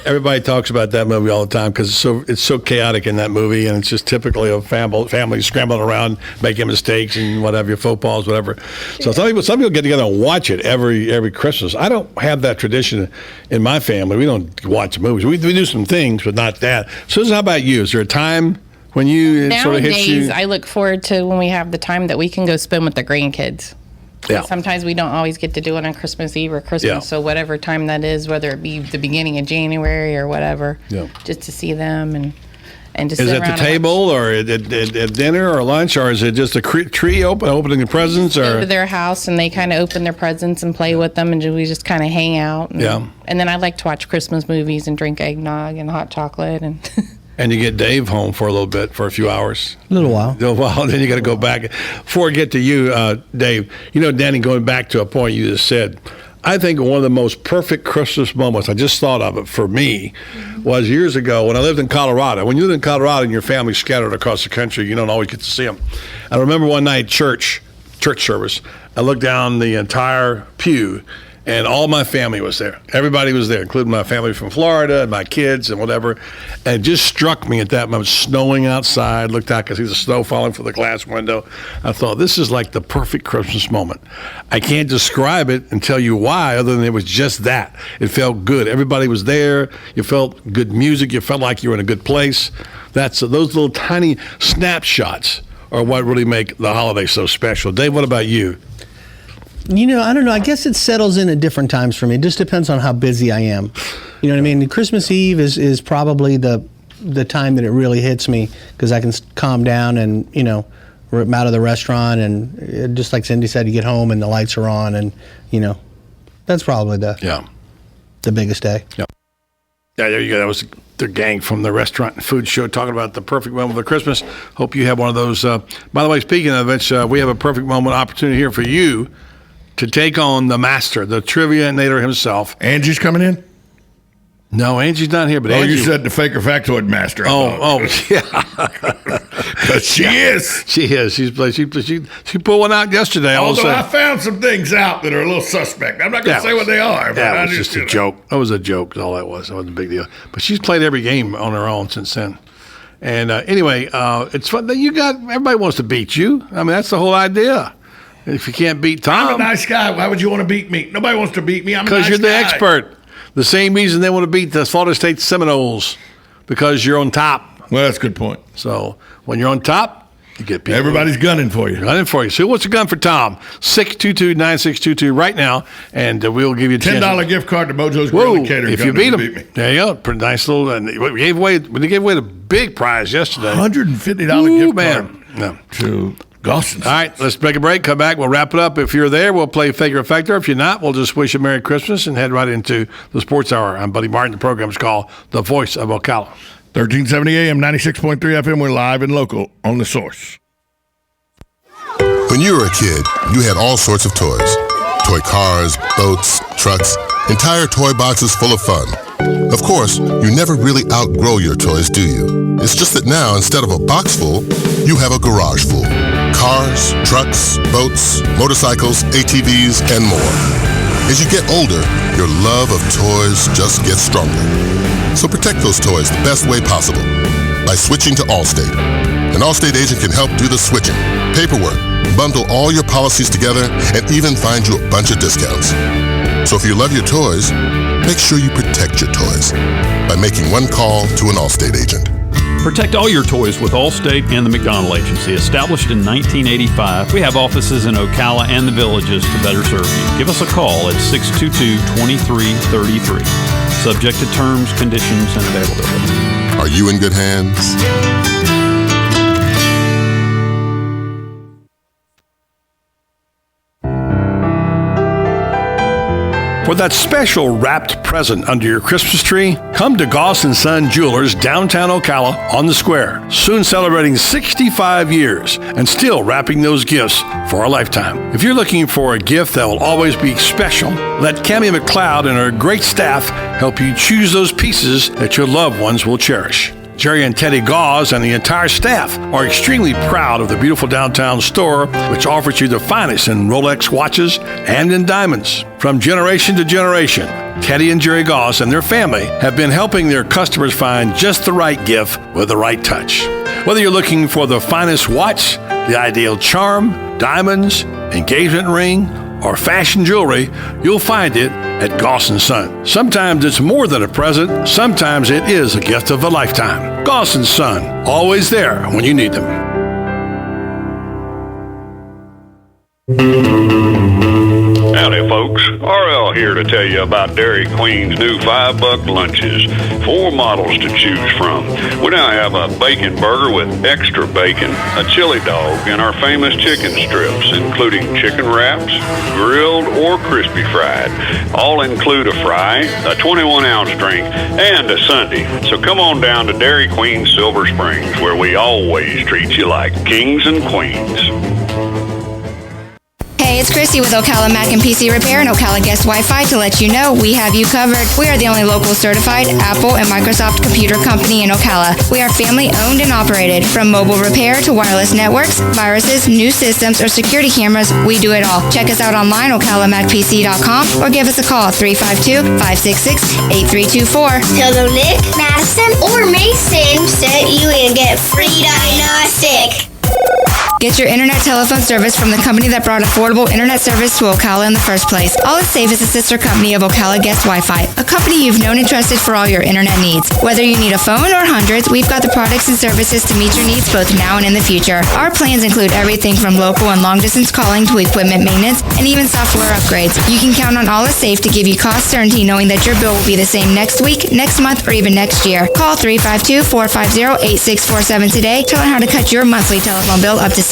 Everybody talks about that movie all the time because it's so chaotic in that movie, and it's just typically a family scrambling around, making mistakes and whatever, faux pas, whatever. So some people get together and watch it every Christmas. I don't have that tradition in my family. We don't watch movies. We do some things, but not that. Susan, how about you? Is there a time when it sort of hits you? Nowadays, I look forward to when we have the time that we can go spend with the grandkids. Yeah. Sometimes we don't always get to do it on Christmas Eve or Christmas, Yeah. so whatever time that is, whether it be the beginning of January or whatever, Yeah. just to see them and just Is sit it the around and table or at dinner or lunch, or is it just a tree opening the presents? go Or to their house and they kind of open their presents and play with them, and we just kind of hang out. And, Yeah. And then I like to watch Christmas movies and drink eggnog and hot chocolate and. And you get Dave home for a little bit, for a few hours. A little while. Then you got to go back. Before I get to you, Dave, Danny, going back to a point you just said, I think one of the most perfect Christmas moments, I just thought of it for me, was years ago when I lived in Colorado. When you live in Colorado and your family's scattered across the country, you don't always get to see them. I remember one night, church service, I looked down the entire pew, and all my family was there. Everybody was there, including my family from Florida and my kids and whatever. And it just struck me at that moment, snowing outside. Looked out, I could see the snow falling from the glass window. I thought, this is like the perfect Christmas moment. I can't describe it and tell you why, other than it was just that. It felt good. Everybody was there. You felt good music. You felt like you were in a good place. Those little tiny snapshots are what really make the holiday so special. Dave, what about you? I don't know. I guess it settles in at different times for me. It just depends on how busy I am. You know what I mean? Christmas Eve is probably the time that it really hits me because I can calm down and, I'm out of the restaurant and just like Cindy said, you get home and the lights are on and, that's probably the biggest day. Yeah. Yeah, there you go. That was the gang from the Restaurant and Food Show talking about the perfect moment for Christmas. Hope you have one of those. By the way, speaking of which, we have a perfect moment opportunity here for you to take on the master, the Trivia-nator himself. Angie's coming in? No, Angie's not here, but Angie. You said the faker factoid master. Yeah. Because she is. She is. She put one out yesterday. Although I found some things out that are a little suspect. I'm not going to say what they are. That was just a joke. That was a joke. All that was. That wasn't a big deal. But she's played every game on her own since then. And anyway, it's fun that everybody wants to beat you. I mean, that's the whole idea. If you can't beat Tom. I'm a nice guy. Why would you want to beat me? Nobody wants to beat me. I'm a nice guy. Because you're the expert. The same reason they want to beat the Florida State Seminoles, because you're on top. Well, that's a good point. So when you're on top, you get people. Everybody's gunning for you. Gunning for you. So what's a gun for Tom? 622-9622 right now, and we'll give you a $10 gift card to Mojo's Grill and Catering. If you beat him. There you go. Pretty nice little. And we gave away the big prize yesterday. $150 gift card. No. To Gossen's. All right, let's take a break. Come back. We'll wrap it up. If you're there, we'll play Fake or Factor. If you're not, we'll just wish you Merry Christmas and head right into the Sports Hour. I'm Buddy Martin. The program is called The Voice of Ocala. 1370 AM, 96.3 FM. We're live and local on The Source. When you were a kid, you had all sorts of toys. Toy cars, boats, trucks, entire toy boxes full of fun. Of course, you never really outgrow your toys, do you? It's just that now, instead of a box full, you have a garage full. Cars, trucks, boats, motorcycles, ATVs, and more. As you get older, your love of toys just gets stronger. So protect those toys the best way possible by switching to Allstate. An Allstate agent can help do the switching, paperwork, bundle all your policies together, and even find you a bunch of discounts. So if you love your toys, make sure you protect your toys by making one call to an Allstate agent. Protect all your toys with Allstate and the McDonald Agency. Established in 1985, we have offices in Ocala and the Villages to better serve you. Give us a call at 622-2333. Subject to terms, conditions, and availability. Are you in good hands? For that special wrapped present under your Christmas tree, come to Goss & Son Jewelers, downtown Ocala, on the square. Soon celebrating 65 years and still wrapping those gifts for a lifetime. If you're looking for a gift that will always be special, let Cammie McLeod and her great staff help you choose those pieces that your loved ones will cherish. Jerry and Teddy Gauze and the entire staff are extremely proud of the beautiful downtown store, which offers you the finest in Rolex watches and in diamonds. From generation to generation, Teddy and Jerry Gauze and their family have been helping their customers find just the right gift with the right touch. Whether you're looking for the finest watch, the ideal charm, diamonds, engagement ring, or fashion jewelry, you'll find it at Goss & Son. Sometimes it's more than a present. Sometimes it is a gift of a lifetime. Goss & Son, always there when you need them. Howdy, folks. RL here to tell you about Dairy Queen's new $5 lunches. 4 models to choose from. We now have a bacon burger with extra bacon, a chili dog, and our famous chicken strips, including chicken wraps, grilled or crispy fried. All include a fry, a 21-ounce drink, and a sundae. So come on down to Dairy Queen Silver Springs, where we always treat you like kings and queens. Hey, it's Christy with Ocala Mac and PC Repair and Ocala Guest Wi-Fi to let you know we have you covered. We are the only local certified Apple and Microsoft computer company in Ocala. We are family owned and operated. From mobile repair to wireless networks, viruses, new systems, or security cameras, we do it all. Check us out online, ocalamacpc.com, or give us a call, 352-566-8324. Tell them Nick, Madison, or Mason sent you and get free diagnostic. Get your internet telephone service from the company that brought affordable internet service to Ocala in the first place. All Is Safe is a sister company of Ocala Guest Wi-Fi, a company you've known and trusted for all your internet needs. Whether you need a phone or hundreds, we've got the products and services to meet your needs both now and in the future. Our plans include everything from local and long-distance calling to equipment maintenance and even software upgrades. You can count on All Is Safe to give you cost certainty knowing that your bill will be the same next week, next month, or even next year. Call 352-450-8647 today to learn how to cut your monthly telephone bill up to 60%.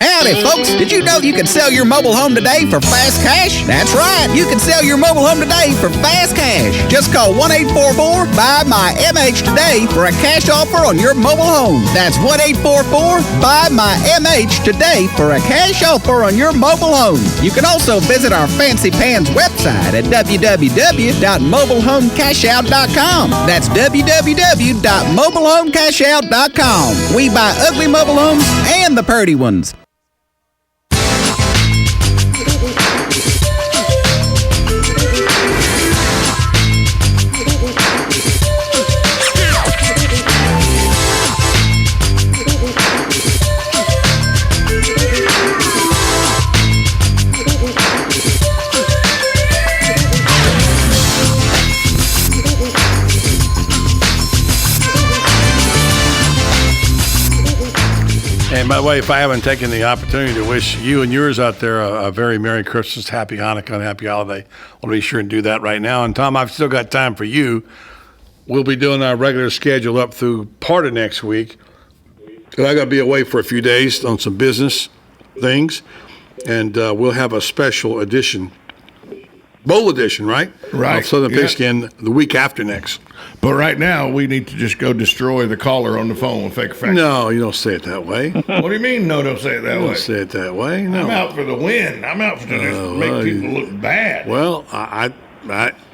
Howdy, folks. Did you know you can sell your mobile home today for fast cash? That's right. You can sell your mobile home today for fast cash. Just call 1-844-BUY-MY-MH today for a cash offer on your mobile home. That's 1-844-BUY-MY-MH today for a cash offer on your mobile home. You can also visit our Fancy Pants website at www.mobilehomecashout.com. That's www.mobilehomecashout.com. We buy ugly mobile homes and the purty ones. And by the way, if I haven't taken the opportunity to wish you and yours out there a very Merry Christmas, Happy Hanukkah, and Happy Holiday, I'll be sure and do that right now. And Tom, I've still got time for you. We'll be doing our regular schedule up through part of next week. And I got to be away for a few days on some business things. And we'll have a special edition, bowl edition, right? Right. Of Southern Pigskin the week after next. But right now, we need to just go destroy the caller on the phone with Fake Fact. No, you don't say it that way. What do you mean, no, don't say it that way? Don't say it that way, no. I'm out for the win. I'm out to just make people look bad. Well, I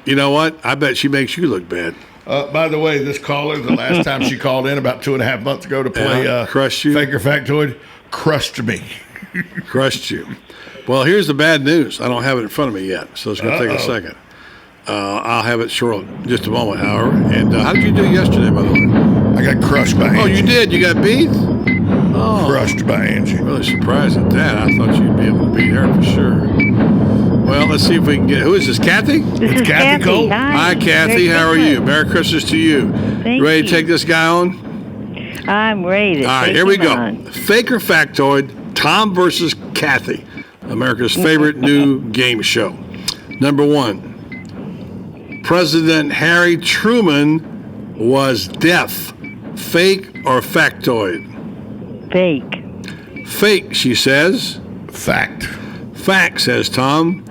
you know what? I bet she makes you look bad. By the way, this caller, the last time she called in about 2.5 months ago to play crushed you. Fake or Factoid, crushed me. Crushed you. Well, here's the bad news. I don't have it in front of me yet, so it's going to take a second. I'll have it short just a moment, however. And how did you do yesterday, by the way? I got crushed by Angie. Oh, you did? You got beat? Oh, crushed by Angie. Really surprised at that. I thought you'd be able to beat her for sure. Well, let's see if we can get. Who is this, Kathy? This is Kathy Cole. Hi, Kathy. How are you? Merry Christmas to you. Thank ready to you. take this guy on? I'm ready to All right, take here we him go. on. Fake or Factoid, Tom versus Kathy, America's favorite new game show. Number 1. President Harry Truman was deaf. Fake or factoid? Fake. Fake, she says. Fact. Fact, says Tom.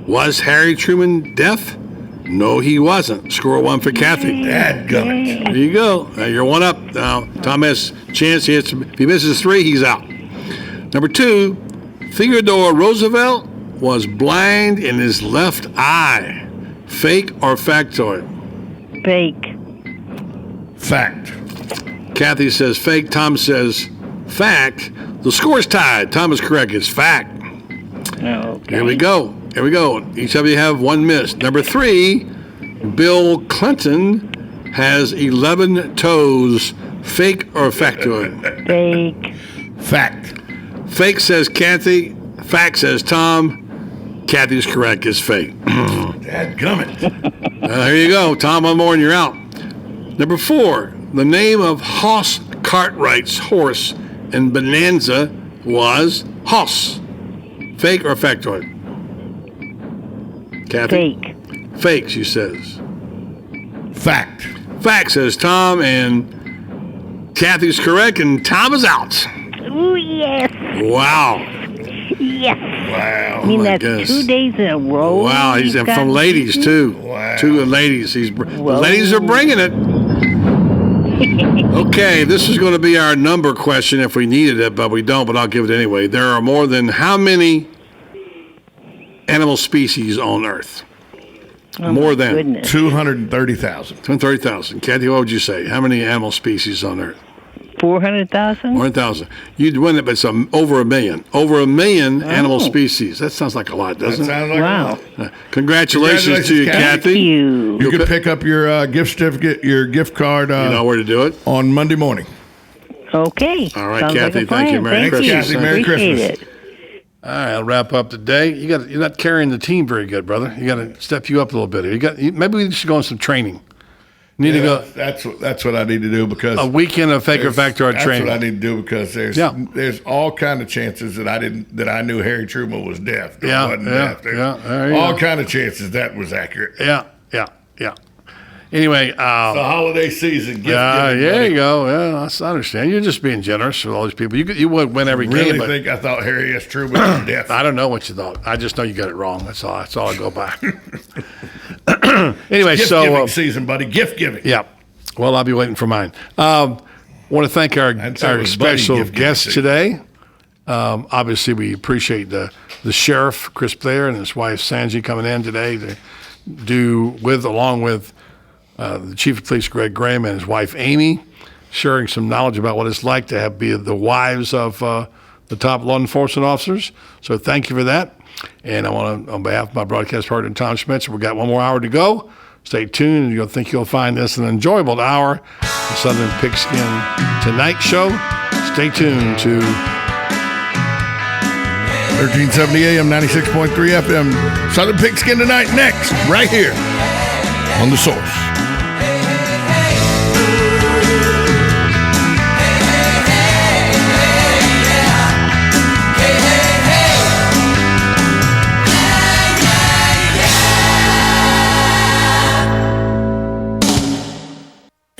Was Harry Truman deaf? No, he wasn't. Score 1 for Kathy. Dadgummit. There you go. You're 1 up. Now, Tom has a chance. If he misses 3, he's out. Number 2, Theodore Roosevelt was blind in his left eye. Fake or factoid? Fake. Fact. Kathy says fake. Tom says fact. The score's tied. Tom is correct. It's fact. Okay. Here we go. Each of you have one miss. Number 3, Bill Clinton has 11 toes. Fake or factoid? Fake. Fact. Fake says Kathy. Fact says Tom. Kathy's correct. It's fake. Dadgummit. Here you go. Tom, one more and you're out. Number 4, the name of Hoss Cartwright's horse in Bonanza was Hoss. Fake or factoid? Kathy? Fake. Fake, she says. Fact. Fact, says Tom, and Kathy's correct, and Tom is out. Ooh, yes. Wow. Yes. Wow. I mean, my that's goodness. 2 days in a row. Wow, he's got from ladies, too. Wow. 2 ladies. The ladies are bringing it. Okay, this is going to be our number question if we needed it, but we don't, but I'll give it anyway. There are more than how many animal species on Earth? More than. Goodness. 230,000. 230,000. Kathy, what would you say? How many animal species on Earth? 400,000? 100,000. You'd win it, but it's over a million. Over a million animal species. That sounds like a lot, doesn't it? Sounds like Wow. Congratulations to you, Congratulations, Kathy. You can pick up your gift certificate, your gift card. You know where to do it? On Monday morning. Okay. All right, Sounds Kathy. like a Thank you. plan. Merry Christmas. Kathy, Merry Appreciate Christmas. it. All right, I'll wrap up today. You're not carrying the team very good, brother. You got to step you up a little bit. Maybe we should go on some training. You need to go That's what I need to do because a weekend of fake or factoid training. That's what I need to do because there's all kind of chances that I knew Harry Truman was deaf. Wasn't deaf. There's all kind of chances that was accurate. Yeah. Anyway, the holiday season. There you go. Yeah, I understand. You're just being generous with all these people. You would win every really game. But think I thought Harry S. Truman was deaf? I don't know what you thought. I just know you got it wrong. That's all I go by. Anyway, Gift giving season, buddy. Gift giving. Yeah. Well, I'll be waiting for mine. Want to thank our special guest today. Obviously, we appreciate the sheriff, Chris Blair, and his wife, Sanji, coming in today to along with the chief of police, Greg Graham, and his wife, Amy, sharing some knowledge about what it's like to be the wives of the top law enforcement officers. So thank you for that. And I want to, on behalf of my broadcast partner, Tom Schmitz, we've got one more hour to go. Stay tuned, and you'll find this an enjoyable hour. The Southern Pigskin Tonight Show. Stay tuned to 1370 AM, 96.3 FM. Southern Pigskin Tonight next, right here on The Source.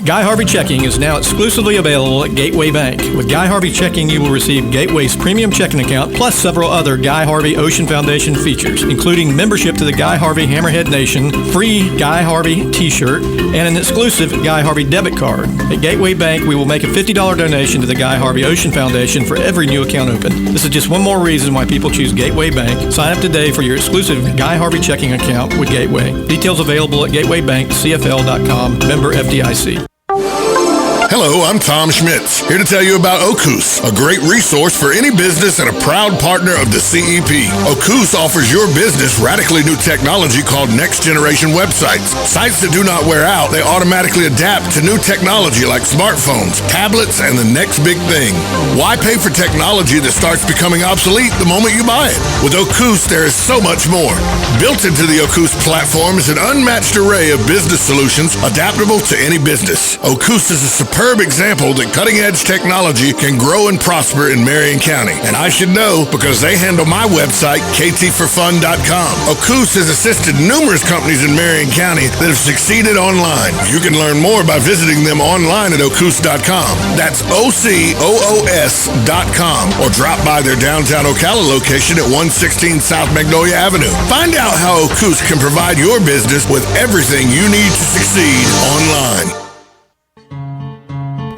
Guy Harvey Checking is now exclusively available at Gateway Bank. With Guy Harvey Checking, you will receive Gateway's premium checking account plus several other Guy Harvey Ocean Foundation features, including membership to the Guy Harvey Hammerhead Nation, free Guy Harvey t-shirt, and an exclusive Guy Harvey debit card. At Gateway Bank, we will make a $50 donation to the Guy Harvey Ocean Foundation for every new account open. This is just one more reason why people choose Gateway Bank. Sign up today for your exclusive Guy Harvey checking account with Gateway. Details available at gatewaybankcfl.com, member FDIC. Hello, I'm Tom Schmitz, here to tell you about Ocus, a great resource for any business and a proud partner of the CEP. Ocus offers your business radically new technology called Next Generation Websites. Sites that do not wear out, they automatically adapt to new technology like smartphones, tablets, and the next big thing. Why pay for technology that starts becoming obsolete the moment you buy it? With Ocus, there is so much more. Built into the Ocus platform is an unmatched array of business solutions adaptable to any business. Ocus is a superb example that cutting-edge technology can grow and prosper in Marion County. And I should know because they handle my website, ktforfun.com. Ocus has assisted numerous companies in Marion County that have succeeded online. You can learn more by visiting them online at ocus.com. That's OCOOS.com. Or drop by their downtown Ocala location at 116 South Magnolia Avenue. Find out how Ocus can provide your business with everything you need to succeed online.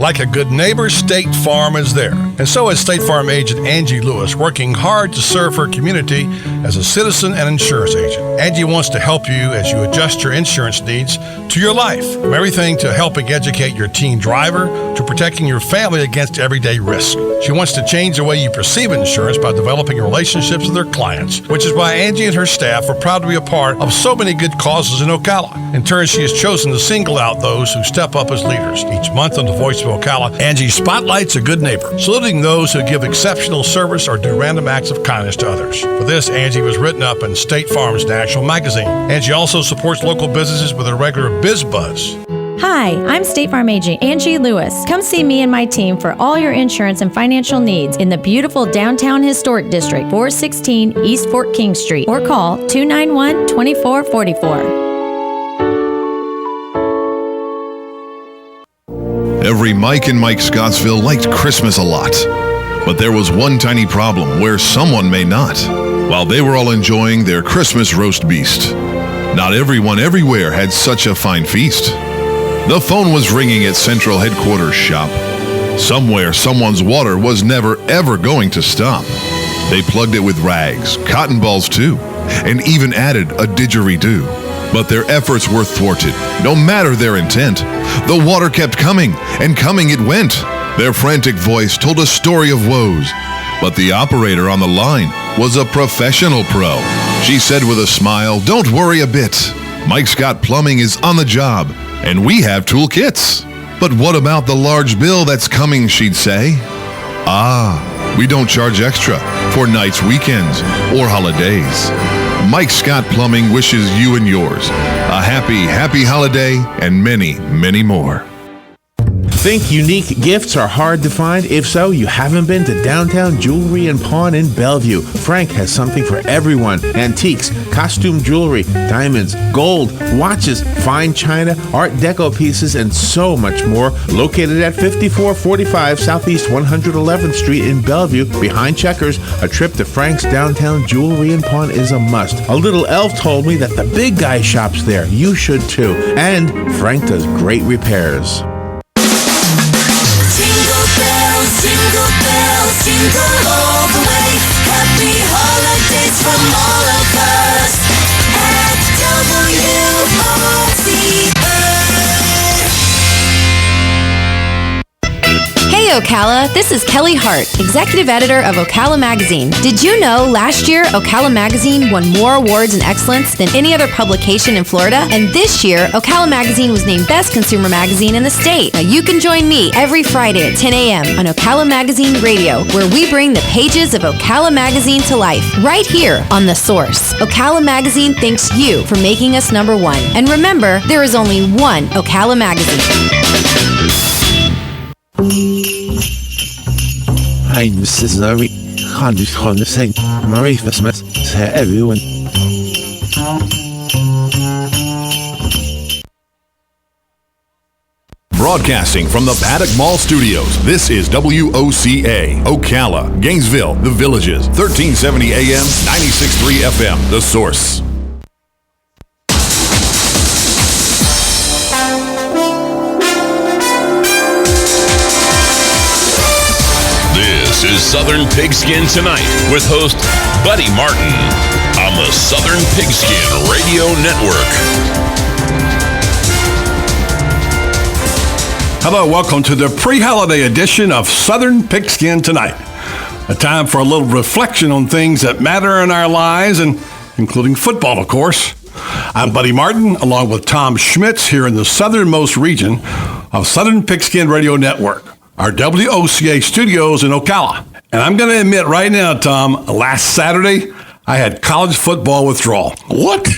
Like a good neighbor, State Farm is there. And so is State Farm agent Angie Lewis, working hard to serve her community as a citizen and insurance agent. Angie wants to help you as you adjust your insurance needs to your life, from everything to helping educate your teen driver to protecting your family against everyday risk. She wants to change the way you perceive insurance by developing relationships with her clients, which is why Angie and her staff are proud to be a part of so many good causes in Ocala. In turn, she has chosen to single out those who step up as leaders. Each month on the Voice of Ocala, Angie spotlights a good neighbor, saluting those who give exceptional service or do random acts of kindness to others. For this, Angie was written up in State Farm's National Magazine. Angie also supports local businesses with a regular Biz Buzz. Hi, I'm State Farm agent Angie Lewis. Come see me and my team for all your insurance and financial needs in the beautiful downtown historic district, 416 East Fort King Street, or call 291-2444. Every Mike in Mike Scottsville liked Christmas a lot. But there was one tiny problem where someone may not. While they were all enjoying their Christmas roast beast, not everyone everywhere had such a fine feast. The phone was ringing at Central Headquarters shop. Somewhere, someone's water was never ever going to stop. They plugged it with rags, cotton balls too, and even added a didgeridoo. But their efforts were thwarted, no matter their intent. The water kept coming, and coming it went. Their frantic voice told a story of woes. But the operator on the line was a professional pro. She said with a smile, "Don't worry a bit. Mike Scott Plumbing is on the job, and we have toolkits." But what about the large bill that's coming, she'd say? We don't charge extra for nights, weekends, or holidays. Mike Scott Plumbing wishes you and yours a happy, happy holiday and many, many more. Think unique gifts are hard to find? If so, you haven't been to Downtown Jewelry and Pawn in Bellevue. Frank has something for everyone. Antiques, costume jewelry, diamonds, gold, watches, fine china, art deco pieces, and so much more. Located at 5445 Southeast 111th Street in Bellevue, behind Checkers, a trip to Frank's Downtown Jewelry and Pawn is a must. A little elf told me that the big guy shops there. You should too. And Frank does great repairs. Jingle bells, jingle all the way. Happy holidays from all of us at WOCA. Hey Ocala, this is Kelly Hart, Executive Editor of Ocala Magazine. Did you know last year Ocala Magazine won more awards in excellence than any other publication in Florida? And this year, Ocala Magazine was named Best Consumer Magazine in the state. Now you can join me every Friday at 10 a.m. on Ocala Magazine Radio, where we bring the pages of Ocala Magazine to life, right here on The Source. Ocala Magazine thanks you for making us number one. And remember, there is only one Ocala Magazine. Hi, this is Larry. Merry Christmas to everyone. Broadcasting from the Paddock Mall Studios, this is WOCA, Ocala, Gainesville, The Villages, 1370 AM, 96.3 FM, The Source. This is Southern Pigskin Tonight with host Buddy Martin on the Southern Pigskin Radio Network. Hello, welcome to the pre-holiday edition of Southern Pigskin Tonight. A time for a little reflection on things that matter in our lives, and including football, of course. I'm Buddy Martin, along with Tom Schmitz here in the southernmost region of Southern Pigskin Radio Network, our WOCA studios in Ocala. And I'm going to admit right now, Tom, last Saturday, I had college football withdrawal. What?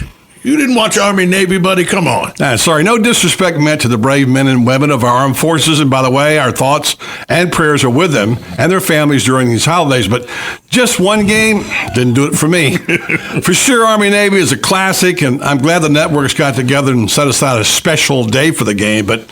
You didn't watch Army Navy, buddy? Come on. Sorry, no disrespect meant to the brave men and women of our armed forces. And by the way, our thoughts and prayers are with them and their families during these holidays. But just one game didn't do it for me. For sure, Army Navy is a classic, and I'm glad the networks got together and set aside a special day for the game. But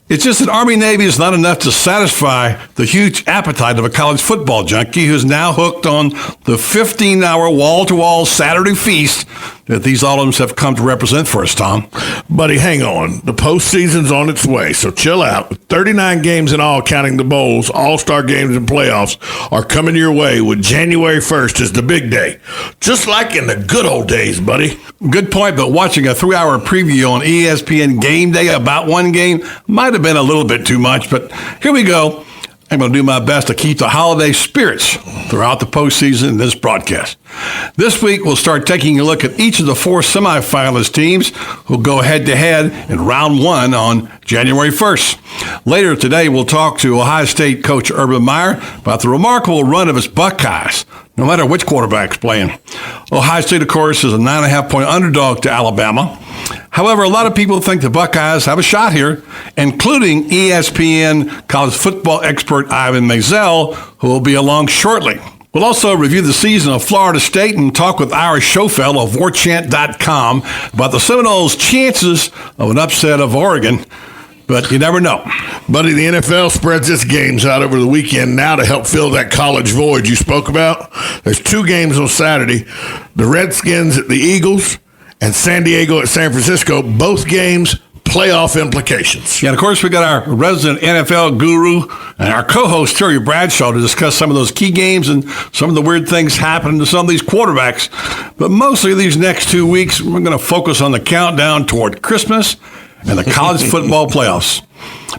It's just that Army-Navy is not enough to satisfy the huge appetite of a college football junkie who's now hooked on the 15-hour wall-to-wall Saturday feast that these Autumns have come to represent for us, Tom. Buddy, hang on. The postseason's on its way, so chill out. 39 games in all, counting the bowls, all-star games and playoffs, are coming your way with January 1st is the big day. Just like in the good old days, buddy. Good point, but watching a 3-hour preview on ESPN Game Day about one game might have been a little bit too much, but here we go. I'm going to do my best to keep the holiday spirits throughout the postseason in this broadcast. This week, we'll start taking a look at each of the 4 semifinalist teams who'll go head-to-head in round 1 on January 1st. Later today, we'll talk to Ohio State coach Urban Meyer about the remarkable run of his Buckeyes, no matter which quarterback's playing. Ohio State, of course, is a 9.5-point underdog to Alabama. However, a lot of people think the Buckeyes have a shot here, including ESPN college football expert Ivan Maisel, who will be along shortly. We'll also review the season of Florida State and talk with Ira Schofel of warchant.com about the Seminoles' chances of an upset of Oregon. But you never know. Buddy, the NFL spreads its games out over the weekend now to help fill that college void you spoke about. There's 2 games on Saturday. The Redskins at the Eagles and San Diego at San Francisco. Both games, playoff implications. Yeah, and of course, we got our resident NFL guru and our co-host, Terry Bradshaw, to discuss some of those key games and some of the weird things happening to some of these quarterbacks. But mostly these next 2 weeks, we're going to focus on the countdown toward Christmas and the college football playoffs.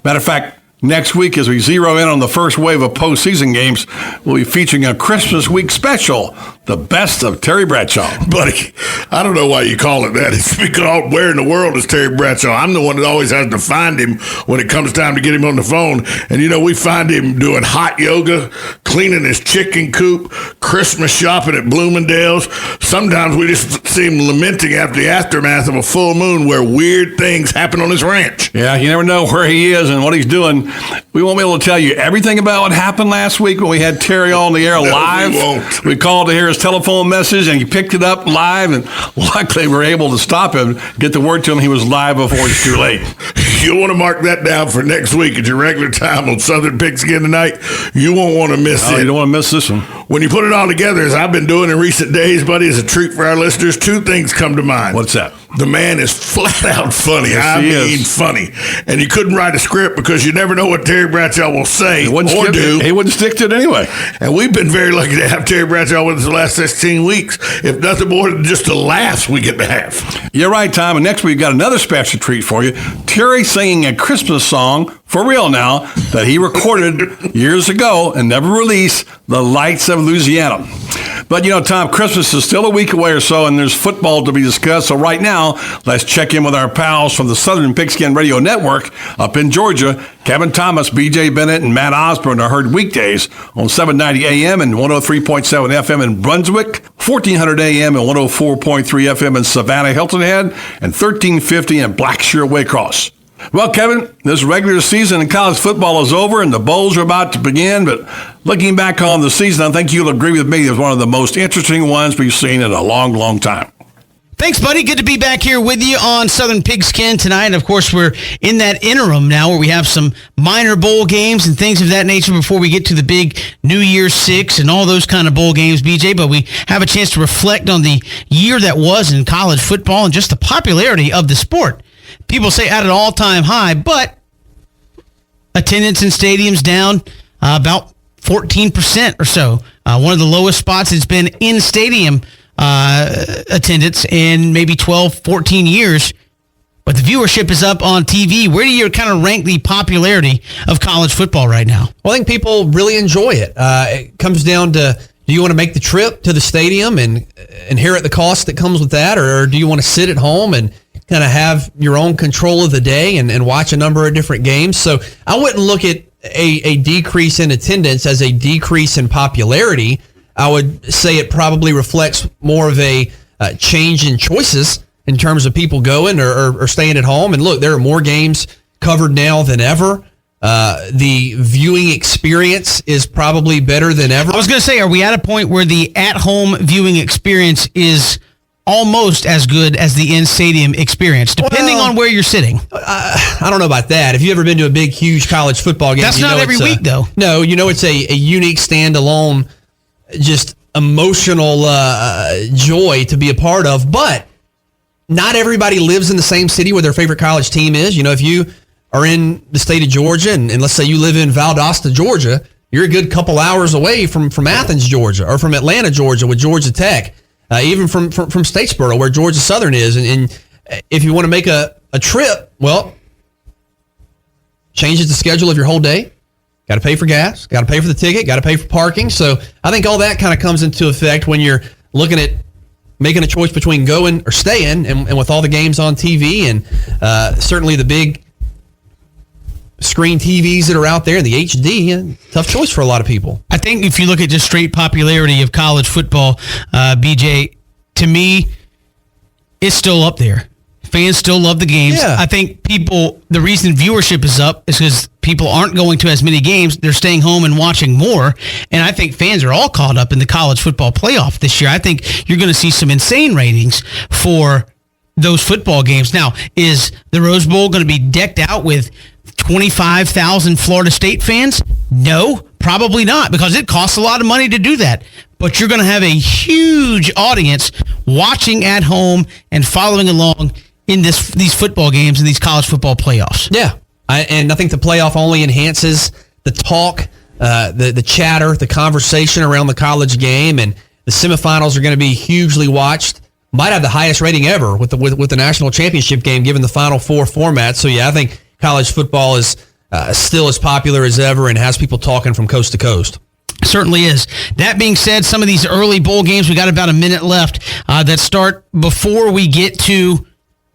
Matter of fact, next week, as we zero in on the first wave of postseason games, we'll be featuring a Christmas week special, the best of Terry Bradshaw. Buddy, I don't know why you call it that. It's because where in the world is Terry Bradshaw? I'm the one that always has to find him when it comes time to get him on the phone. And, we find him doing hot yoga, cleaning his chicken coop, Christmas shopping at Bloomingdale's. Sometimes we just see him lamenting after the aftermath of a full moon where weird things happen on his ranch. Yeah, you never know where he is and what he's doing. We won't be able to tell you everything about what happened last week when we had Terry on the air live. We won't. We called to hear his telephone message, and he picked it up live, and luckily we were able to stop him, get the word to him he was live before it's too late. You'll want to mark that down for next week at your regular time on Southern Pigskin tonight. You won't want to miss it. You don't want to miss this one. When you put it all together, as I've been doing in recent days, buddy, as a treat for our listeners, 2 things come to mind. What's that? The man is flat out funny. Yes, I he mean is. funny. And you couldn't write a script because you never know what Terry Bradshaw will say or do. He wouldn't stick to it anyway. And we've been very lucky to have Terry Bradshaw with us the last 16 weeks, if nothing more than just the laughs we get to have. You're right, Tom. And next week, we got another special treat for you. Terry singing a Christmas song, for real now, that he recorded years ago and never released, The Lights of Louisiana. But, Tom, Christmas is still a week away or so, and there's football to be discussed. So right now, let's check in with our pals from the Southern Pigskin Radio Network up in Georgia. Kevin Thomas, B.J. Bennett, and Matt Osborne are heard weekdays on 790 a.m. and 103.7 FM in Brunswick, 1400 a.m. and 104.3 FM in Savannah, Hilton Head, and 1350 in Blackshear, Waycross. Well, Kevin, this regular season in college football is over and the bowls are about to begin, but looking back on the season, I think you'll agree with me, it was one of the most interesting ones we've seen in a long, long time. Thanks, buddy. Good to be back here with you on Southern Pigskin tonight. Of course, we're in that interim now where we have some minor bowl games and things of that nature before we get to the big New Year's Six and all those kind of bowl games, BJ. But we have a chance to reflect on the year that was in college football and just the popularity of the sport. People say at an all-time high, but attendance in stadiums down about 14% or so. One of the lowest spots it's been in stadium attendance in maybe 12, 14 years. But the viewership is up on TV. Where do you kind of rank the popularity of college football right now? Well, I think people really enjoy it. It comes down to, do you want to make the trip to the stadium and inherit the cost that comes with that, or do you want to sit at home and kind of have your own control of the day and watch a number of different games? So I wouldn't look at a decrease in attendance as a decrease in popularity. I would say it probably reflects more of a change in choices in terms of people going or staying at home. And look, there are more games covered now than ever. The viewing experience is probably better than ever. I was going to say, are we at a point where the at-home viewing experience is almost as good as the in-stadium experience, depending on where you're sitting. I don't know about that. If you've ever been to a big, huge college football game, That's not every week, though. No, it's a unique, standalone, just emotional joy to be a part of. But not everybody lives in the same city where their favorite college team is. If you are in the state of Georgia, and let's say you live in Valdosta, Georgia, you're a good couple hours away from Athens, Georgia, or from Atlanta, Georgia, with Georgia Tech, even from Statesboro, where Georgia Southern is. And if you want to make a trip, well, changes the schedule of your whole day. Got to pay for gas, got to pay for the ticket, got to pay for parking. So I think all that kind of comes into effect when you're looking at making a choice between going or staying, and with all the games on TV, and certainly the big screen TVs that are out there, the HD, tough choice for a lot of people. I think if you look at just straight popularity of college football, BJ, to me, it's still up there. Fans still love the games. Yeah. I think the reason viewership is up is because people aren't going to as many games. They're staying home and watching more. And I think fans are all caught up in the college football playoff this year. I think you're going to see some insane ratings for those football games. Now, is the Rose Bowl going to be decked out with 25,000 Florida State fans? No, probably not, because it costs a lot of money to do that. But you're going to have a huge audience watching at home and following along in these football games and these college football playoffs. Yeah, and I think the playoff only enhances the talk, the chatter, the conversation around the college game, and the semifinals are going to be hugely watched. Might have the highest rating ever with the national championship game, given the Final Four format. So yeah, I think college football is still as popular as ever and has people talking from coast to coast. Certainly is. That being said, some of these early bowl games, we got about a minute left, that start before we get to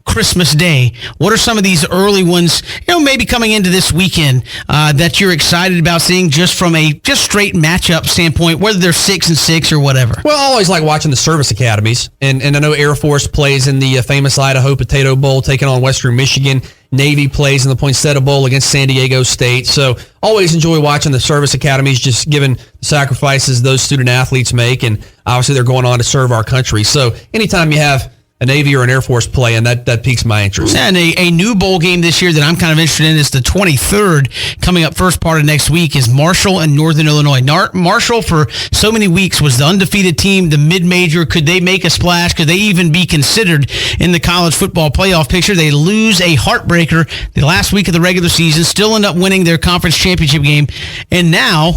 Christmas Day. What are some of these early ones, maybe coming into this weekend, that you're excited about seeing just from a straight matchup standpoint, whether they're 6-6 or whatever? Well, I always like watching the service academies, and I know Air Force plays in the famous Idaho Potato Bowl, taking on Western Michigan. Navy plays in the Poinsettia Bowl against San Diego State. So always enjoy watching the service academies, just given the sacrifices those student athletes make, and obviously they're going on to serve our country. So anytime you have a Navy or an Air Force play, and that piques my interest. And a new bowl game this year that I'm kind of interested in is the 23rd, coming up first part of next week, is Marshall and Northern Illinois. Marshall, for so many weeks, was the undefeated team, the mid-major. Could they make a splash? Could they even be considered in the college football playoff picture? They lose a heartbreaker the last week of the regular season, still end up winning their conference championship game, and now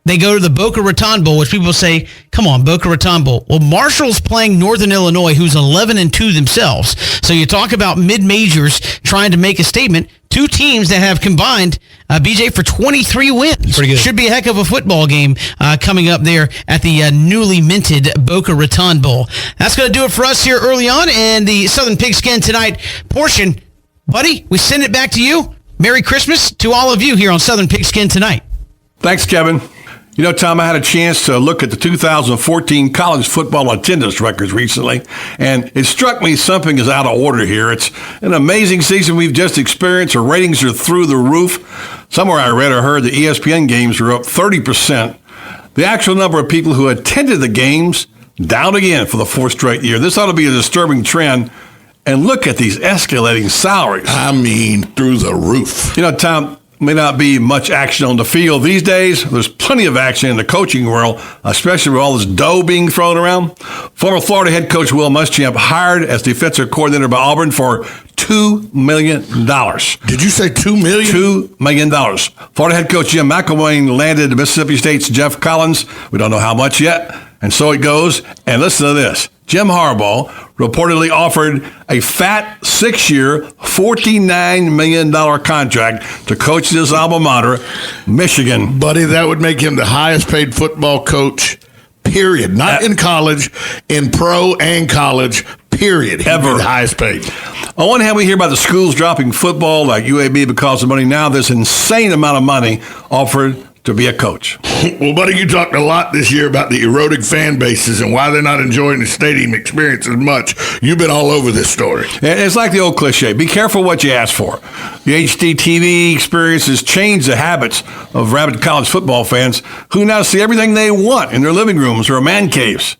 they go to the Boca Raton Bowl, which people say, come on, Boca Raton Bowl. Well, Marshall's playing Northern Illinois, who's 11-2 themselves. So you talk about mid-majors trying to make a statement. Two teams that have combined, BJ, for 23 wins. Pretty good. Should be a heck of a football game coming up there at the newly minted Boca Raton Bowl. That's going to do it for us here early on in the Southern Pigskin Tonight portion. Buddy, we send it back to you. Merry Christmas to all of you here on Southern Pigskin Tonight. Thanks, Kevin. Tom, I had a chance to look at the 2014 college football attendance records recently, and it struck me something is out of order here. It's an amazing season we've just experienced. Our ratings are through the roof. Somewhere I read or heard the ESPN games are up 30%. The actual number of people who attended the games down again for the fourth straight year. This ought to be a disturbing trend. And look at these escalating salaries. I mean, through the roof. Tom, may not be much action on the field these days. There's plenty of action in the coaching world, especially with all this dough being thrown around. Former Florida head coach Will Muschamp hired as defensive coordinator by Auburn for $2 million. Did you say $2 million? $2 million. Florida head coach Jim McElwain landed Mississippi State's Jeff Collins. We don't know how much yet. And so it goes. And listen to this. Jim Harbaugh reportedly offered a fat 6-year, $49 million contract to coach this alma mater, Michigan. Buddy, that would make him the highest paid football coach, period. Not in college, in pro and college, period. He'd be the highest paid. On one hand, we hear about the schools dropping football like UAB because of money. Now this insane amount of money offered to be a coach. Well, buddy, you talked a lot this year about the eroding fan bases and why they're not enjoying the stadium experience as much. You've been all over this story. It's like the old cliche, be careful what you ask for. The HD TV experience has changed the habits of rabid college football fans who now see everything they want in their living rooms or man caves.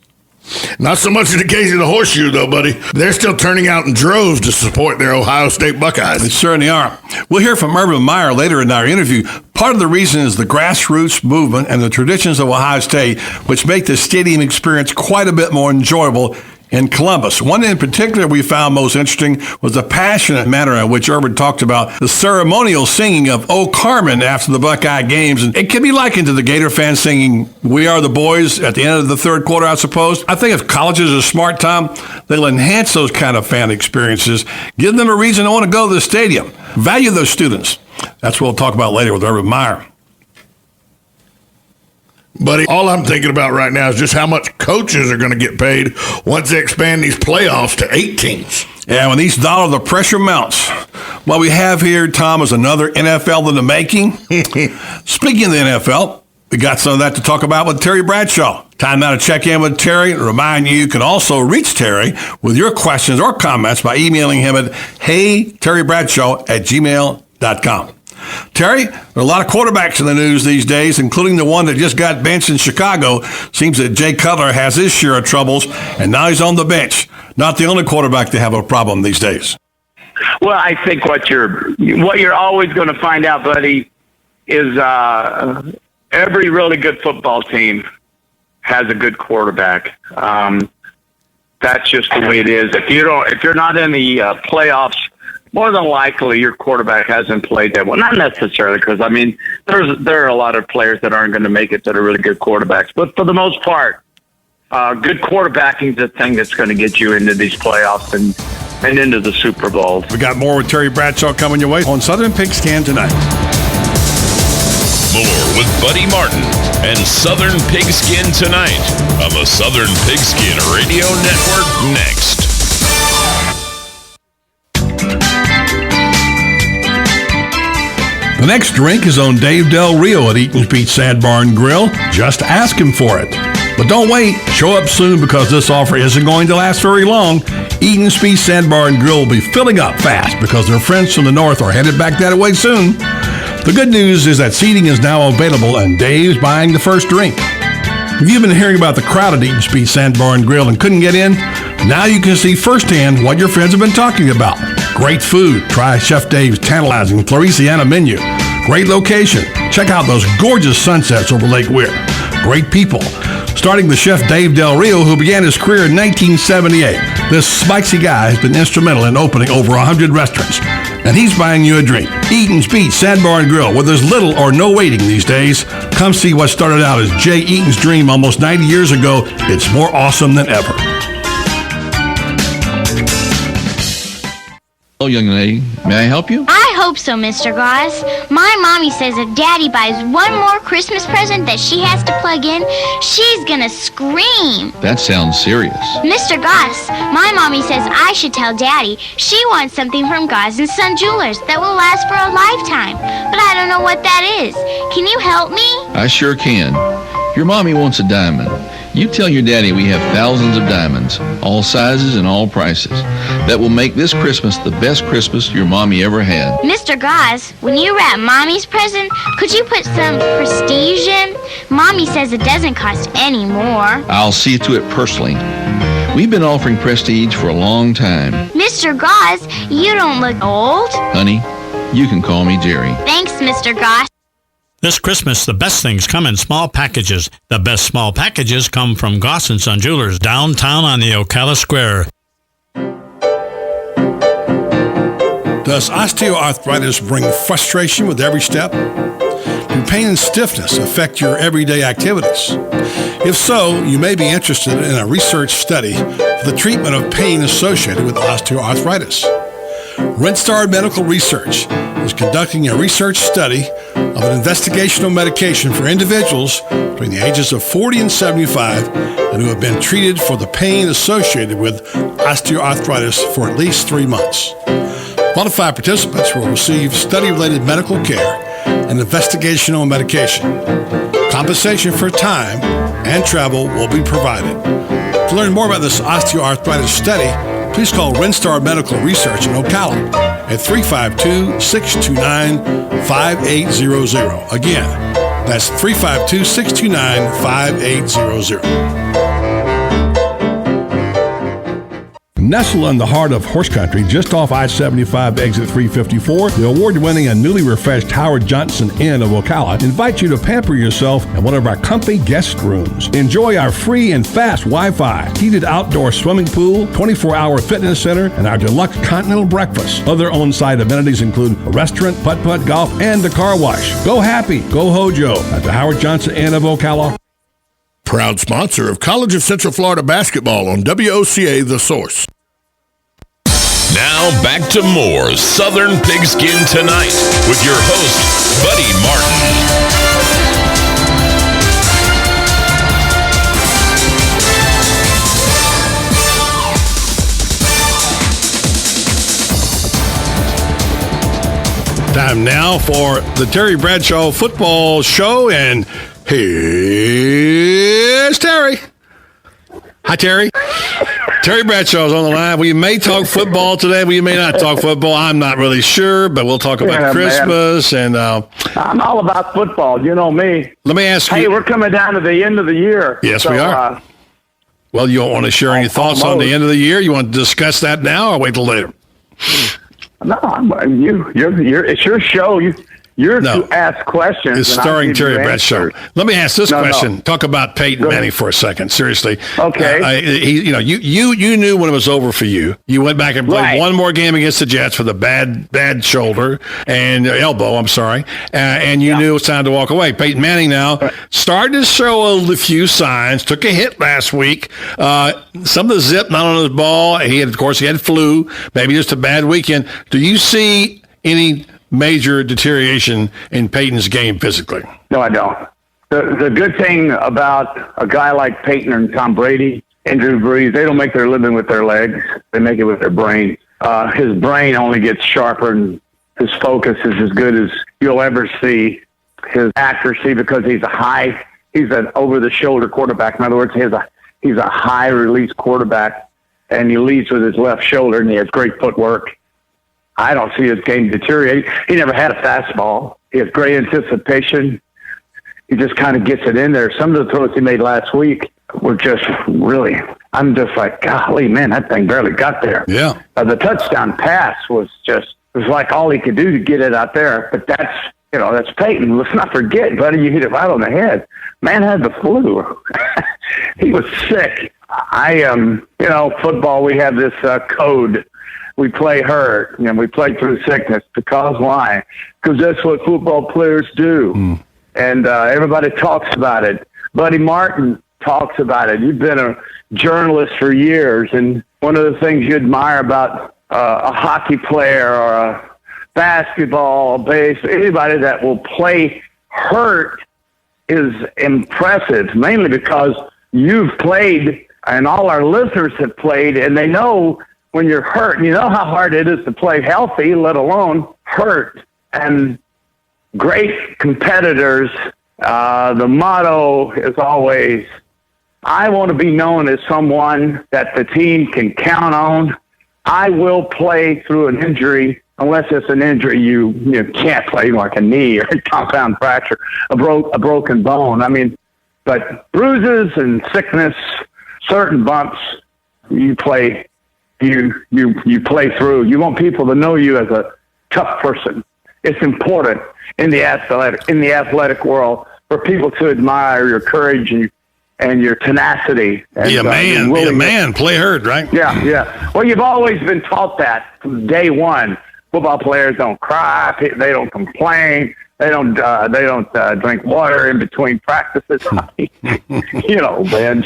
Not so much in the case of the Horseshoe, though, buddy. They're still turning out in droves to support their Ohio State Buckeyes. They certainly are. We'll hear from Urban Meyer later in our interview. Part of the reason is the grassroots movement and the traditions of Ohio State, which make the stadium experience quite a bit more enjoyable in Columbus. One in particular we found most interesting was the passionate manner in which Urban talked about the ceremonial singing of "O Carmen" after the Buckeye games. And it can be likened to the Gator fans singing "We Are the Boys" at the end of the third quarter, I suppose. I think if colleges are smart, Tom, they'll enhance those kind of fan experiences, give them a reason to want to go to the stadium, value those students. That's what we'll talk about later with Urban Meyer. Buddy, all I'm thinking about right now is just how much coaches are going to get paid once they expand these playoffs to 8 teams. Yeah, when each dollar, the pressure mounts. What we have here, Tom, is another NFL in the making. Speaking of the NFL, we got some of that to talk about with Terry Bradshaw. Time now to check in with Terry and remind you can also reach Terry with your questions or comments by emailing him at heyterrybradshaw@gmail.com. Terry, there are a lot of quarterbacks in the news these days, including the one that just got benched in Chicago. Seems that Jay Cutler has his share of troubles, and now he's on the bench. Not the only quarterback to have a problem these days. Well, I think what you're always going to find out, buddy, is every really good football team has a good quarterback. That's just the way it is. If you're not in the playoffs, more than likely your quarterback hasn't played that well. Not necessarily, because I mean there are a lot of players that aren't going to make it that are really good quarterbacks. But for the most part, good quarterbacking is the thing that's going to get you into these playoffs and into the Super Bowl. We got more with Terry Bradshaw coming your way on Southern Pigskin tonight. More with Buddy Martin and Southern Pigskin tonight on the Southern Pigskin Radio Network next. The next drink is on Dave Del Rio at Eaton's Beach Sandbar and Grill. Just ask him for it. But don't wait. Show up soon because this offer isn't going to last very long. Eaton's Beach Sandbar and Grill will be filling up fast because their friends from the north are headed back that way soon. The good news is that seating is now available and Dave's buying the first drink. If you've been hearing about the crowd at Eaton's Beach Sandbar and Grill and couldn't get in, now you can see firsthand what your friends have been talking about. Great food. Try Chef Dave's tantalizing Floresiana menu. Great location. Check out those gorgeous sunsets over Lake Weir. Great people. Starting with Chef Dave Del Rio, who began his career in 1978. This spicy guy has been instrumental in opening over 100 restaurants. And he's buying you a drink. Eaton's Beach Sandbar and Grill, where there's little or no waiting these days. Come see what started out as Jay Eaton's dream almost 90 years ago. It's more awesome than ever. Hello, young lady. May I help you? I hope so, Mr. Goss. My mommy says if Daddy buys one more Christmas present that she has to plug in, she's gonna scream. That sounds serious. Mr. Goss, my mommy says I should tell Daddy she wants something from Goss & Son Jewelers that will last for a lifetime. But I don't know what that is. Can you help me? I sure can. Your mommy wants a diamond. You tell your daddy we have thousands of diamonds, all sizes and all prices, that will make this Christmas the best Christmas your mommy ever had. Mr. Goss, when you wrap Mommy's present, could you put some prestige in? Mommy says it doesn't cost any more. I'll see to it personally. We've been offering prestige for a long time. Mr. Goss, you don't look old. Honey, you can call me Jerry. Thanks, Mr. Goss. This Christmas, the best things come in small packages. The best small packages come from Goss & Son Jewelers, downtown on the Ocala Square. Does osteoarthritis bring frustration with every step? Do pain and stiffness affect your everyday activities? If so, you may be interested in a research study for the treatment of pain associated with osteoarthritis. Renstar Medical Research is conducting a research study of an investigational medication for individuals between the ages of 40 and 75 and who have been treated for the pain associated with osteoarthritis for at least 3 months. Qualified participants will receive study-related medical care and investigational medication. Compensation for time and travel will be provided. To learn more about this osteoarthritis study, please call Renstar Medical Research in Ocala at 352-629-5800. Again, that's 352-629-5800. Nestled in the heart of horse country, just off I-75 exit 354, the award-winning and newly refreshed Howard Johnson Inn of Ocala invites you to pamper yourself in one of our comfy guest rooms. Enjoy our free and fast Wi-Fi, heated outdoor swimming pool, 24-hour fitness center, and our deluxe continental breakfast. Other on-site amenities include a restaurant, putt-putt golf, and a car wash. Go happy, go Hojo at the Howard Johnson Inn of Ocala. Proud sponsor of College of Central Florida basketball on WOCA The Source. Now back to more Southern Pigskin Tonight with your host, Buddy Martin. Time now for the Terry Bradshaw Football Show, and here's Terry. Hi, Terry. Terry Bradshaw's on the line. We may talk football today. We may not talk football. I'm not really sure, but we'll talk about Christmas. Man. And I'm all about football. You know me. Let me ask you. Hey, we're coming down to the end of the year. Yes, we are. Well, you don't want to share any thoughts on the end of the year? You want to discuss that now or wait till later? No, it's your show. You're to ask questions. It's starring Terry Bradshaw. Let me ask this question. Talk about Peyton Manning for a second. Seriously. Okay. You knew when it was over for you. You went back and played one more game against the Jets with a bad shoulder and elbow. I'm sorry. And you knew it was time to walk away. Peyton Manning now started to show a few signs. Took a hit last week. Some of the zip not on his ball. He had flu. Maybe just a bad weekend. Do you see any major deterioration in Peyton's game physically? No, I don't. The good thing about a guy like Peyton and Tom Brady and Drew Brees, they don't make their living with their legs. They make it with their brain. His brain only gets sharper, and his focus is as good as you'll ever see. His accuracy, because he's an over-the-shoulder quarterback. In other words, he's a high-release quarterback, and he leads with his left shoulder, and he has great footwork. I don't see his game deteriorating. He never had a fastball. He has great anticipation. He just kind of gets it in there. Some of the throws he made last week were just really, I'm just like, golly, man, that thing barely got there. Yeah. The touchdown pass was like all he could do to get it out there. But that's Peyton. Let's not forget, buddy, you hit it right on the head. Man had the flu. He was sick. Football, we have this code. We play hurt, and we play through sickness. Because why? Because that's what football players do. And everybody talks about it. Buddy Martin talks about it. You've been a journalist for years, and one of the things you admire about a hockey player or a basketball, anybody that will play hurt is impressive, mainly because you've played, and all our listeners have played, and they know when you're hurt, and you know how hard it is to play healthy, let alone hurt. And great competitors, the motto is always, I want to be known as someone that the team can count on. I will play through an injury, unless it's an injury you can't play, like a knee or a compound fracture, a broken bone. I mean, but bruises and sickness, certain bumps, you play. You play through. You want people to know you as a tough person. It's important in the athletic world for people to admire your courage and your tenacity. And, be a man. Play hard, right? Yeah. Well, you've always been taught that from day one. Football players don't cry. They don't complain. They don't drink water in between practices. Man,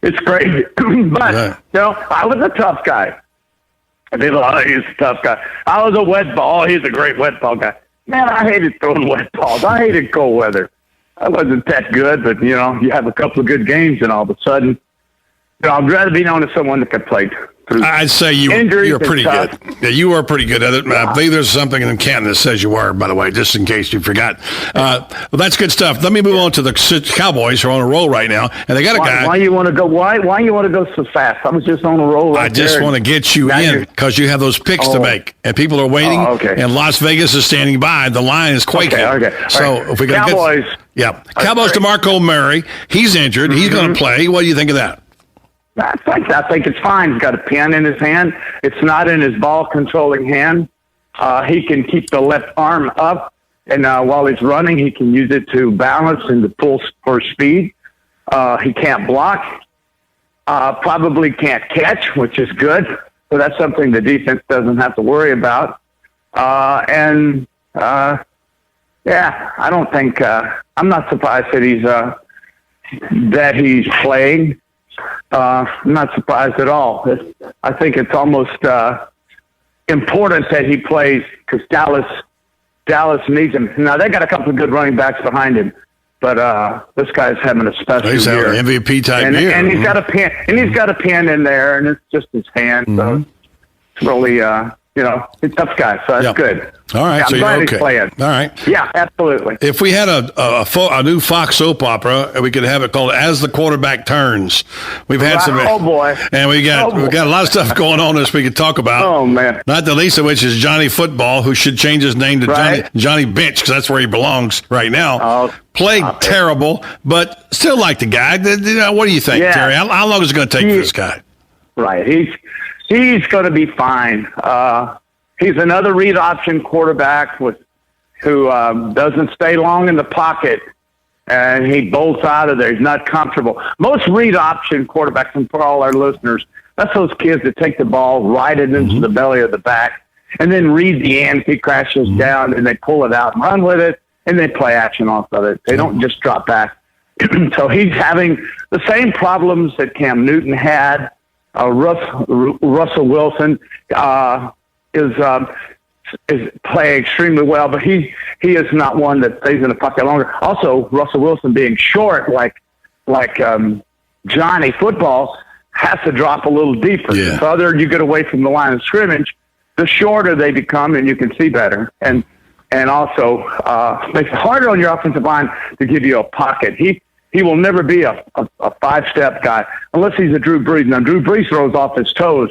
it's crazy. But, I was a tough guy. People, he's a tough guy. I was a wet ball. He's a great wet ball guy. Man, I hated throwing wet balls. I hated cold weather. I wasn't that good, but, you have a couple of good games, and all of a sudden, I'd rather be known as someone that could play I'd say you're pretty good. Yeah, you are pretty good at it. I believe there's something in Canton that says you are, by the way, just in case you forgot. Well, that's good stuff. Let me move on to the Cowboys, who are on a roll right now, and they got a guy. Why you want to go? Why you want to go so fast? I was just on a roll. I just want to get you in because you have those picks to make, and people are waiting. And Las Vegas is standing by. The line is quaking. Okay. So if we got Cowboys, Cowboys. DeMarco Murray, he's injured. He's going to play. What do you think of that? I think it's fine. He's got a pen in his hand. It's not in his ball-controlling hand. He can keep the left arm up, and while he's running, he can use it to balance and to pull for speed. He can't block. Probably can't catch, which is good. So that's something the defense doesn't have to worry about. Yeah, I don't think I'm not surprised that he's playing. I'm not surprised at all. I think it's almost important that he plays because Dallas needs him. Now they got a couple of good running backs behind him, but this guy's having a special He's year. having an MVP type year. And he's got a pen. And he's got a pen in there, and it's just his hand. So it's really, he's a tough guy. So that's good. All right, Yeah, so I'm you're glad okay. he's playing. All right. Yeah, absolutely. If we had a new Fox soap opera, we could have it called "As the Quarterback Turns." We've had some. Oh boy! And we got a lot of stuff going on this we could talk about. Oh man! Not the least of which is Johnny Football, who should change his name to Johnny Bench because that's where he belongs right now. Oh, played terrible, but still like the guy. What do you think, Yeah. Terry? How long is it going to take for this guy? Right. He's going to be fine. He's another read option quarterback who doesn't stay long in the pocket, and he bolts out of there. He's not comfortable. Most read option quarterbacks, and for all our listeners, that's those kids that take the ball, ride it into the belly of the back, and then read the end. He crashes down, and they pull it out and run with it, and they play action off of it. They don't just drop back. So he's having the same problems that Cam Newton had. Russell Wilson is playing extremely well, but he is not one that stays in the pocket longer. Also, Russell Wilson being short, like Johnny Football, has to drop a little deeper. Yeah. The further you get away from the line of scrimmage, the shorter they become, and you can see better. And also makes it harder on your offensive line to give you a pocket. He will never be a five-step guy unless he's a Drew Brees. Now, Drew Brees throws off his toes.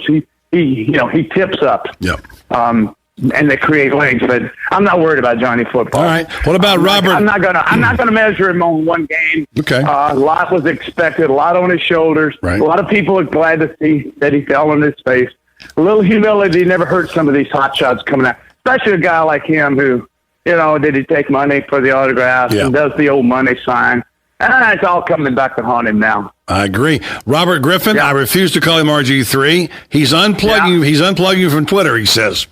He tips up. Yep. And they create lanes, but I'm not worried about Johnny Football. All right. What about Robert? I'm not gonna measure him on one game. Okay. A lot was expected. A lot on his shoulders. Right. A lot of people are glad to see that he fell on his face. A little humility never hurt some of these hot shots coming out, especially a guy like him who, did he take money for the autographs and does the old money sign. And it's all coming back to haunt him now. I agree. Robert Griffin, I refuse to call him RG3. He's unplugging you. He's unplugging you from Twitter, he says.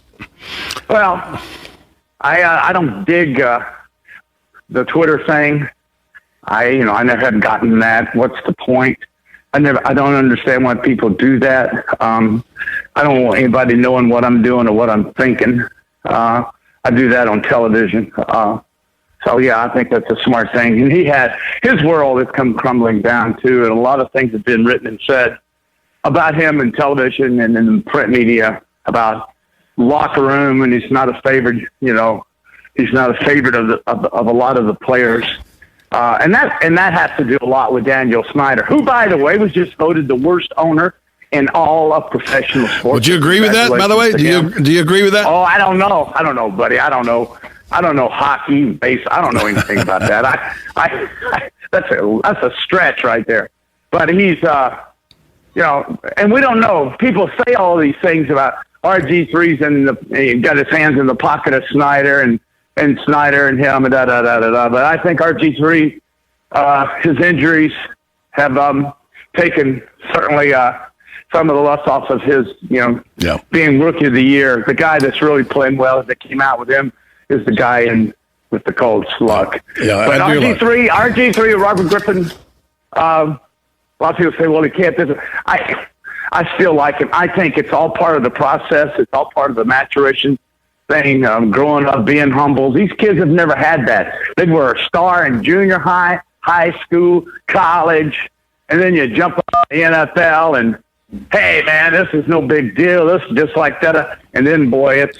Well, I don't dig the Twitter thing. I never have gotten that. What's the point? I don't understand why people do that. I don't want anybody knowing what I'm doing or what I'm thinking. I do that on television. So, yeah, I think that's a smart thing. And his world has come crumbling down, too, and a lot of things have been written and said about him in television and in print media about locker room, and he's not a favorite, he's not a favorite of a lot of the players. And that has to do a lot with Daniel Snyder, who, by the way, was just voted the worst owner in all of professional sports. Would you agree with that, by the way? Do you agree with that? Oh, I don't know, buddy. I don't know hockey, base. I don't know anything about that. I that's a stretch right there. But he's, and we don't know. People say all these things about RG3's he got his hands in the pocket of Snyder and Snyder and him and da-da-da-da-da. But I think RG3, his injuries have taken certainly some of the lust off of his, being rookie of the year. The guy that's really playing well that came out with him is the guy with the cold slug. Yeah, but RG3, Robert Griffin, a lot of people say, well, he can't. I still like him. I think it's all part of the process. It's all part of the maturation thing, growing up, being humble. These kids have never had that. They were a star in junior high, high school, college, and then you jump on the NFL and, hey, man, this is no big deal. This is just like that. And then, boy, it's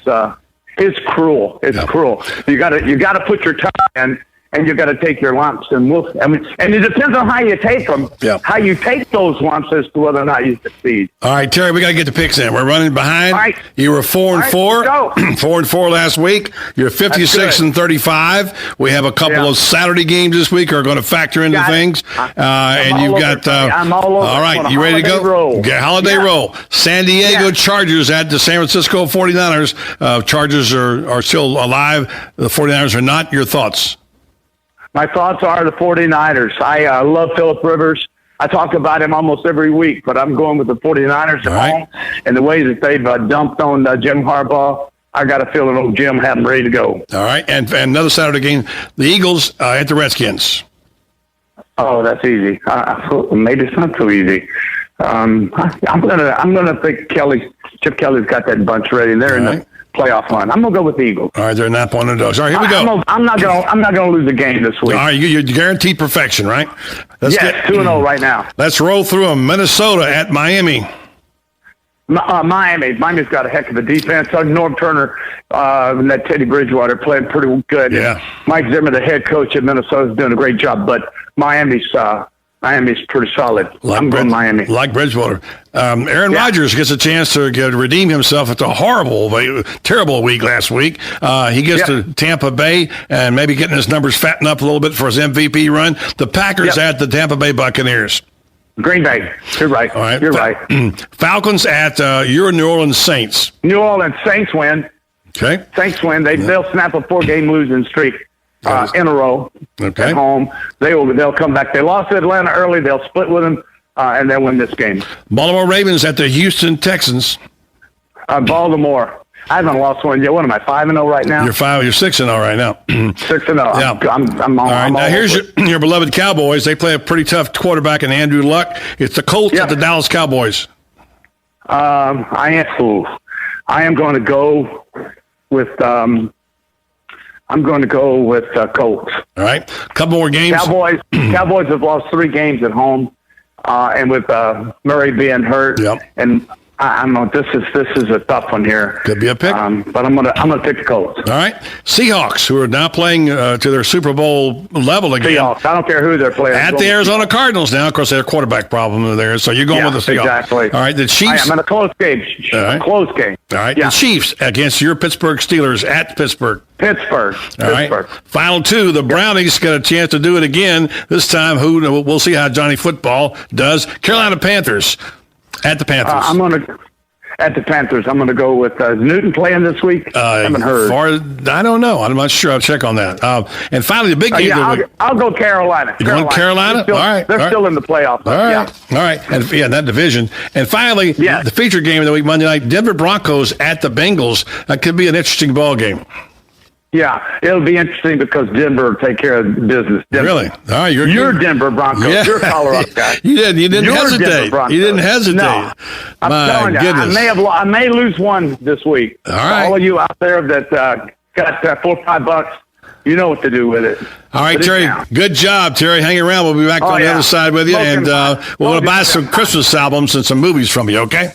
cruel. It's cruel. You got to put your time in and you got to take your lumps. And and it depends on how you take them. Yeah. How you take those lumps as to whether or not you succeed. All right, Terry, we got to get the picks in. We're running behind. All right. You were 4-4, 4-4 last week. You're 56-35. We have a couple of Saturday games this week are going to factor into things. And you've got. I'm all over. All right, you ready to go? Roll. Get holiday roll. San Diego Chargers at the San Francisco 49ers. Chargers are still alive. The 49ers are not. Your thoughts? My thoughts are the 49ers. I love Phillip Rivers. I talk about him almost every week, but I'm going with the 49ers at home. And the way that they've dumped on Jim Harbaugh, I got a feeling old Jim had him ready to go. All right, and another Saturday game, the Eagles at the Redskins. Oh, that's easy. Maybe it's not so easy. I'm gonna think Chip Kelly's got that bunch ready, and they're in the playoff run. I'm gonna go with the Eagles. All right, they're not one of those. All right, here we go. I'm not gonna lose a game this week. All right, you're guaranteed perfection, right? Yes, 2-0 right now. Let's roll through them. Minnesota at Miami. Miami's got a heck of a defense. Norm Turner and that Teddy Bridgewater playing pretty good. Yeah. Mike Zimmer, the head coach at Minnesota, is doing a great job. But Miami's pretty solid. I'm going Miami. Like Bridgewater. Aaron Rodgers gets a chance to redeem himself after a terrible week last week. He gets to Tampa Bay and maybe getting his numbers fattened up a little bit for his MVP run. The Packers at the Tampa Bay Buccaneers. Green Bay. You're right. All right. You're right. Falcons at your New Orleans Saints. New Orleans Saints win. Okay. Saints win. They'll snap a 4-game losing streak in a row at home. They'll come back. They lost to Atlanta early. They'll split with them, and they'll win this game. Baltimore Ravens at the Houston Texans. Baltimore. I haven't lost one yet. What am I, 5-0 right now? You're 6-0 right now. 6-0. Yeah. I'm all right. I'm now here's your beloved Cowboys. They play a pretty tough quarterback in Andrew Luck. It's the Colts at the Dallas Cowboys. I am going to go with. I'm going to go with Colts. All right. Couple more games. Cowboys have lost 3 games at home, and with Murray being hurt. And I don't know. This is a tough one here. Could be a pick, but I'm gonna pick the Colts. All right, Seahawks, who are now playing to their Super Bowl level again. Seahawks. I don't care who they're playing. At the Arizona Cardinals now. Of course, they have a quarterback problem there, so you're going with the Seahawks. Exactly. All right, the Chiefs. I'm in a close game. All right. Close game. All right, the Chiefs against your Pittsburgh Steelers at Pittsburgh. Pittsburgh. All right. Final 2. The Brownies got a chance to do it again. This time, we'll see how Johnny Football does. Carolina Panthers at the Panthers. At the Panthers, I'm going to go with Newton playing this week. I haven't heard. I don't know. I'm not sure. I'll check on that. And finally, the big game. I'll go Carolina. You going Carolina? All right. They're still in the playoffs. All right. All right. And in that division. And finally, the feature game of the week, Monday night, Denver Broncos at the Bengals. That could be an interesting ball game. Yeah, it'll be interesting because Denver will take care of business. Denver. Really? All right, you're Denver Broncos. Yeah. You're Colorado guy. You didn't hesitate. You didn't hesitate. No. I'm telling you, goodness. I may lose one this week. All right. All of you out there that got $4 or $5, you know what to do with it. All right, Terry. Good job, Terry. Hang around. We'll be back on the other side with you, and we're going to buy some Christmas albums and some movies from you. Okay?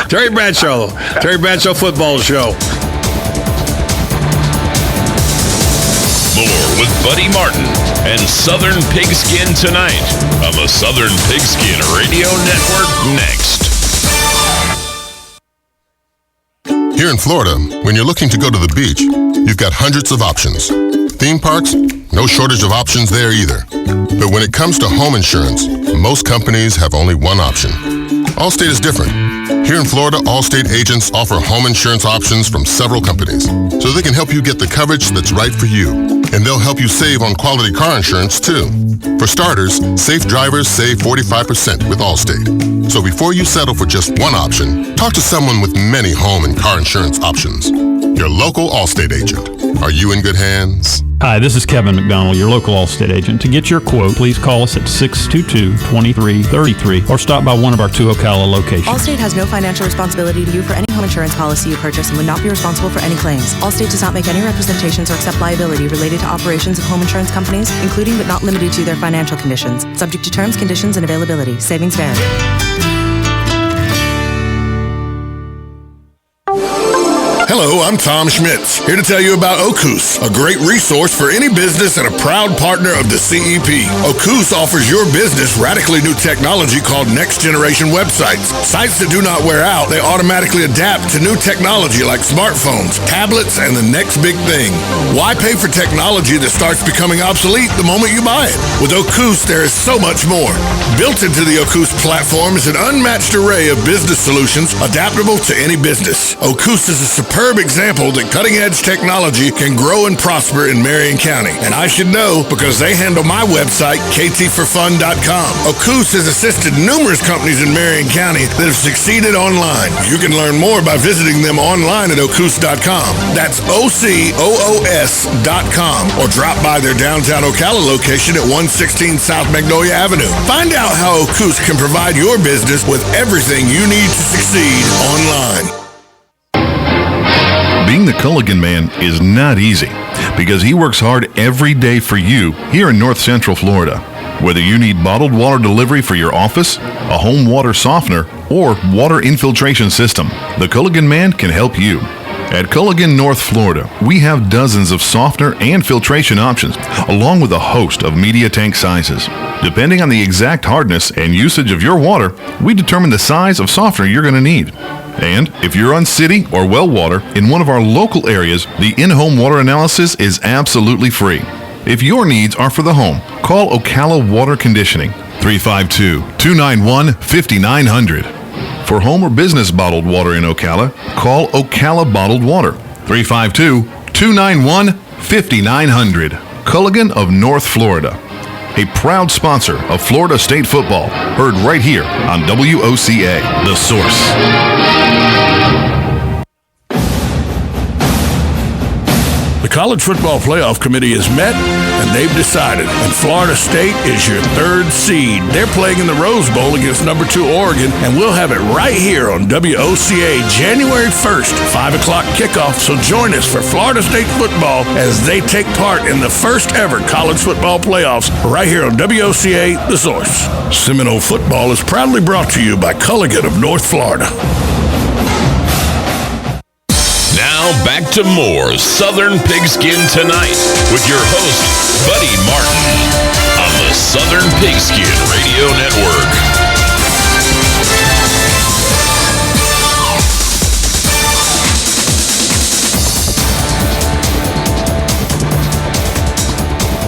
Terry Bradshaw, Football Show. More with Buddy Martin and Southern Pigskin tonight on the Southern Pigskin Radio Network next. Here in Florida, when you're looking to go to the beach, you've got hundreds of options. Theme parks, no shortage of options there either. But when it comes to home insurance, most companies have only one option. Allstate is different. Here in Florida, Allstate agents offer home insurance options from several companies, so they can help you get the coverage that's right for you. And they'll help you save on quality car insurance, too. For starters, safe drivers save 45% with Allstate. So before you settle for just one option, talk to someone with many home and car insurance options. Your local Allstate agent. Are you in good hands? Hi, this is Kevin McDonald, your local Allstate agent. To get your quote, please call us at 622-2333 or stop by one of our 2 Ocala locations. Allstate has no financial responsibility to you for any home insurance policy you purchase and would not be responsible for any claims. Allstate does not make any representations or accept liability related to operations of home insurance companies, including but not limited to their financial conditions. Subject to terms, conditions, and availability. Savings vary. Hello, I'm Tom Schmitz, here to tell you about Ocus, a great resource for any business and a proud partner of the CEP. Ocus offers your business radically new technology called next generation websites. Sites that do not wear out, they automatically adapt to new technology like smartphones, tablets, and the next big thing. Why pay for technology that starts becoming obsolete the moment you buy it? With Ocus, there is so much more. Built into the Ocus platform is an unmatched array of business solutions adaptable to any business. Ocus is a superb example that cutting-edge technology can grow and prosper in Marion County. And I should know because they handle my website, ktforfun.com. Ocus has assisted numerous companies in Marion County that have succeeded online. You can learn more by visiting them online at ocus.com. That's OCOOS.com, or drop by their downtown Ocala location at 116 South Magnolia Avenue. Find out how Ocus can provide your business with everything you need to succeed online. Being the Culligan Man is not easy because he works hard every day for you here in North Central Florida. Whether you need bottled water delivery for your office, a home water softener, or water infiltration system, the Culligan Man can help you. At Culligan, North Florida, we have dozens of softener and filtration options, along with a host of media tank sizes. Depending on the exact hardness and usage of your water, we determine the size of softener you're going to need. And if you're on city or well water in one of our local areas, the in-home water analysis is absolutely free. If your needs are for the home, call Ocala Water Conditioning, 352-291-5900. For home or business bottled water in Ocala, call Ocala Bottled Water, 352-291-5900. Culligan of North Florida, a proud sponsor of Florida State football, heard right here on WOCA, The Source. The College Football Playoff Committee has met, and they've decided, and Florida State is your third seed. They're playing in the Rose Bowl against number 2 Oregon, and we'll have it right here on WOCA January 1st, 5 o'clock kickoff. So join us for Florida State football as they take part in the first ever College Football Playoffs right here on WOCA, The Source. Seminole football is proudly brought to you by Culligan of North Florida. Now back to more Southern Pigskin Tonight with your host, Buddy Martin, on the Southern Pigskin Radio Network.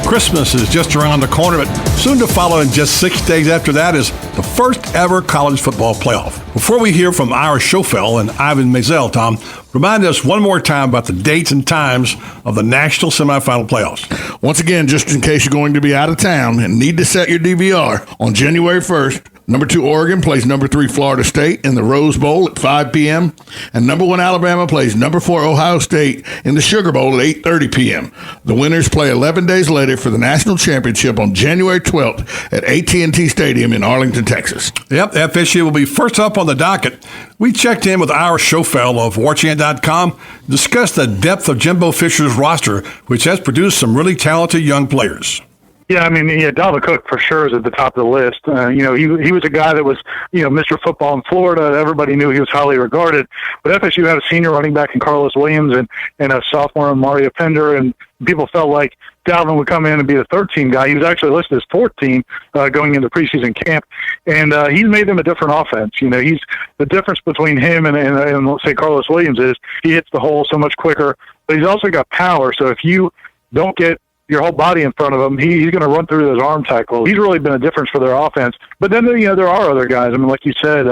Christmas is just around the corner, but soon to follow in just 6 days after that is the first ever college football playoff. Before we hear from Ira Schofel and Ivan Mazel, Tom, remind us one more time about the dates and times of the national semifinal playoffs. Once again, just in case you're going to be out of town and need to set your DVR, on January 1st, number 2 Oregon plays number 3 Florida State in the Rose Bowl at 5 p.m. and number 1 Alabama plays number 4 Ohio State in the Sugar Bowl at 8:30 p.m. The winners play 11 days later for the national championship on January 12th at AT&T Stadium in Arlington, Texas. Yep, FSU will be first up on the docket. We checked in with Ira Schofel of WarChant.com, discussed the depth of Jimbo Fisher's roster, which has produced some really talented young players. Yeah, I mean, Dalvin Cook for sure is at the top of the list. He was a guy that was, Mr. Football in Florida. Everybody knew he was highly regarded. But FSU had a senior running back in Carlos Williams and a sophomore in Mario Pender, and people felt like Dalvin would come in and be the 13 guy. He was actually listed as 14 going into preseason camp, and he's made them a different offense. He's the difference between him and let's say Carlos Williams is he hits the hole so much quicker, but he's also got power. So if you don't get your whole body in front of him, he's going to run through those arm tackles. He's really been a difference for their offense. But then, there are other guys. I mean, like you said,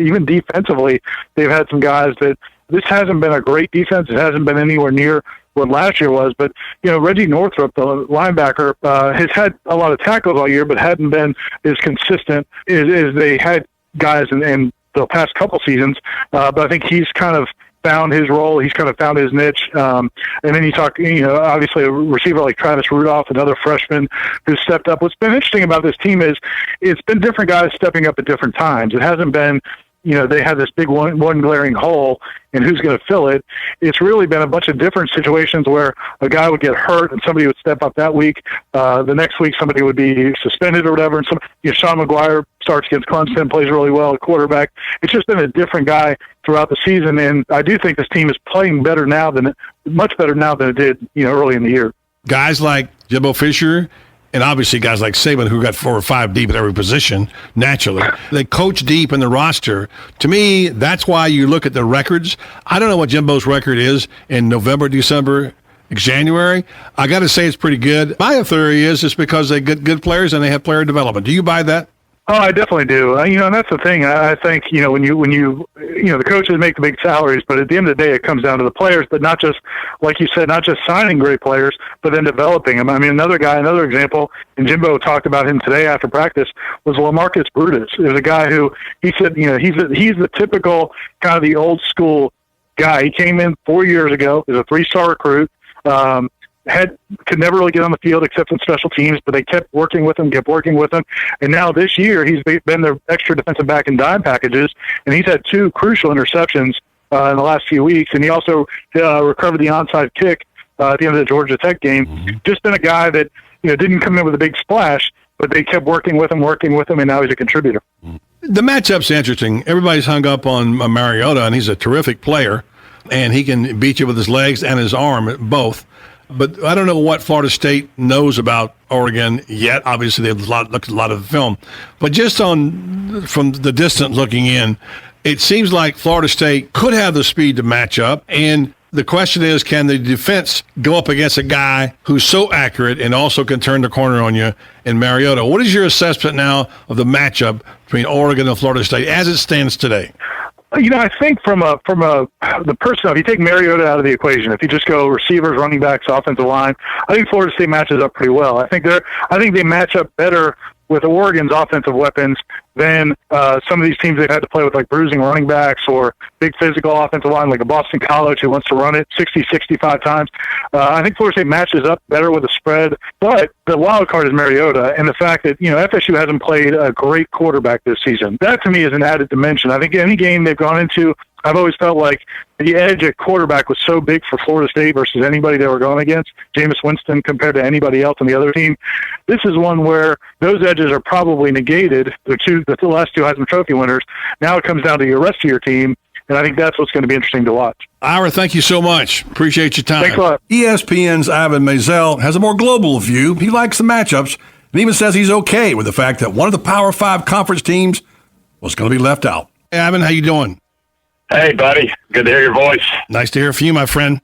even defensively, they've had some guys that this hasn't been a great defense. It hasn't been anywhere near what last year was. But, Reggie Northrup, the linebacker, has had a lot of tackles all year, but hadn't been as consistent as they had guys in the past couple seasons. But I think he's kind of found his role. He's kind of found his niche. And then you talk, obviously a receiver like Travis Rudolph, another freshman who stepped up. What's been interesting about this team is it's been different guys stepping up at different times. It hasn't been they have this big one glaring hole and who's going to fill it. It's really been a bunch of different situations where a guy would get hurt and somebody would step up that week. The next week somebody would be suspended or whatever. And Sean McGuire starts against Clemson, plays really well at quarterback. It's just been a different guy throughout the season. And I do think this team is playing much better now than it did, early in the year. Guys like Jimbo Fisher, and obviously guys like Saban, who got 4 or 5 deep at every position, naturally. They coach deep in the roster. To me, that's why you look at the records. I don't know what Jimbo's record is in November, December, January. I got to say it's pretty good. My theory is it's because they get good players and they have player development. Do you buy that? Oh, I definitely do. And that's the thing. I think, when you the coaches make the big salaries, but at the end of the day, it comes down to the players, but not just, like you said, not just signing great players, but then developing them. I mean, another example, and Jimbo talked about him today after practice, was LaMarcus Brutus. It was a guy who, he said, he's the typical kind of the old school guy. He came in 4 years ago as a 3-star recruit, could never really get on the field except in special teams, but they kept working with him. And now this year, he's been their extra defensive back in dime packages, and he's had 2 crucial interceptions in the last few weeks. And he also recovered the onside kick at the end of the Georgia Tech game. Mm-hmm. Just been a guy that, didn't come in with a big splash, but they kept working with him, and now he's a contributor. The matchup's interesting. Everybody's hung up on Mariota, and he's a terrific player, and he can beat you with his legs and his arm, both. But I don't know what Florida State knows about Oregon yet. Obviously, they've looked at a lot of the film. But just from the distance looking in, it seems like Florida State could have the speed to match up. And the question is, can the defense go up against a guy who's so accurate and also can turn the corner on you in Mariota? What is your assessment now of the matchup between Oregon and Florida State as it stands today? I think from the personnel, if you take Mariota out of the equation, if you just go receivers, running backs, offensive line, I think Florida State matches up pretty well. I think they match up better with Oregon's offensive weapons than some of these teams they've had to play with, like bruising running backs or big physical offensive line, like a Boston College who wants to run it 60, 65 times. I think Florida State matches up better with the spread, but the wild card is Mariota and the fact that, FSU hasn't played a great quarterback this season. That to me is an added dimension. I think any game they've gone into, I've always felt like the edge at quarterback was so big for Florida State versus anybody they were going against, Jameis Winston compared to anybody else on the other team. This is one where those edges are probably negated, the last 2 Heisman Trophy winners. Now it comes down to your rest of your team, and I think that's what's going to be interesting to watch. Ira, thank you so much. Appreciate your time. Thanks a lot. ESPN's Ivan Maisel has a more global view. He likes the matchups and even says he's okay with the fact that one of the Power 5 conference teams was going to be left out. Hey, Ivan, how you doing? Hey, buddy. Good to hear your voice. Nice to hear from you, my friend.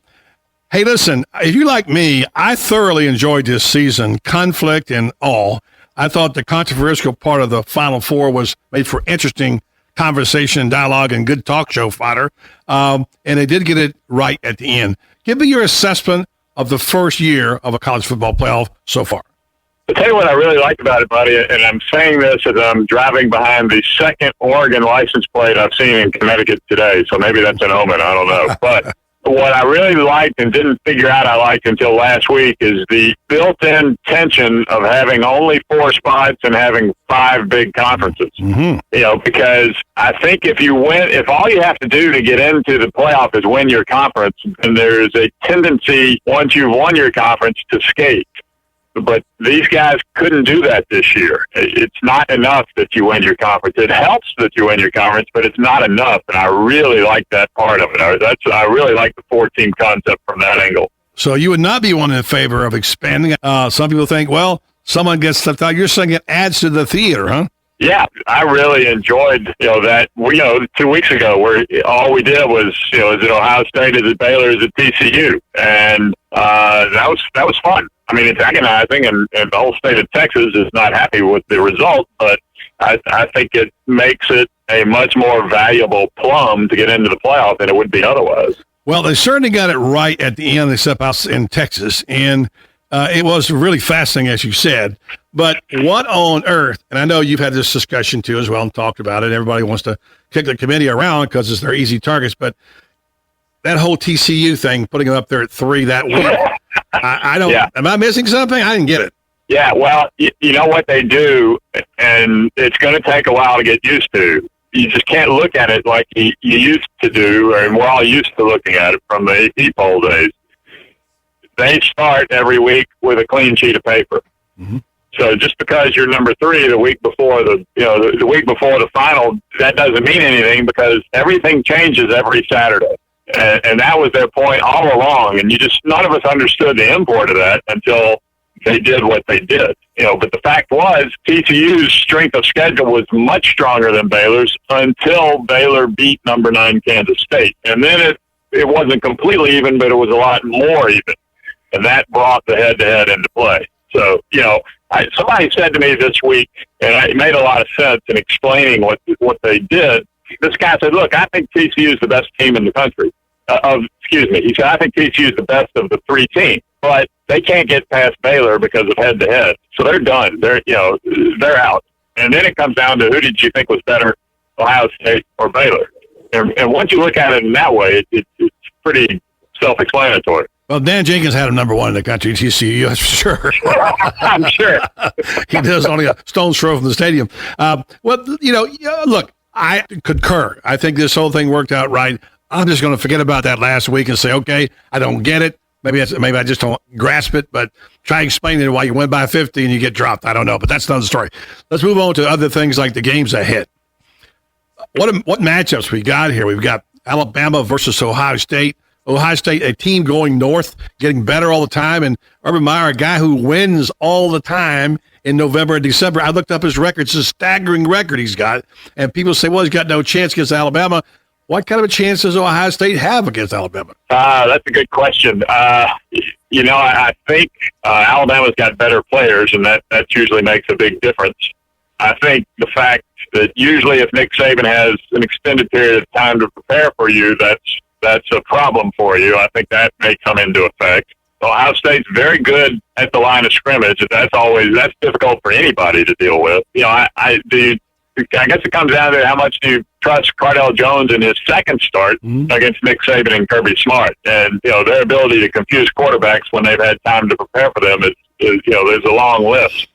Hey, listen, if you like me, I thoroughly enjoyed this season, conflict and all. I thought the controversial part of the Final Four was made for interesting conversation, dialogue, and good talk show fodder. And they did get it right at the end. Give me your assessment of the first year of a college football playoff so far. I'll tell you what I really like about it, buddy, and I'm saying this as I'm driving behind the second Oregon license plate I've seen in Connecticut today, so maybe that's an omen, I don't know. But what I really liked and didn't figure out I liked until last week is the built-in tension of having only 4 spots and having 5 big conferences. Mm-hmm. Because I think if all you have to do to get into the playoff is win your conference, then there's a tendency, once you've won your conference, to skate. But these guys couldn't do that this year. It's not enough that you win your conference. It helps that you win your conference, but it's not enough. And I really like that part of it. I really like the 4-team concept from that angle. So you would not be one in favor of expanding. Some people think, well, someone gets left out. You're saying it adds to the theater, huh? Yeah, I really enjoyed, that, 2 weeks ago where all we did was, is it Ohio State, is it Baylor, is it TCU? And that was fun. I mean, it's agonizing, and the whole state of Texas is not happy with the result, but I think it makes it a much more valuable plum to get into the playoff than it would be otherwise. Well, they certainly got it right at the end, except out in Texas, and it was really fascinating, as you said. But what on earth, and I know you've had this discussion too as well and talked about it, everybody wants to kick the committee around because it's their easy targets, but that whole TCU thing, putting them up there at 3 that week, I don't, am I missing something? I didn't get it. Yeah, well, you know what they do, and it's going to take a while to get used to, you just can't look at it like you used to do, and we're all used to looking at it from the AP poll days. They start every week with a clean sheet of paper. Mm-hmm. So just because you're number 3 the week before the week before the final, that doesn't mean anything because everything changes every Saturday. And that was their point all along. And none of us understood the import of that until they did what they did. But the fact was TCU's strength of schedule was much stronger than Baylor's until Baylor beat number 9 Kansas State. And then it wasn't completely even, but it was a lot more even. And that brought the head-to-head into play. So, somebody said to me this week, and it made a lot of sense in explaining what they did. This guy said, look, I think TCU is the best team in the country. He said, I think TCU is the best of the 3 teams, but they can't get past Baylor because of head-to-head. So they're done. They're out. And then it comes down to who did you think was better, Ohio State or Baylor? And once you look at it in that way, it's pretty self-explanatory. Well, Dan Jenkins had him number 1 in the country, TCU, that's for sure. I'm sure. He does only a stone's throw from the stadium. Look, I concur. I think this whole thing worked out right. I'm just going to forget about that last week and say, okay, I don't get it. Maybe I just don't grasp it, but try explaining it why you went by 50 and you get dropped. I don't know, but that's another story. Let's move on to other things like the games ahead. What matchups we got here? We've got Alabama versus Ohio State. Ohio State, a team going north, getting better all the time, and Urban Meyer, a guy who wins all the time in November and December. I looked up his record. It's a staggering record he's got, and people say, well, he's got no chance against Alabama. What kind of a chance does Ohio State have against Alabama? That's a good question. I think Alabama's got better players, and that usually makes a big difference. I think the fact that usually if Nick Saban has an extended period of time to prepare for you, that's a problem for you. I think that may come into effect. Ohio State's very good at the line of scrimmage. That's difficult for anybody to deal with. I guess it comes down to how much do you trust Cardell Jones in his second start against Nick Saban and Kirby Smart. And, their ability to confuse quarterbacks when they've had time to prepare for them is there's a long list.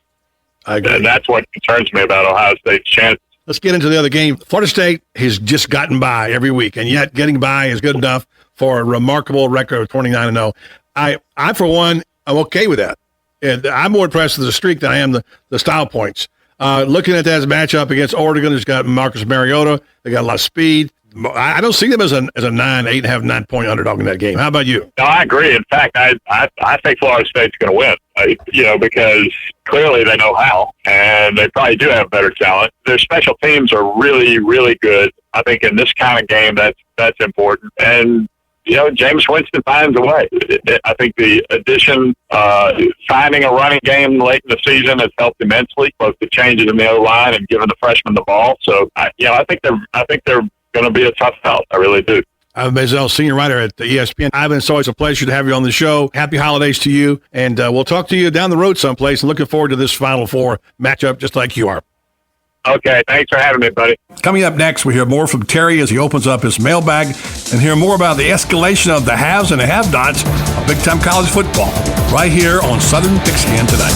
I agree. And that's what concerns me about Ohio State's chances. Let's get into the other game. Florida State has just gotten by every week, and yet getting by is good enough for a remarkable record of 29-0. I for one, I'm okay with that. And I'm more impressed with the streak than I am the style points. Looking at that as a matchup against Oregon, who's got Marcus Mariota. They got a lot of speed. I don't see them as a 9 point underdog in that game. How about you? No, I agree. In fact, I think Florida State's going to win, because clearly they know how, and they probably do have better talent. Their special teams are really, really good. I think in this kind of game, that's important. And, James Winston finds a way. I think the addition, finding a running game late in the season has helped immensely, both the changes in the O-line and giving the freshmen the ball. So, I think they're going to be a tough out. I really do. Ivan Mazel, senior writer at the ESPN. Ivan, it's always a pleasure to have you on the show. Happy holidays to you, and we'll talk to you down the road someplace. And looking forward to this Final Four matchup, just like you are. Okay, thanks for having me, buddy. Coming up next, we hear more from Terry as he opens up his mailbag and hear more about the escalation of the haves and the have-nots of big-time college football right here on Southern Pigskin Tonight.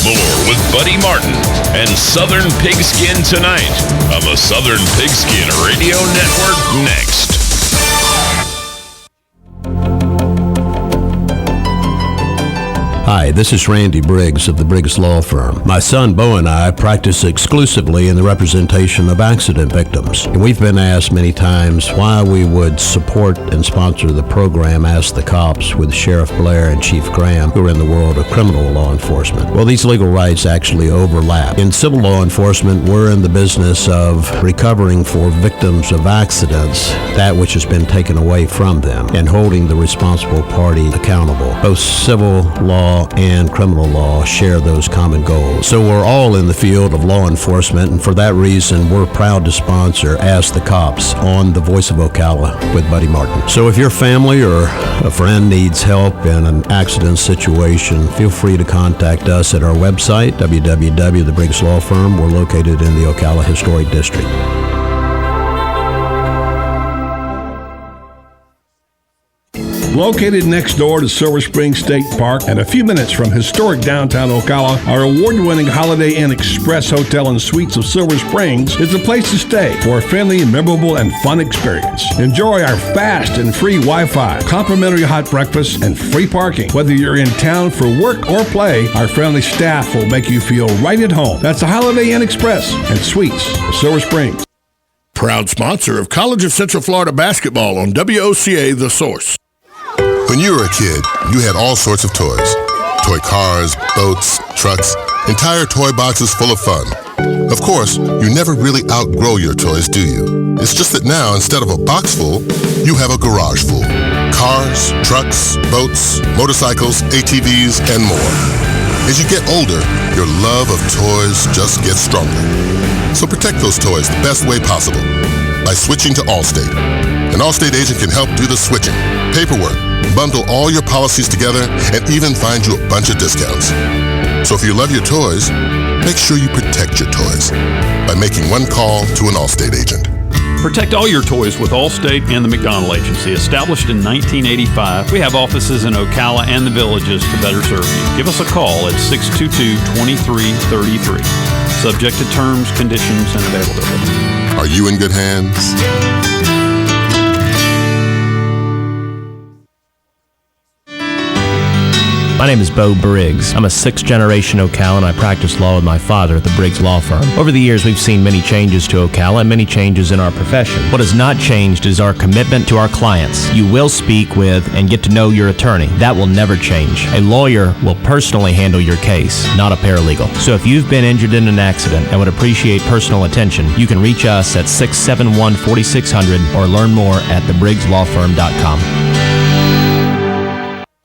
More with Buddy Martin and Southern Pigskin Tonight on the Southern Pigskin Radio Network next. Hi, this is Randy Briggs of the Briggs Law Firm. My son Bo and I practice exclusively in the representation of accident victims. And we've been asked many times why we would support and sponsor the program Ask the Cops with Sheriff Blair and Chief Graham, who are in the world of criminal law enforcement. Well, these legal rights actually overlap. In civil law enforcement, we're in the business of recovering for victims of accidents that which has been taken away from them and holding the responsible party accountable. Both civil law and criminal law share those common goals. So we're all in the field of law enforcement, and for that reason, we're proud to sponsor Ask the Cops on the Voice of Ocala with Buddy Martin. So if your family or a friend needs help in an accident situation, feel free to contact us at our website, www.The Briggs Law Firm. We're located in the Ocala Historic District. Located next door to Silver Spring State Park and a few minutes from historic downtown Ocala, our award-winning Holiday Inn Express Hotel and Suites of Silver Springs is the place to stay for a friendly, memorable, and fun experience. Enjoy our fast and free Wi-Fi, complimentary hot breakfast, and free parking. Whether you're in town for work or play, our friendly staff will make you feel right at home. That's the Holiday Inn Express and Suites of Silver Springs. Proud sponsor of College of Central Florida basketball on WOCA The Source. When you were a kid, you had all sorts of toys. Toy cars, boats, trucks, entire toy boxes full of fun. Of course, you never really outgrow your toys, do you? It's just that now, instead of a box full, you have a garage full. Cars, trucks, boats, motorcycles, ATVs, and more. As you get older, your love of toys just gets stronger. So protect those toys the best way possible by switching to Allstate. An Allstate agent can help do the switching, paperwork, bundle all your policies together, and even find you a bunch of discounts. So if you love your toys, make sure you protect your toys by making one call to an Allstate agent. Protect all your toys with Allstate and the McDonald Agency. Established in 1985, we have offices in Ocala and the Villages to better serve you. Give us a call at 622-2333. Subject to terms, conditions, and availability. Are you in good hands? My name is Bo Briggs. I'm a sixth-generation Ocalan, and I practice law with my father at the Briggs Law Firm. Over the years, we've seen many changes to Ocala and many changes in our profession. What has not changed is our commitment to our clients. You will speak with and get to know your attorney. That will never change. A lawyer will personally handle your case, not a paralegal. So if you've been injured in an accident and would appreciate personal attention, you can reach us at 671-4600 or learn more at thebriggslawfirm.com.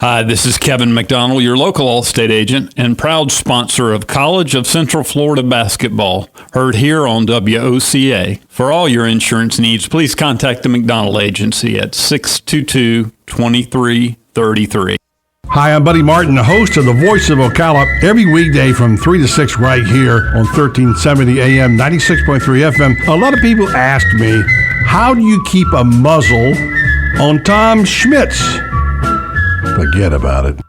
Hi, this is Kevin McDonald, your local Allstate agent and proud sponsor of College of Central Florida basketball, heard here on WOCA. For all your insurance needs, please contact the McDonald Agency at 622-2333. Hi, I'm Buddy Martin, the host of The Voice of Ocala, every weekday from 3 to 6 right here on 1370 AM, 96.3 FM. A lot of people ask me, how do you keep a muzzle on Tom Schmitz? Forget about it.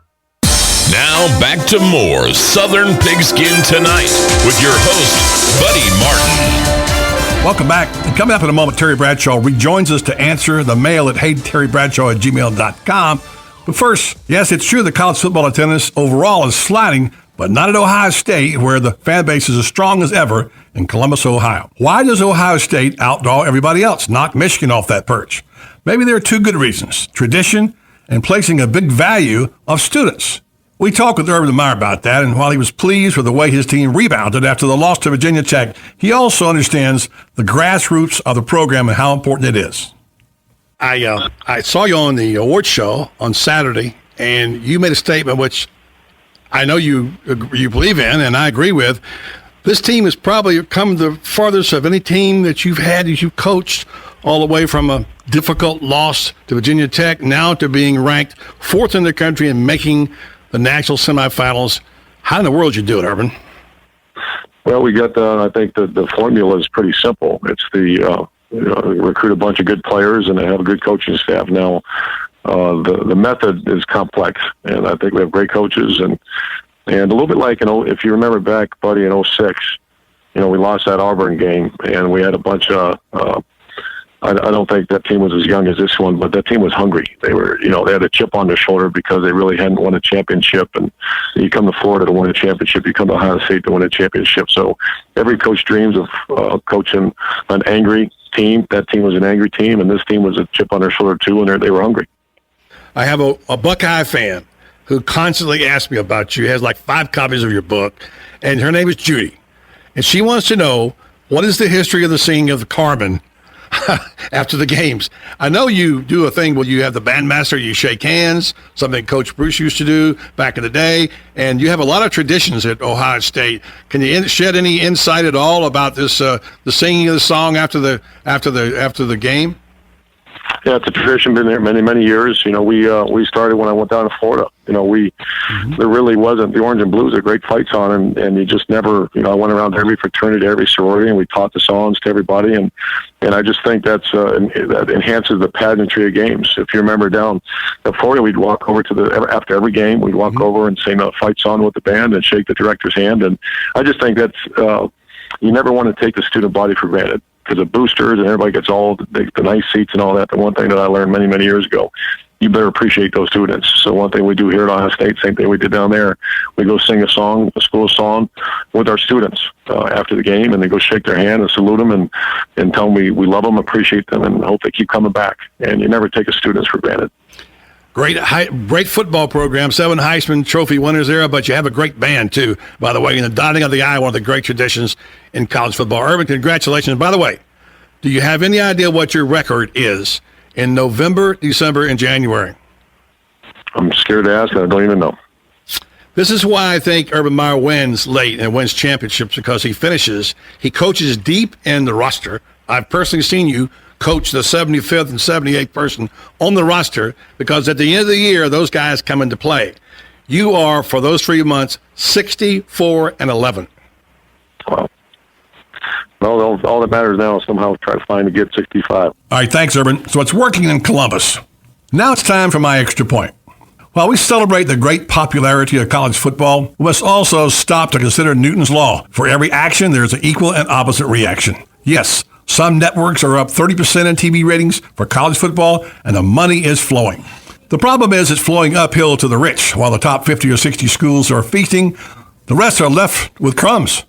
Now back to more Southern Pigskin Tonight with your host, Buddy Martin. Welcome back. And coming up in a moment, Terry Bradshaw rejoins us to answer the mail at heyterrybradshaw@gmail.com. But first, yes, it's true that college football attendance overall is sliding, but not at Ohio State, where the fan base is as strong as ever in Columbus, Ohio. Why does Ohio State outdraw everybody else, knock Michigan off that perch? Maybe there are two good reasons: tradition and placing a big value of students. We talked with Urban Meyer about that, and while he was pleased with the way his team rebounded after the loss to Virginia Tech, he also understands the grassroots of the program and how important it is. I saw you on the awards show on Saturday, and you made a statement which I know you believe in, and I agree with. This team has probably come the farthest of any team that you've had, that you've coached, all the way from a difficult loss to Virginia Tech now to being ranked fourth in the country and making the national semifinals. How in the world did you do it, Urban? Well, we got I think the formula is pretty simple. It's recruit a bunch of good players and have a good coaching staff. Now, the method is complex, and I think we have great coaches and a little bit like, if you remember back, Buddy, in 06, we lost that Auburn game, and we had a bunch of, I don't think that team was as young as this one, but that team was hungry. They were, they had a chip on their shoulder because they really hadn't won a championship. And you come to Florida to win a championship, you come to Ohio State to win a championship. So every coach dreams of coaching an angry team. That team was an angry team, and this team was a chip on their shoulder too, and they were hungry. I have a Buckeye fan who constantly asks me about you, has like 5 copies of your book, and her name is Judy. And she wants to know, what is the history of the singing of the Carmen after the games? I know you do a thing where you have the bandmaster, you shake hands, something Coach Bruce used to do back in the day, and you have a lot of traditions at Ohio State. Can you shed any insight at all about this, the singing of the song after the game? Yeah, it's a tradition, been there many, many years. You know, we started when I went down to Florida. You know, there really wasn't, the Orange and Blues are great fight song, and you just never, you know, I went around to every fraternity, every sorority, and we taught the songs to everybody, and I just think that enhances the pageantry of games. If you remember down at Florida, we'd walk over after every game, we'd walk over and sing a fight song with the band and shake the director's hand, and I just think that's, you never want to take the student body for granted. Because of boosters and everybody gets all the nice seats and all that. The one thing that I learned many, many years ago, you better appreciate those students. So one thing we do here at Ohio State, same thing we did down there, we go sing a school song with our students after the game, and they go shake their hand and salute them and tell them we love them, appreciate them, and hope they keep coming back. And you never take a students for granted. Great football program, 7 Heisman Trophy winners there, but you have a great band, too, by the way. And the dotting of the I, one of the great traditions in college football. Urban, congratulations. By the way, do you have any idea what your record is in November, December, and January? I'm scared to ask. I don't even know. This is why I think Urban Meyer wins late and wins championships, because he coaches deep in the roster. I've personally seen you coach the 75th and 78th person on the roster, because at the end of the year, those guys come into play. You are, for those 3 months, 64-11. Wow. Well, all that matters now is somehow try to find to get 65. All right, thanks, Urban. So it's working in Columbus. Now it's time for my extra point. While we celebrate the great popularity of college football, we must also stop to consider Newton's law. For every action, there is an equal and opposite reaction. Yes, some networks are up 30% in TV ratings for college football, and the money is flowing. The problem is it's flowing uphill to the rich. While the top 50 or 60 schools are feasting, the rest are left with crumbs.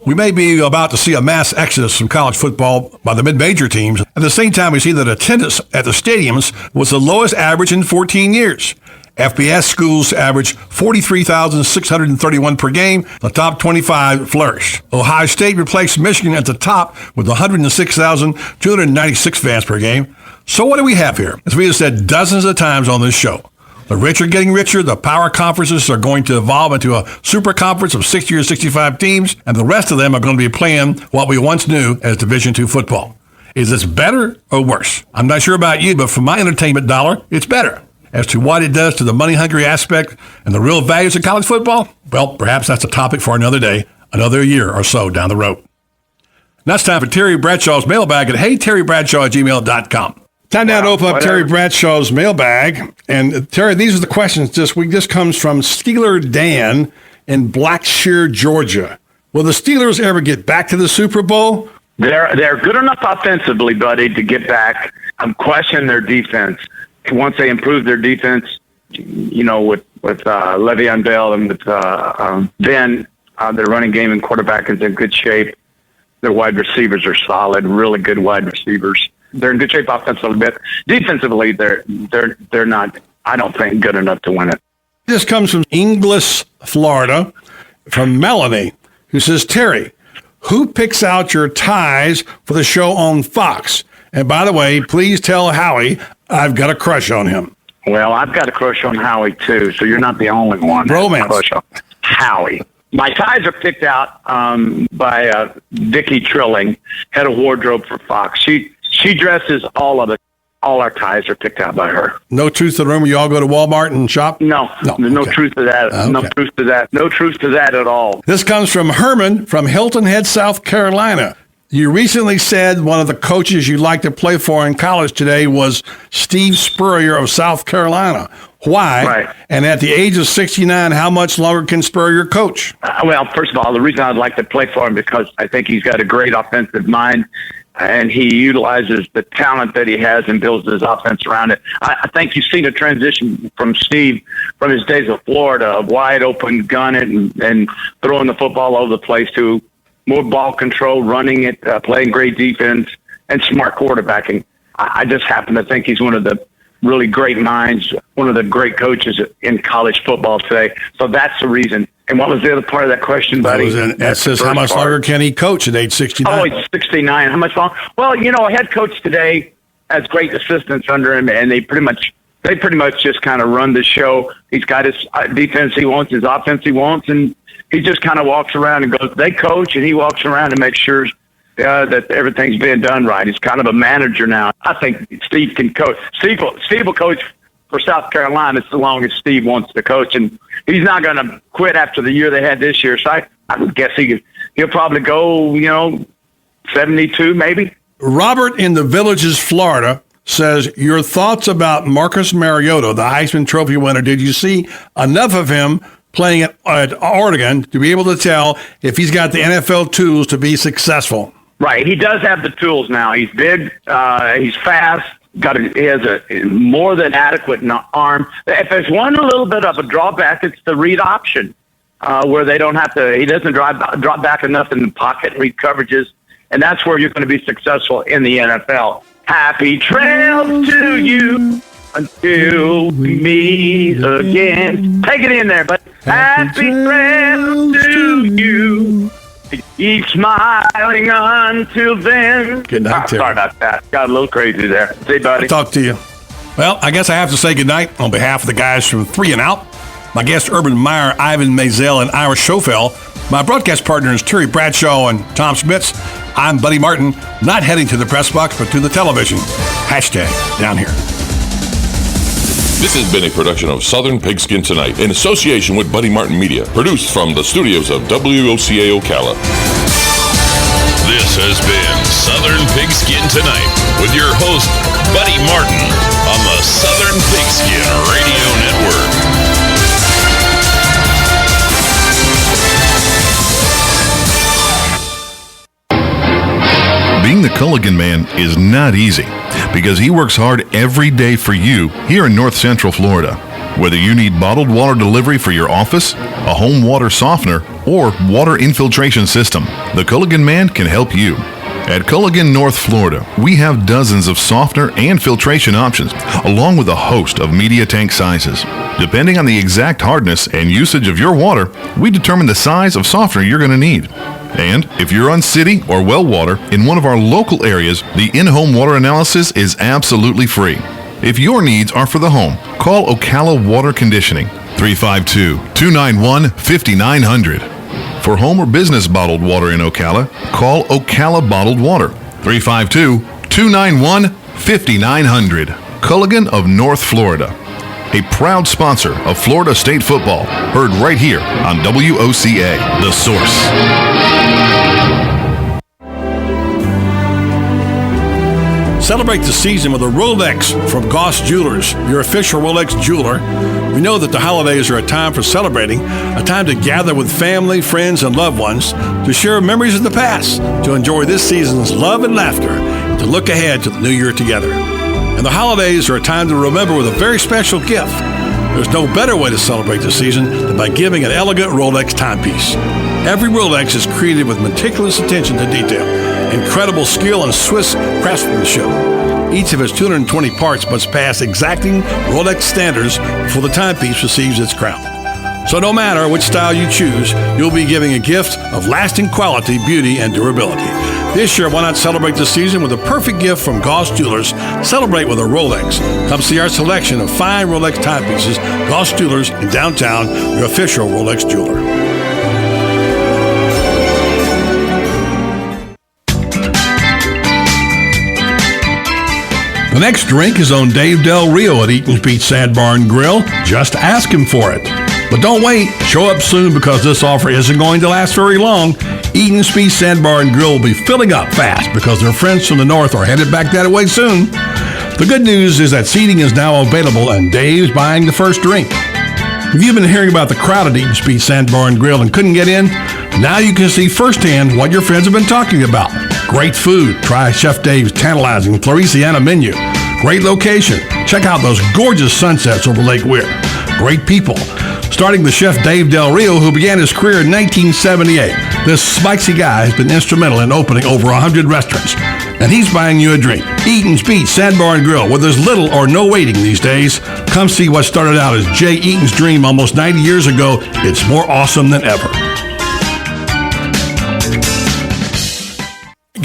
We may be about to see a mass exodus from college football by the mid-major teams. At the same time, we see that attendance at the stadiums was the lowest average in 14 years. FBS schools averaged 43,631 per game. The top 25 flourished. Ohio State replaced Michigan at the top with 106,296 fans per game. So what do we have here? As we have said dozens of times on this show, the rich are getting richer. The power conferences are going to evolve into a super conference of 60 or 65 teams, and the rest of them are going to be playing what we once knew as Division II football. Is this better or worse? I'm not sure about you, but for my entertainment dollar, it's better. As to what it does to the money-hungry aspect and the real values of college football, well, perhaps that's a topic for another day, another year or so down the road. Now it's time for Terry Bradshaw's mailbag at heyterrybradshaw@gmail.com. Time now to open up Terry Bradshaw's mailbag. And Terry, these are the questions. This comes from Steeler Dan in Blackshear, Georgia. Will the Steelers ever get back to the Super Bowl? They're good enough offensively, buddy, to get back. I'm questioning their defense. Once they improve their defense, you know, with Le'Veon Bell and with Ben, their running game and quarterback is in good shape. Their wide receivers are solid, really good wide receivers. They're in good shape offensively, but defensively, they're not, I don't think, good enough to win it. This comes from Inglis, Florida, from Melanie, who says, Terry, who picks out your ties for the show on Fox? And by the way, please tell Howie I've got a crush on him. Well, I've got a crush on Howie, too, so you're not the only one. Romance. Crush on Howie. My ties are picked out by Vicki Trilling, head of wardrobe for Fox. She dresses all of it. All our ties are picked out by her. No truth to the rumor you all go to Walmart and shop? No. There's no truth to that. Okay. No truth to that. No truth to that at all. This comes from Herman from Hilton Head, South Carolina. You recently said one of the coaches you'd like to play for in college today was Steve Spurrier of South Carolina. Why? Right. And at the age of 69, how much longer can Spurrier coach? Well, first of all, the reason I'd like to play for him because I think he's got a great offensive mind, and he utilizes the talent that he has and builds his offense around it. I think you've seen a transition from Steve from his days of Florida, of wide open, gun it, and throwing the football all over the place to more ball control, running it, playing great defense, and smart quarterbacking. I just happen to think he's one of the really great minds, one of the great coaches in college football today. So that's the reason. And what was the other part of that question, buddy? It says, how much longer can he coach at age 69? Oh, he's 69. How much longer? Well, you know, a head coach today has great assistants under him, and they pretty much just kind of run the show. He's got his defense he wants, his offense he wants, and he just kind of walks around and goes, they coach, and he walks around and makes sure that everything's being done right. He's kind of a manager now. I think Steve can coach. Steve will coach for South Carolina as long as Steve wants to coach, and he's not going to quit after the year they had this year. So I would guess he'll probably go, 72 maybe. Robert in the Villages, Florida, says, your thoughts about Marcus Mariota, the Heisman Trophy winner. Did you see enough of him playing at Oregon to be able to tell if he's got the NFL tools to be successful? Right. He does have the tools now. He's big. He's fast. He has a more than adequate arm. If there's one little bit of a drawback, it's the read option, where they don't have to. He doesn't drop back enough in the pocket and read coverages, and that's where you're going to be successful in the NFL. Happy trails to you until we meet again. Take it in there, but happy trails to you. Keep smiling until then. Good night, Terry. Sorry about that. Got a little crazy there. See, buddy. I'll talk to you. Well, I guess I have to say goodnight on behalf of the guys from 3 and Out. My guests, Urban Meyer, Ivan Mazel, and Ira Schofel. My broadcast partners, Terry Bradshaw and Tom Schmitz. I'm Buddy Martin, not heading to the press box, but to the television. #down here. This has been a production of Southern Pigskin Tonight in association with Buddy Martin Media, produced from the studios of WOCA Ocala. This has been Southern Pigskin Tonight with your host, Buddy Martin, on the Southern Pigskin Radio Network. Being the Culligan man is not easy because he works hard every day for you here in North Central Florida. Whether you need bottled water delivery for your office, a home water softener, or water infiltration system, the Culligan man can help you. At Culligan, North Florida, we have dozens of softener and filtration options, along with a host of media tank sizes. Depending on the exact hardness and usage of your water, we determine the size of softener you're going to need. And if you're on city or well water in one of our local areas, the in-home water analysis is absolutely free. If your needs are for the home, call Ocala Water Conditioning, 352-291-5900. For home or business bottled water in Ocala, call Ocala Bottled Water, 352-291-5900. Culligan of North Florida, a proud sponsor of Florida State football, heard right here on WOCA, The Source. Celebrate the season with a Rolex from Goss Jewelers, your official Rolex jeweler. We know that the holidays are a time for celebrating, a time to gather with family, friends, and loved ones, to share memories of the past, to enjoy this season's love and laughter, and to look ahead to the new year together. And the holidays are a time to remember with a very special gift. There's no better way to celebrate the season than by giving an elegant Rolex timepiece. Every Rolex is created with meticulous attention to detail, incredible skill, and Swiss craftsmanship. Each of its 220 parts must pass exacting Rolex standards before the timepiece receives its crown. So no matter which style you choose, you'll be giving a gift of lasting quality, beauty, and durability. This year, why not celebrate the season with a perfect gift from Goss Jewelers? Celebrate with a Rolex. Come see our selection of fine Rolex timepieces. Goss Jewelers in downtown, your official Rolex jeweler. The next drink is on Dave Del Rio at Eaton's Beach Sandbar and Grill. Just ask him for it. But don't wait. Show up soon because this offer isn't going to last very long. Eaton's Beach Sandbar and Grill will be filling up fast because their friends from the north are headed back that way soon. The good news is that seating is now available and Dave's buying the first drink. If you've been hearing about the crowd at Eaton's Beach Sandbar and Grill and couldn't get in, now you can see firsthand what your friends have been talking about. Great food. Try Chef Dave's tantalizing Floresiana menu. Great location. Check out those gorgeous sunsets over Lake Weir. Great people. Starting with Chef Dave Del Rio, who began his career in 1978. This spicy guy has been instrumental in opening over 100 restaurants. And he's buying you a drink. Eaton's Beach Sandbar and Grill, where there's little or no waiting these days. Come see what started out as Jay Eaton's dream almost 90 years ago. It's more awesome than ever.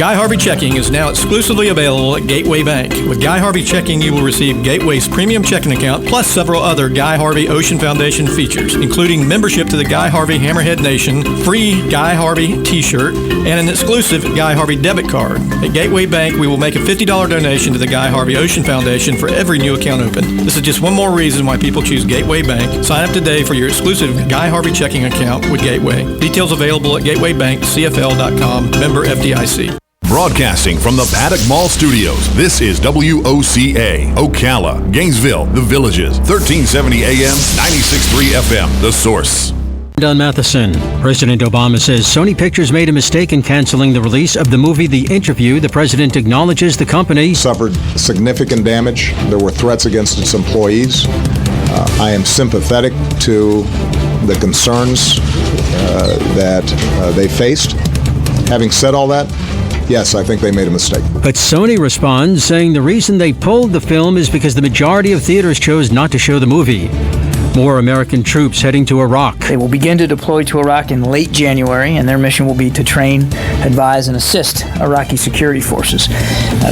Guy Harvey Checking is now exclusively available at Gateway Bank. With Guy Harvey Checking, you will receive Gateway's premium checking account plus several other Guy Harvey Ocean Foundation features, including membership to the Guy Harvey Hammerhead Nation, free Guy Harvey t-shirt, and an exclusive Guy Harvey debit card. At Gateway Bank, we will make a $50 donation to the Guy Harvey Ocean Foundation for every new account open. This is just one more reason why people choose Gateway Bank. Sign up today for your exclusive Guy Harvey checking account with Gateway. Details available at gatewaybankcfl.com. Member FDIC. Broadcasting from the Paddock Mall Studios, this is WOCA, Ocala, Gainesville, The Villages, 1370 AM, 96.3 FM, The Source. Don Matheson. President Obama says Sony Pictures made a mistake in canceling the release of the movie The Interview. The president acknowledges the company suffered significant damage. There were threats against its employees. I am sympathetic to the concerns that they faced. Having said all that, yes, I think they made a mistake. But Sony responds, saying the reason they pulled the film is because the majority of theaters chose not to show the movie. More American troops heading to Iraq. They will begin to deploy to Iraq in late January, and their mission will be to train, advise, and assist Iraqi security forces.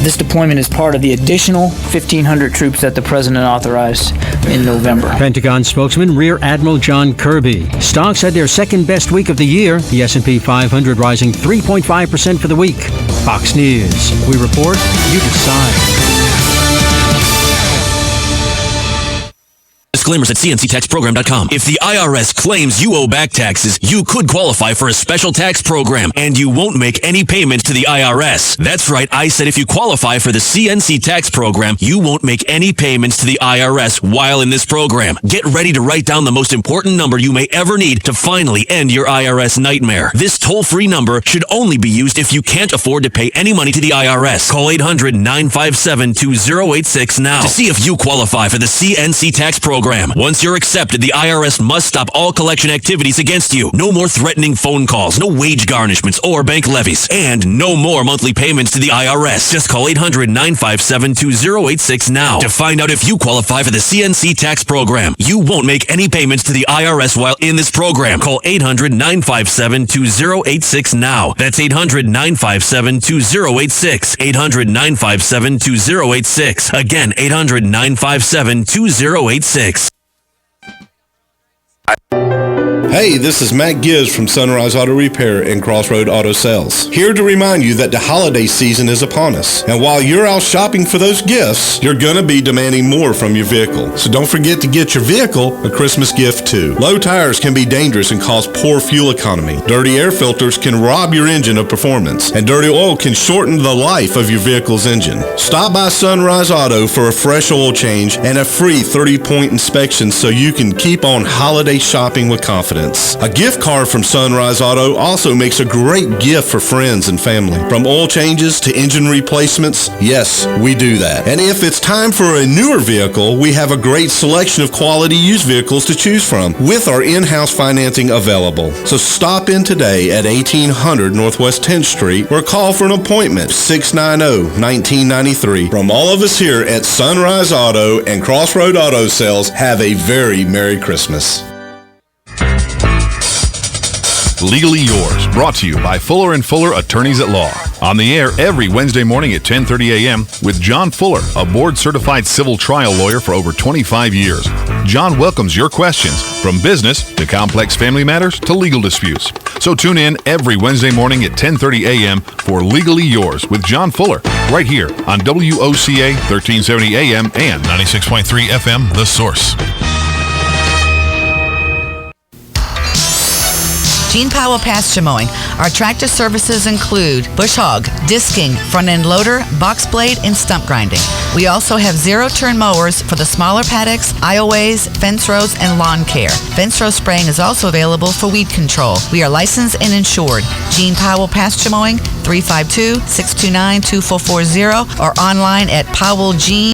This deployment is part of the additional 1,500 troops that the president authorized in November. Pentagon spokesman Rear Admiral John Kirby. Stocks had their second best week of the year. The S&P 500 rising 3.5% for the week. Fox News. We report, you decide. Disclaimers at cnctaxprogram.com. If the IRS claims you owe back taxes, you could qualify for a special tax program, and you won't make any payments to the IRS. That's right, I said if you qualify for the CNC tax program, you won't make any payments to the IRS while in this program. Get ready to write down the most important number you may ever need to finally end your IRS nightmare. This toll-free number should only be used if you can't afford to pay any money to the IRS. Call 800-957-2086 now to see if you qualify for the CNC tax program. Once you're accepted, the IRS must stop all collection activities against you. No more threatening phone calls, no wage garnishments or bank levies, and no more monthly payments to the IRS. Just call 800-957-2086 now to find out if you qualify for the CNC tax program. You won't make any payments to the IRS while in this program. Call 800-957-2086 now. That's 800-957-2086. 800-957-2086. Again, 800-957-2086. Hey, this is Matt Gibbs from Sunrise Auto Repair and Crossroad Auto Sales. Here to remind you that the holiday season is upon us. And while you're out shopping for those gifts, you're going to be demanding more from your vehicle. So don't forget to get your vehicle a Christmas gift too. Low tires can be dangerous and cause poor fuel economy. Dirty air filters can rob your engine of performance. And dirty oil can shorten the life of your vehicle's engine. Stop by Sunrise Auto for a fresh oil change and a free 30-point inspection so you can keep on holiday shopping with confidence. A gift card from Sunrise Auto also makes a great gift for friends and family. From oil changes to engine replacements, yes, we do that. And if it's time for a newer vehicle, we have a great selection of quality used vehicles to choose from with our in-house financing available. So stop in today at 1800 Northwest 10th Street or call for an appointment 690-1993. From all of us here at Sunrise Auto and Crossroad Auto Sales, have a very Merry Christmas. Legally Yours, brought to you by Fuller & Fuller Attorneys at Law. On the air every Wednesday morning at 10:30 a.m. with John Fuller, a board-certified civil trial lawyer for over 25 years. John welcomes your questions, from business to complex family matters to legal disputes. So tune in every Wednesday morning at 10:30 a.m. for Legally Yours with John Fuller, right here on WOCA 1370 a.m. and 96.3 FM, The Source. Gene Powell Pasture Mowing. Our tractor services include bush hog, disking, front end loader, box blade, and stump grinding. We also have zero-turn mowers for the smaller paddocks, aisleways, fence rows, and lawn care. Fence row spraying is also available for weed control. We are licensed and insured. Gene Powell Pasture Mowing, 352-629-2440, or online at powellgene.com.